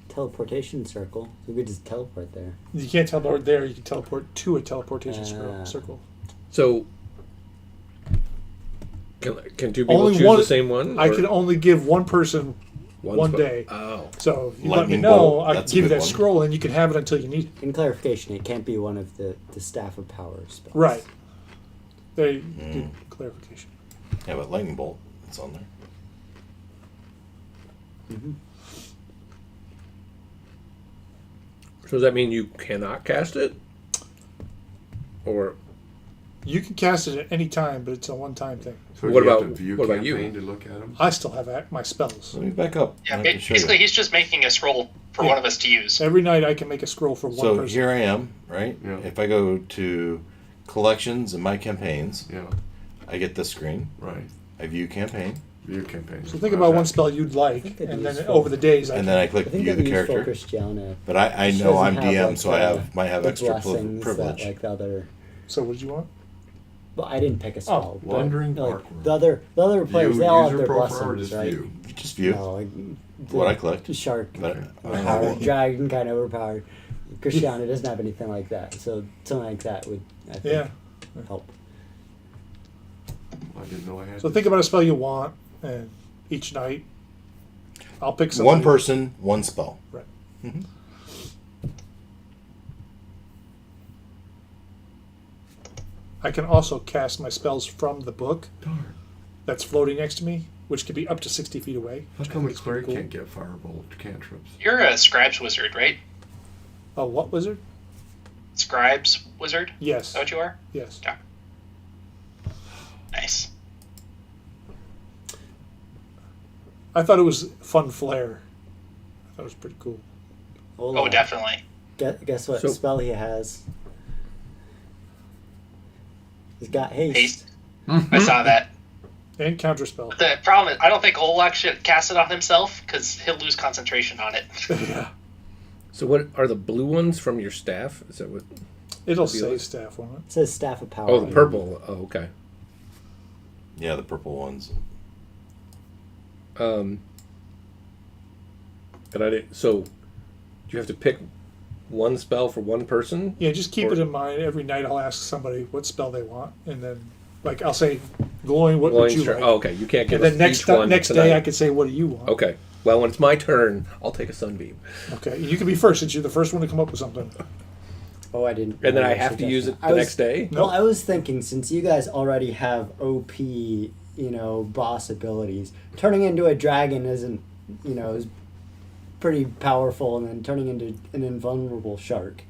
[SPEAKER 6] Teleportation circle. We could just teleport there.
[SPEAKER 3] You can't teleport there. You can teleport to a teleportation
[SPEAKER 6] Ah.
[SPEAKER 3] circle.
[SPEAKER 2] So, can two people
[SPEAKER 3] Only
[SPEAKER 2] choose
[SPEAKER 3] one-
[SPEAKER 2] the same one?
[SPEAKER 3] I
[SPEAKER 2] or
[SPEAKER 3] can only give one person one
[SPEAKER 2] spell?
[SPEAKER 3] day.
[SPEAKER 2] Oh,
[SPEAKER 3] So if you let me
[SPEAKER 1] Lightning
[SPEAKER 3] know,
[SPEAKER 1] bolt,
[SPEAKER 3] I can
[SPEAKER 1] that's a
[SPEAKER 3] give you
[SPEAKER 1] good
[SPEAKER 3] that
[SPEAKER 1] one.
[SPEAKER 3] scroll, and you can have it until you need it.
[SPEAKER 6] In clarification, it can't be one of the Staff of Power spells.
[SPEAKER 3] Right. There, good clarification.
[SPEAKER 1] Yeah, but lightning bolt, it's on there.
[SPEAKER 2] so does that mean you cannot cast it? Or
[SPEAKER 3] You can cast it at any time, but it's a one-time thing.
[SPEAKER 5] So
[SPEAKER 2] What
[SPEAKER 5] do you have
[SPEAKER 2] about-
[SPEAKER 5] to view
[SPEAKER 2] what about you?
[SPEAKER 5] campaign to look at them?
[SPEAKER 3] I still have my spells.
[SPEAKER 1] Let me back up. I
[SPEAKER 4] Yeah,
[SPEAKER 1] have to show
[SPEAKER 4] basically,
[SPEAKER 1] you.
[SPEAKER 4] he's just making a scroll for
[SPEAKER 3] Yeah.
[SPEAKER 4] one of us to use.
[SPEAKER 3] Every night I can make a scroll for one
[SPEAKER 1] So
[SPEAKER 3] person.
[SPEAKER 1] here I am, right?
[SPEAKER 5] Yeah.
[SPEAKER 1] If I go to collections and my campaigns,
[SPEAKER 5] Yeah,
[SPEAKER 1] I get this screen.
[SPEAKER 5] right.
[SPEAKER 1] I view campaign,
[SPEAKER 5] View campaign.
[SPEAKER 3] So think about one spell you'd like,
[SPEAKER 6] think that'd
[SPEAKER 3] and
[SPEAKER 6] be
[SPEAKER 3] then
[SPEAKER 6] useful.
[SPEAKER 3] over the days I
[SPEAKER 1] and
[SPEAKER 3] can.
[SPEAKER 1] then I
[SPEAKER 6] I
[SPEAKER 1] click
[SPEAKER 6] think
[SPEAKER 1] view
[SPEAKER 6] that'd
[SPEAKER 1] the
[SPEAKER 6] be useful
[SPEAKER 1] character.
[SPEAKER 6] Christiana.
[SPEAKER 1] But I
[SPEAKER 6] She
[SPEAKER 1] know
[SPEAKER 6] doesn't
[SPEAKER 1] I'm
[SPEAKER 6] have,
[SPEAKER 1] DM,
[SPEAKER 6] like,
[SPEAKER 1] so I might have
[SPEAKER 6] the
[SPEAKER 1] extra
[SPEAKER 6] blessings
[SPEAKER 1] privilege.
[SPEAKER 6] That, like the other.
[SPEAKER 3] So what did you want?
[SPEAKER 6] Well, I didn't pick a spell. but,
[SPEAKER 5] Wandering
[SPEAKER 6] like,
[SPEAKER 5] Parkworm.
[SPEAKER 6] the other players,
[SPEAKER 5] View
[SPEAKER 6] they all have
[SPEAKER 5] user
[SPEAKER 6] their
[SPEAKER 5] profile or
[SPEAKER 6] blessings,
[SPEAKER 5] just
[SPEAKER 6] right?
[SPEAKER 5] view?
[SPEAKER 1] Just view
[SPEAKER 6] No, like,
[SPEAKER 1] what I collect.
[SPEAKER 6] Shark,
[SPEAKER 1] But I don't
[SPEAKER 6] power,
[SPEAKER 1] know.
[SPEAKER 6] dragon, kind of overpowered. Christiana doesn't have anything like that, so something like that would, I think,
[SPEAKER 3] Yeah.
[SPEAKER 6] help.
[SPEAKER 5] I didn't know I had.
[SPEAKER 3] So
[SPEAKER 5] this.
[SPEAKER 3] think about a spell you want, and each night I'll pick something.
[SPEAKER 1] One person, one spell.
[SPEAKER 3] Right.
[SPEAKER 1] Mhm.
[SPEAKER 3] I can also cast my spells from the book
[SPEAKER 5] Darn.
[SPEAKER 3] that's floating next to me, which can be up to 60 feet away.
[SPEAKER 5] How
[SPEAKER 3] which I
[SPEAKER 5] come
[SPEAKER 3] think
[SPEAKER 5] a
[SPEAKER 3] is pretty
[SPEAKER 5] cleric
[SPEAKER 3] cool.
[SPEAKER 5] can't get firebolt cantrips?
[SPEAKER 4] You're a scribes wizard, right?
[SPEAKER 3] A what wizard?
[SPEAKER 4] Scribes wizard?
[SPEAKER 3] Yes.
[SPEAKER 4] Is that what you are?
[SPEAKER 3] Yes.
[SPEAKER 4] Yeah. Nice.
[SPEAKER 3] I thought it was fun flair. I thought it was pretty cool.
[SPEAKER 6] Hold
[SPEAKER 4] Oh,
[SPEAKER 6] on.
[SPEAKER 4] definitely.
[SPEAKER 6] Guess what
[SPEAKER 2] So-
[SPEAKER 6] spell he has? He's got haste.
[SPEAKER 4] Haste. I saw that.
[SPEAKER 3] And counterspell.
[SPEAKER 4] The problem is, I don't think Olak should cast it on himself because he'll lose concentration on it.
[SPEAKER 3] Yeah.
[SPEAKER 2] So what are the blue ones from your staff? Is that what?
[SPEAKER 3] It'll
[SPEAKER 2] Be
[SPEAKER 3] say
[SPEAKER 2] like-
[SPEAKER 3] staff on it.
[SPEAKER 6] It says staff of power.
[SPEAKER 2] Oh, the purple. Oh, okay.
[SPEAKER 1] Yeah, the purple ones.
[SPEAKER 2] And I didn't. So, do you have to pick one spell for one person?
[SPEAKER 3] Yeah, just keep
[SPEAKER 2] Or-
[SPEAKER 3] it in mind. Every night I'll ask somebody what spell they want, and then, like, I'll say, glowing, what
[SPEAKER 2] Glowing
[SPEAKER 3] would you
[SPEAKER 2] strike.
[SPEAKER 3] like?
[SPEAKER 2] Oh, okay. You can't give
[SPEAKER 3] And
[SPEAKER 2] us
[SPEAKER 3] then
[SPEAKER 2] each one
[SPEAKER 3] next
[SPEAKER 2] tonight.
[SPEAKER 3] day I could say, what do you want?
[SPEAKER 2] Okay. Well, when it's my turn, I'll take a sunbeam,
[SPEAKER 3] Okay, you can be first since you're the first one to come up with something.
[SPEAKER 6] Oh, I didn't.
[SPEAKER 2] and then I
[SPEAKER 6] really
[SPEAKER 2] have to
[SPEAKER 6] suggest
[SPEAKER 2] use
[SPEAKER 6] that.
[SPEAKER 2] it the next day.
[SPEAKER 3] No.
[SPEAKER 6] Well, I was thinking since you guys already have OP, boss abilities, turning into a dragon isn't, is pretty powerful, and then turning into an invulnerable shark.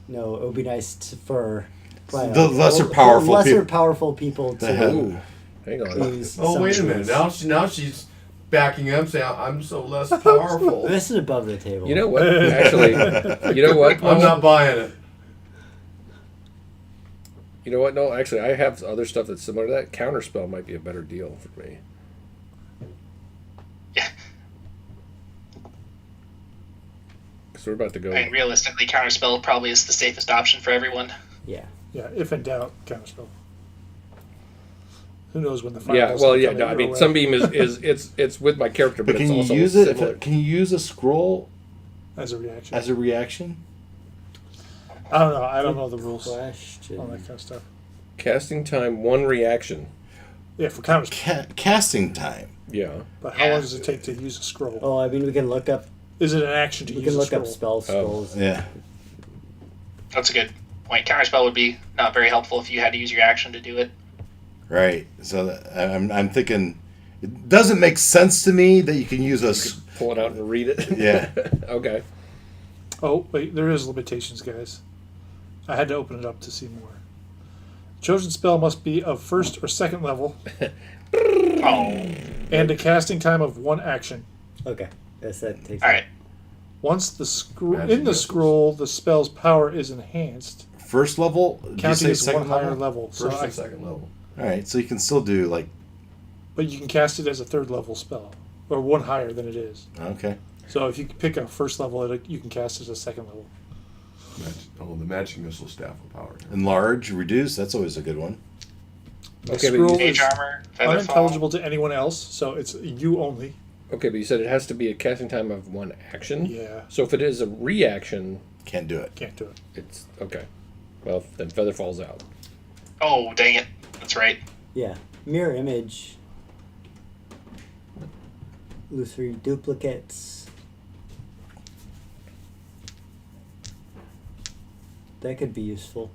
[SPEAKER 6] It would be nice for
[SPEAKER 1] The lesser powerful
[SPEAKER 6] lesser
[SPEAKER 1] people.
[SPEAKER 6] powerful people
[SPEAKER 1] The
[SPEAKER 6] to
[SPEAKER 1] hell.
[SPEAKER 2] Ooh, hang on.
[SPEAKER 6] use.
[SPEAKER 5] Oh,
[SPEAKER 6] some
[SPEAKER 5] wait a
[SPEAKER 6] tools.
[SPEAKER 5] minute. Now she's backing up, saying, I'm so less powerful.
[SPEAKER 6] This is above the table.
[SPEAKER 2] You know what? Actually, you know what?
[SPEAKER 5] I'm not buying it.
[SPEAKER 2] You know what? No, actually, I have other stuff that's similar to that. Counterspell might be a better deal for me.
[SPEAKER 4] Yeah.
[SPEAKER 2] Because we're about to go.
[SPEAKER 4] I mean, realistically, counterspell probably is the safest option for everyone.
[SPEAKER 6] Yeah.
[SPEAKER 3] Yeah, if in doubt, counterspell. Who knows when the
[SPEAKER 2] Yeah,
[SPEAKER 3] fireballs
[SPEAKER 2] well,
[SPEAKER 3] will
[SPEAKER 2] yeah.
[SPEAKER 3] come
[SPEAKER 2] No,
[SPEAKER 3] in
[SPEAKER 2] I
[SPEAKER 3] your
[SPEAKER 2] mean,
[SPEAKER 3] way.
[SPEAKER 2] Sunbeam it's with my character, but
[SPEAKER 1] But
[SPEAKER 2] it's
[SPEAKER 1] can you
[SPEAKER 2] also
[SPEAKER 1] use it?
[SPEAKER 2] similar.
[SPEAKER 1] Can you use a scroll
[SPEAKER 3] as a reaction.
[SPEAKER 1] as a reaction?
[SPEAKER 3] I don't know. I don't know the rules on
[SPEAKER 6] Question.
[SPEAKER 3] that kind of stuff.
[SPEAKER 2] Casting time, 1 reaction.
[SPEAKER 3] Yeah, for counterspell.
[SPEAKER 1] Casting time.
[SPEAKER 2] Yeah.
[SPEAKER 3] But how long does it take to use a scroll?
[SPEAKER 6] Oh, I mean, we can look up.
[SPEAKER 3] Is it an action to
[SPEAKER 6] We
[SPEAKER 3] use
[SPEAKER 6] can
[SPEAKER 3] a
[SPEAKER 6] look
[SPEAKER 3] scroll?
[SPEAKER 6] up spell scrolls.
[SPEAKER 1] Yeah.
[SPEAKER 4] That's a good point. Counterspell would be not very helpful if you had to use your action to do it.
[SPEAKER 1] Right. So I'm thinking, it doesn't make sense to me that you can use a.
[SPEAKER 2] Pull it out and read it.
[SPEAKER 1] Yeah.
[SPEAKER 2] Okay.
[SPEAKER 3] Oh, wait, there is limitations, guys. I had to open it up to see more. Chosen spell must be of first or second level
[SPEAKER 4] Oh.
[SPEAKER 3] and a casting time of 1 action.
[SPEAKER 6] Okay. Yes, that takes.
[SPEAKER 4] All right.
[SPEAKER 3] Once the
[SPEAKER 5] Magic
[SPEAKER 3] in the
[SPEAKER 5] missiles.
[SPEAKER 3] scroll, the spell's power is enhanced,
[SPEAKER 1] First level. Did you
[SPEAKER 3] counting
[SPEAKER 1] say
[SPEAKER 3] as
[SPEAKER 1] second
[SPEAKER 3] 1 higher
[SPEAKER 1] level?
[SPEAKER 3] level. So
[SPEAKER 5] First
[SPEAKER 3] I,
[SPEAKER 5] and second level.
[SPEAKER 1] All right. So you can still do like.
[SPEAKER 3] but you can cast it as a 3rd level spell, or 1 higher than it is.
[SPEAKER 1] Okay.
[SPEAKER 3] So if you pick a first level, you can cast it as a 2nd level.
[SPEAKER 5] The magic missile staff of power.
[SPEAKER 1] Enlarge, reduce. That's always a good one.
[SPEAKER 3] The
[SPEAKER 2] Okay, but
[SPEAKER 3] scroll
[SPEAKER 4] Mage
[SPEAKER 3] is
[SPEAKER 4] armor, featherfall.
[SPEAKER 3] unintelligible to anyone else, so it's you only.
[SPEAKER 2] Okay, but you said it has to be a casting time of 1 action?
[SPEAKER 3] Yeah,
[SPEAKER 2] So if it is a reaction,
[SPEAKER 1] Can't do it.
[SPEAKER 3] can't do it.
[SPEAKER 2] it's... Okay. Well, then Feather falls out.
[SPEAKER 4] Oh, dang it. That's right.
[SPEAKER 6] Yeah. Mirror image. Illusory duplicates. That could be useful.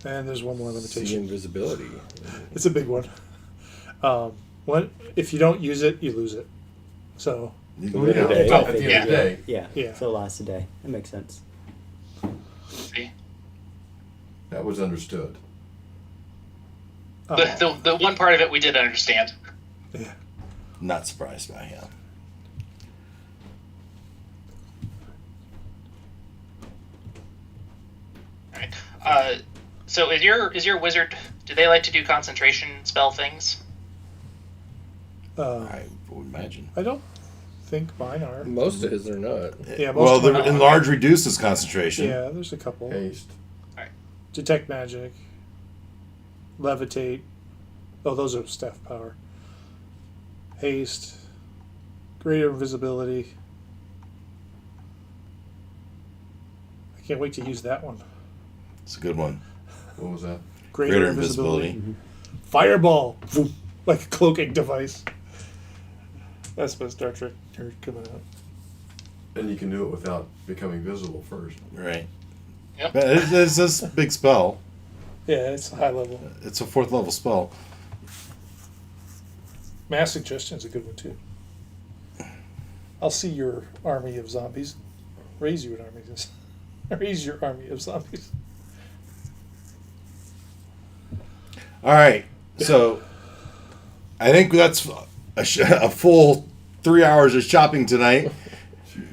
[SPEAKER 3] And there's one more
[SPEAKER 2] See
[SPEAKER 3] limitation.
[SPEAKER 2] invisibility.
[SPEAKER 3] It's a big one. If you don't use it, you lose it. So
[SPEAKER 1] You
[SPEAKER 2] Well,
[SPEAKER 1] can-
[SPEAKER 2] yeah.
[SPEAKER 5] At the end of the day.
[SPEAKER 6] Yeah.
[SPEAKER 3] Yeah.
[SPEAKER 6] So it lasts a day. That makes sense.
[SPEAKER 4] See?
[SPEAKER 5] That was understood.
[SPEAKER 4] The one part of it we did understand.
[SPEAKER 3] yeah.
[SPEAKER 1] Not surprised by him.
[SPEAKER 4] All right. So is your wizard? Do they like to do concentration spell things?
[SPEAKER 1] I would imagine.
[SPEAKER 3] I don't think mine are.
[SPEAKER 2] Most of his are not.
[SPEAKER 3] Yeah, most
[SPEAKER 1] Well,
[SPEAKER 3] of them
[SPEAKER 1] the
[SPEAKER 3] are.
[SPEAKER 1] enlarge reduces concentration.
[SPEAKER 3] Yeah, there's a couple.
[SPEAKER 5] Haste.
[SPEAKER 3] Detect magic. Levitate. Oh, those are staff power. Haste. Greater invisibility. I can't wait to use that one.
[SPEAKER 1] It's a good one.
[SPEAKER 5] What was that?
[SPEAKER 1] Greater invisibility.
[SPEAKER 3] Fireball. Vroom. Like a cloaking device. That's my Star Trek nerd coming out.
[SPEAKER 5] And you can do it without becoming visible first.
[SPEAKER 1] Right.
[SPEAKER 4] Yep.
[SPEAKER 1] But it's this big spell.
[SPEAKER 3] Yeah, it's high level.
[SPEAKER 1] It's a 4th level spell.
[SPEAKER 3] Mass Suggestion's a good one too. I'll see your army of zombies. Raise you an army. Raise your army of zombies.
[SPEAKER 1] All right. So I think that's a full 3 hours of shopping tonight.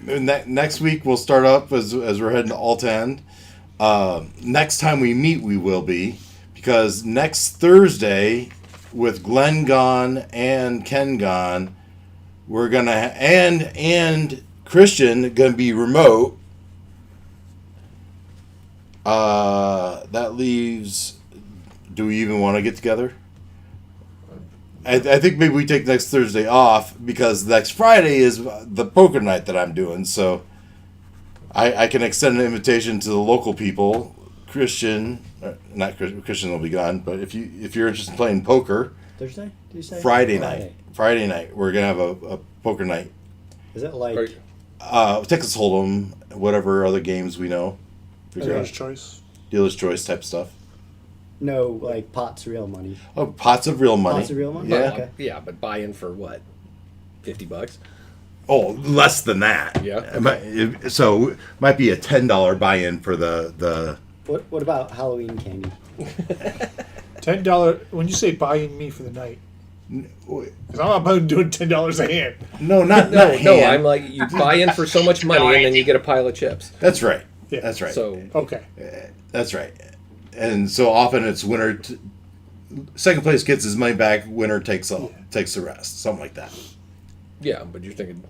[SPEAKER 1] Next week we'll start up as we're heading to Alt End. Next time we meet, we will be, because next Thursday, with Glenn gone and Ken gone, we're gonna and Christian gonna be remote. That leaves. Do we even want to get together? I think maybe we take next Thursday off, because next Friday is the poker night that I'm doing. So I can extend an invitation to the local people. Christian, not Christian will be gone, but if you're interested in playing poker,
[SPEAKER 6] Thursday? Did you say?
[SPEAKER 1] Friday night we're gonna have a poker night.
[SPEAKER 6] Is it like?
[SPEAKER 1] Texas Hold'em, whatever other games we know.
[SPEAKER 3] Dealer's choice.
[SPEAKER 1] Dealer's choice type stuff.
[SPEAKER 6] No, like pots real money.
[SPEAKER 1] Oh, pots of real money.
[SPEAKER 6] Pots of real money.
[SPEAKER 1] Yeah.
[SPEAKER 6] Okay.
[SPEAKER 2] Yeah, but buy in for what? $50?
[SPEAKER 1] Oh, less than that.
[SPEAKER 2] Yeah.
[SPEAKER 1] So might be a $10 buy-in for the.
[SPEAKER 6] What about Halloween candy?
[SPEAKER 3] $10. When you say buying me for the night, because I'm not doing $10 a hand.
[SPEAKER 1] No, not
[SPEAKER 2] No,
[SPEAKER 1] hand.
[SPEAKER 2] I'm like, you buy in for so much money and then you get a pile of chips.
[SPEAKER 1] That's right.
[SPEAKER 3] Yeah.
[SPEAKER 1] That's right.
[SPEAKER 2] So
[SPEAKER 3] Okay.
[SPEAKER 1] That's right. And so often it's winner. Second place gets his money back. Winner takes takes the rest. Something like that.
[SPEAKER 2] yeah, but you're thinking,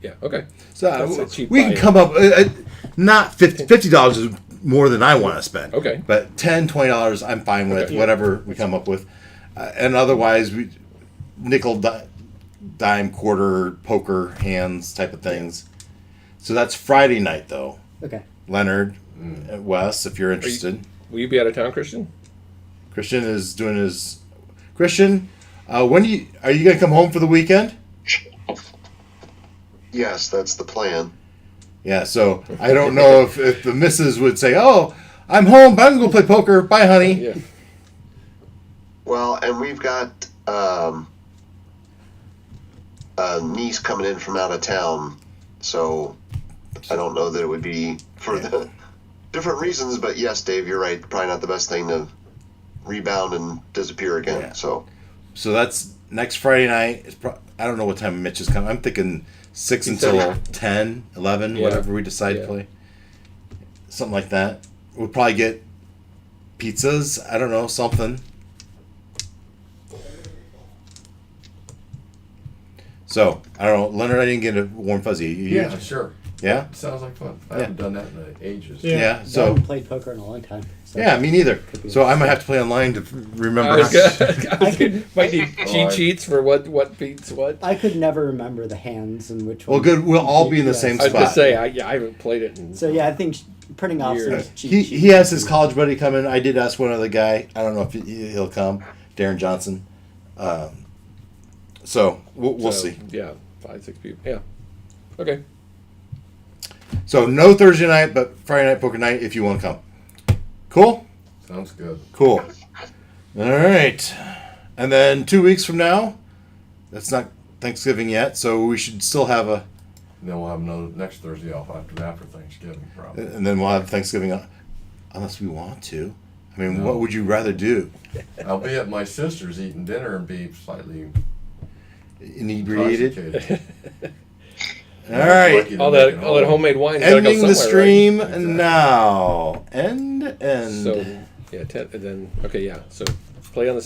[SPEAKER 2] yeah, okay.
[SPEAKER 1] So
[SPEAKER 2] That's a cheap
[SPEAKER 1] we can
[SPEAKER 2] buy-in.
[SPEAKER 1] come up. Not $50 is more than I want to spend.
[SPEAKER 2] Okay.
[SPEAKER 1] But $10, $20 I'm fine with.
[SPEAKER 2] Okay.
[SPEAKER 1] Whatever we come up with, and otherwise we nickel, dime, quarter, poker hands type of things. So that's Friday night though.
[SPEAKER 6] Okay.
[SPEAKER 1] Leonard, Wes, if you're interested.
[SPEAKER 2] Will you be out of town, Christian?
[SPEAKER 1] Christian is doing his. Christian, when are you gonna come home for the weekend?
[SPEAKER 7] Yes, that's the plan.
[SPEAKER 1] Yeah, so I don't know if the missus would say, "Oh, I'm home, but I'm gonna go play poker. Bye, honey."
[SPEAKER 2] Yeah.
[SPEAKER 7] Well, and we've got a niece coming in from out of town, so I don't know that it would be for the different reasons. But yes, Dave, you're right. Probably not the best thing to rebound and disappear again.
[SPEAKER 1] Yeah.
[SPEAKER 7] So
[SPEAKER 1] that's next Friday night. I don't know what time Mitch is coming. I'm thinking 6 until 10, 11,
[SPEAKER 2] Yeah.
[SPEAKER 1] whatever we decide to play. Something like that. We'll probably get pizzas. I don't know, something. So, I don't know. Leonard, I didn't get a warm fuzzy.
[SPEAKER 5] Yeah, sure.
[SPEAKER 1] Yeah?
[SPEAKER 5] Sounds like fun. I
[SPEAKER 1] Yeah.
[SPEAKER 5] haven't done that in ages.
[SPEAKER 1] Yeah.
[SPEAKER 6] I
[SPEAKER 1] So,
[SPEAKER 6] haven't played poker in a long time. So.
[SPEAKER 1] yeah, me neither. So I might have to play online to remember.
[SPEAKER 2] Might need cheat sheets for what beats what.
[SPEAKER 6] I could never remember the hands and which
[SPEAKER 1] Well,
[SPEAKER 6] one.
[SPEAKER 1] good. We'll all be in the same
[SPEAKER 2] I was
[SPEAKER 1] spot.
[SPEAKER 2] gonna say, I haven't played it. In,
[SPEAKER 6] So yeah, I think printing off some
[SPEAKER 2] Years.
[SPEAKER 6] cheat
[SPEAKER 1] He
[SPEAKER 6] sheets.
[SPEAKER 1] has his college buddy coming. I did ask one other guy. I don't know if he'll come. Darren Johnson. So we'll
[SPEAKER 2] so,
[SPEAKER 1] see.
[SPEAKER 2] Yeah, 5, 6 people. Yeah. Okay.
[SPEAKER 1] So no Thursday night, but Friday night poker night if you want to come. Cool.
[SPEAKER 5] Sounds good.
[SPEAKER 1] Cool. All right. And then 2 weeks from now, that's not Thanksgiving yet, so we should still have a.
[SPEAKER 5] And then we'll have another next Thursday off after Thanksgiving, probably.
[SPEAKER 1] And then we'll have Thanksgiving, unless we want to. I mean,
[SPEAKER 5] No.
[SPEAKER 1] what would you rather do?
[SPEAKER 5] I'll be at my sister's eating dinner and be slightly
[SPEAKER 1] Inebriated?
[SPEAKER 5] intoxicated.
[SPEAKER 1] All right.
[SPEAKER 5] Lucky to
[SPEAKER 2] All
[SPEAKER 5] make
[SPEAKER 2] that
[SPEAKER 5] it home.
[SPEAKER 2] homemade wine. Gotta go
[SPEAKER 1] Ending the
[SPEAKER 2] somewhere,
[SPEAKER 1] stream
[SPEAKER 2] right?
[SPEAKER 5] Exactly.
[SPEAKER 1] now. End.
[SPEAKER 2] So yeah, and then okay, yeah. So play on the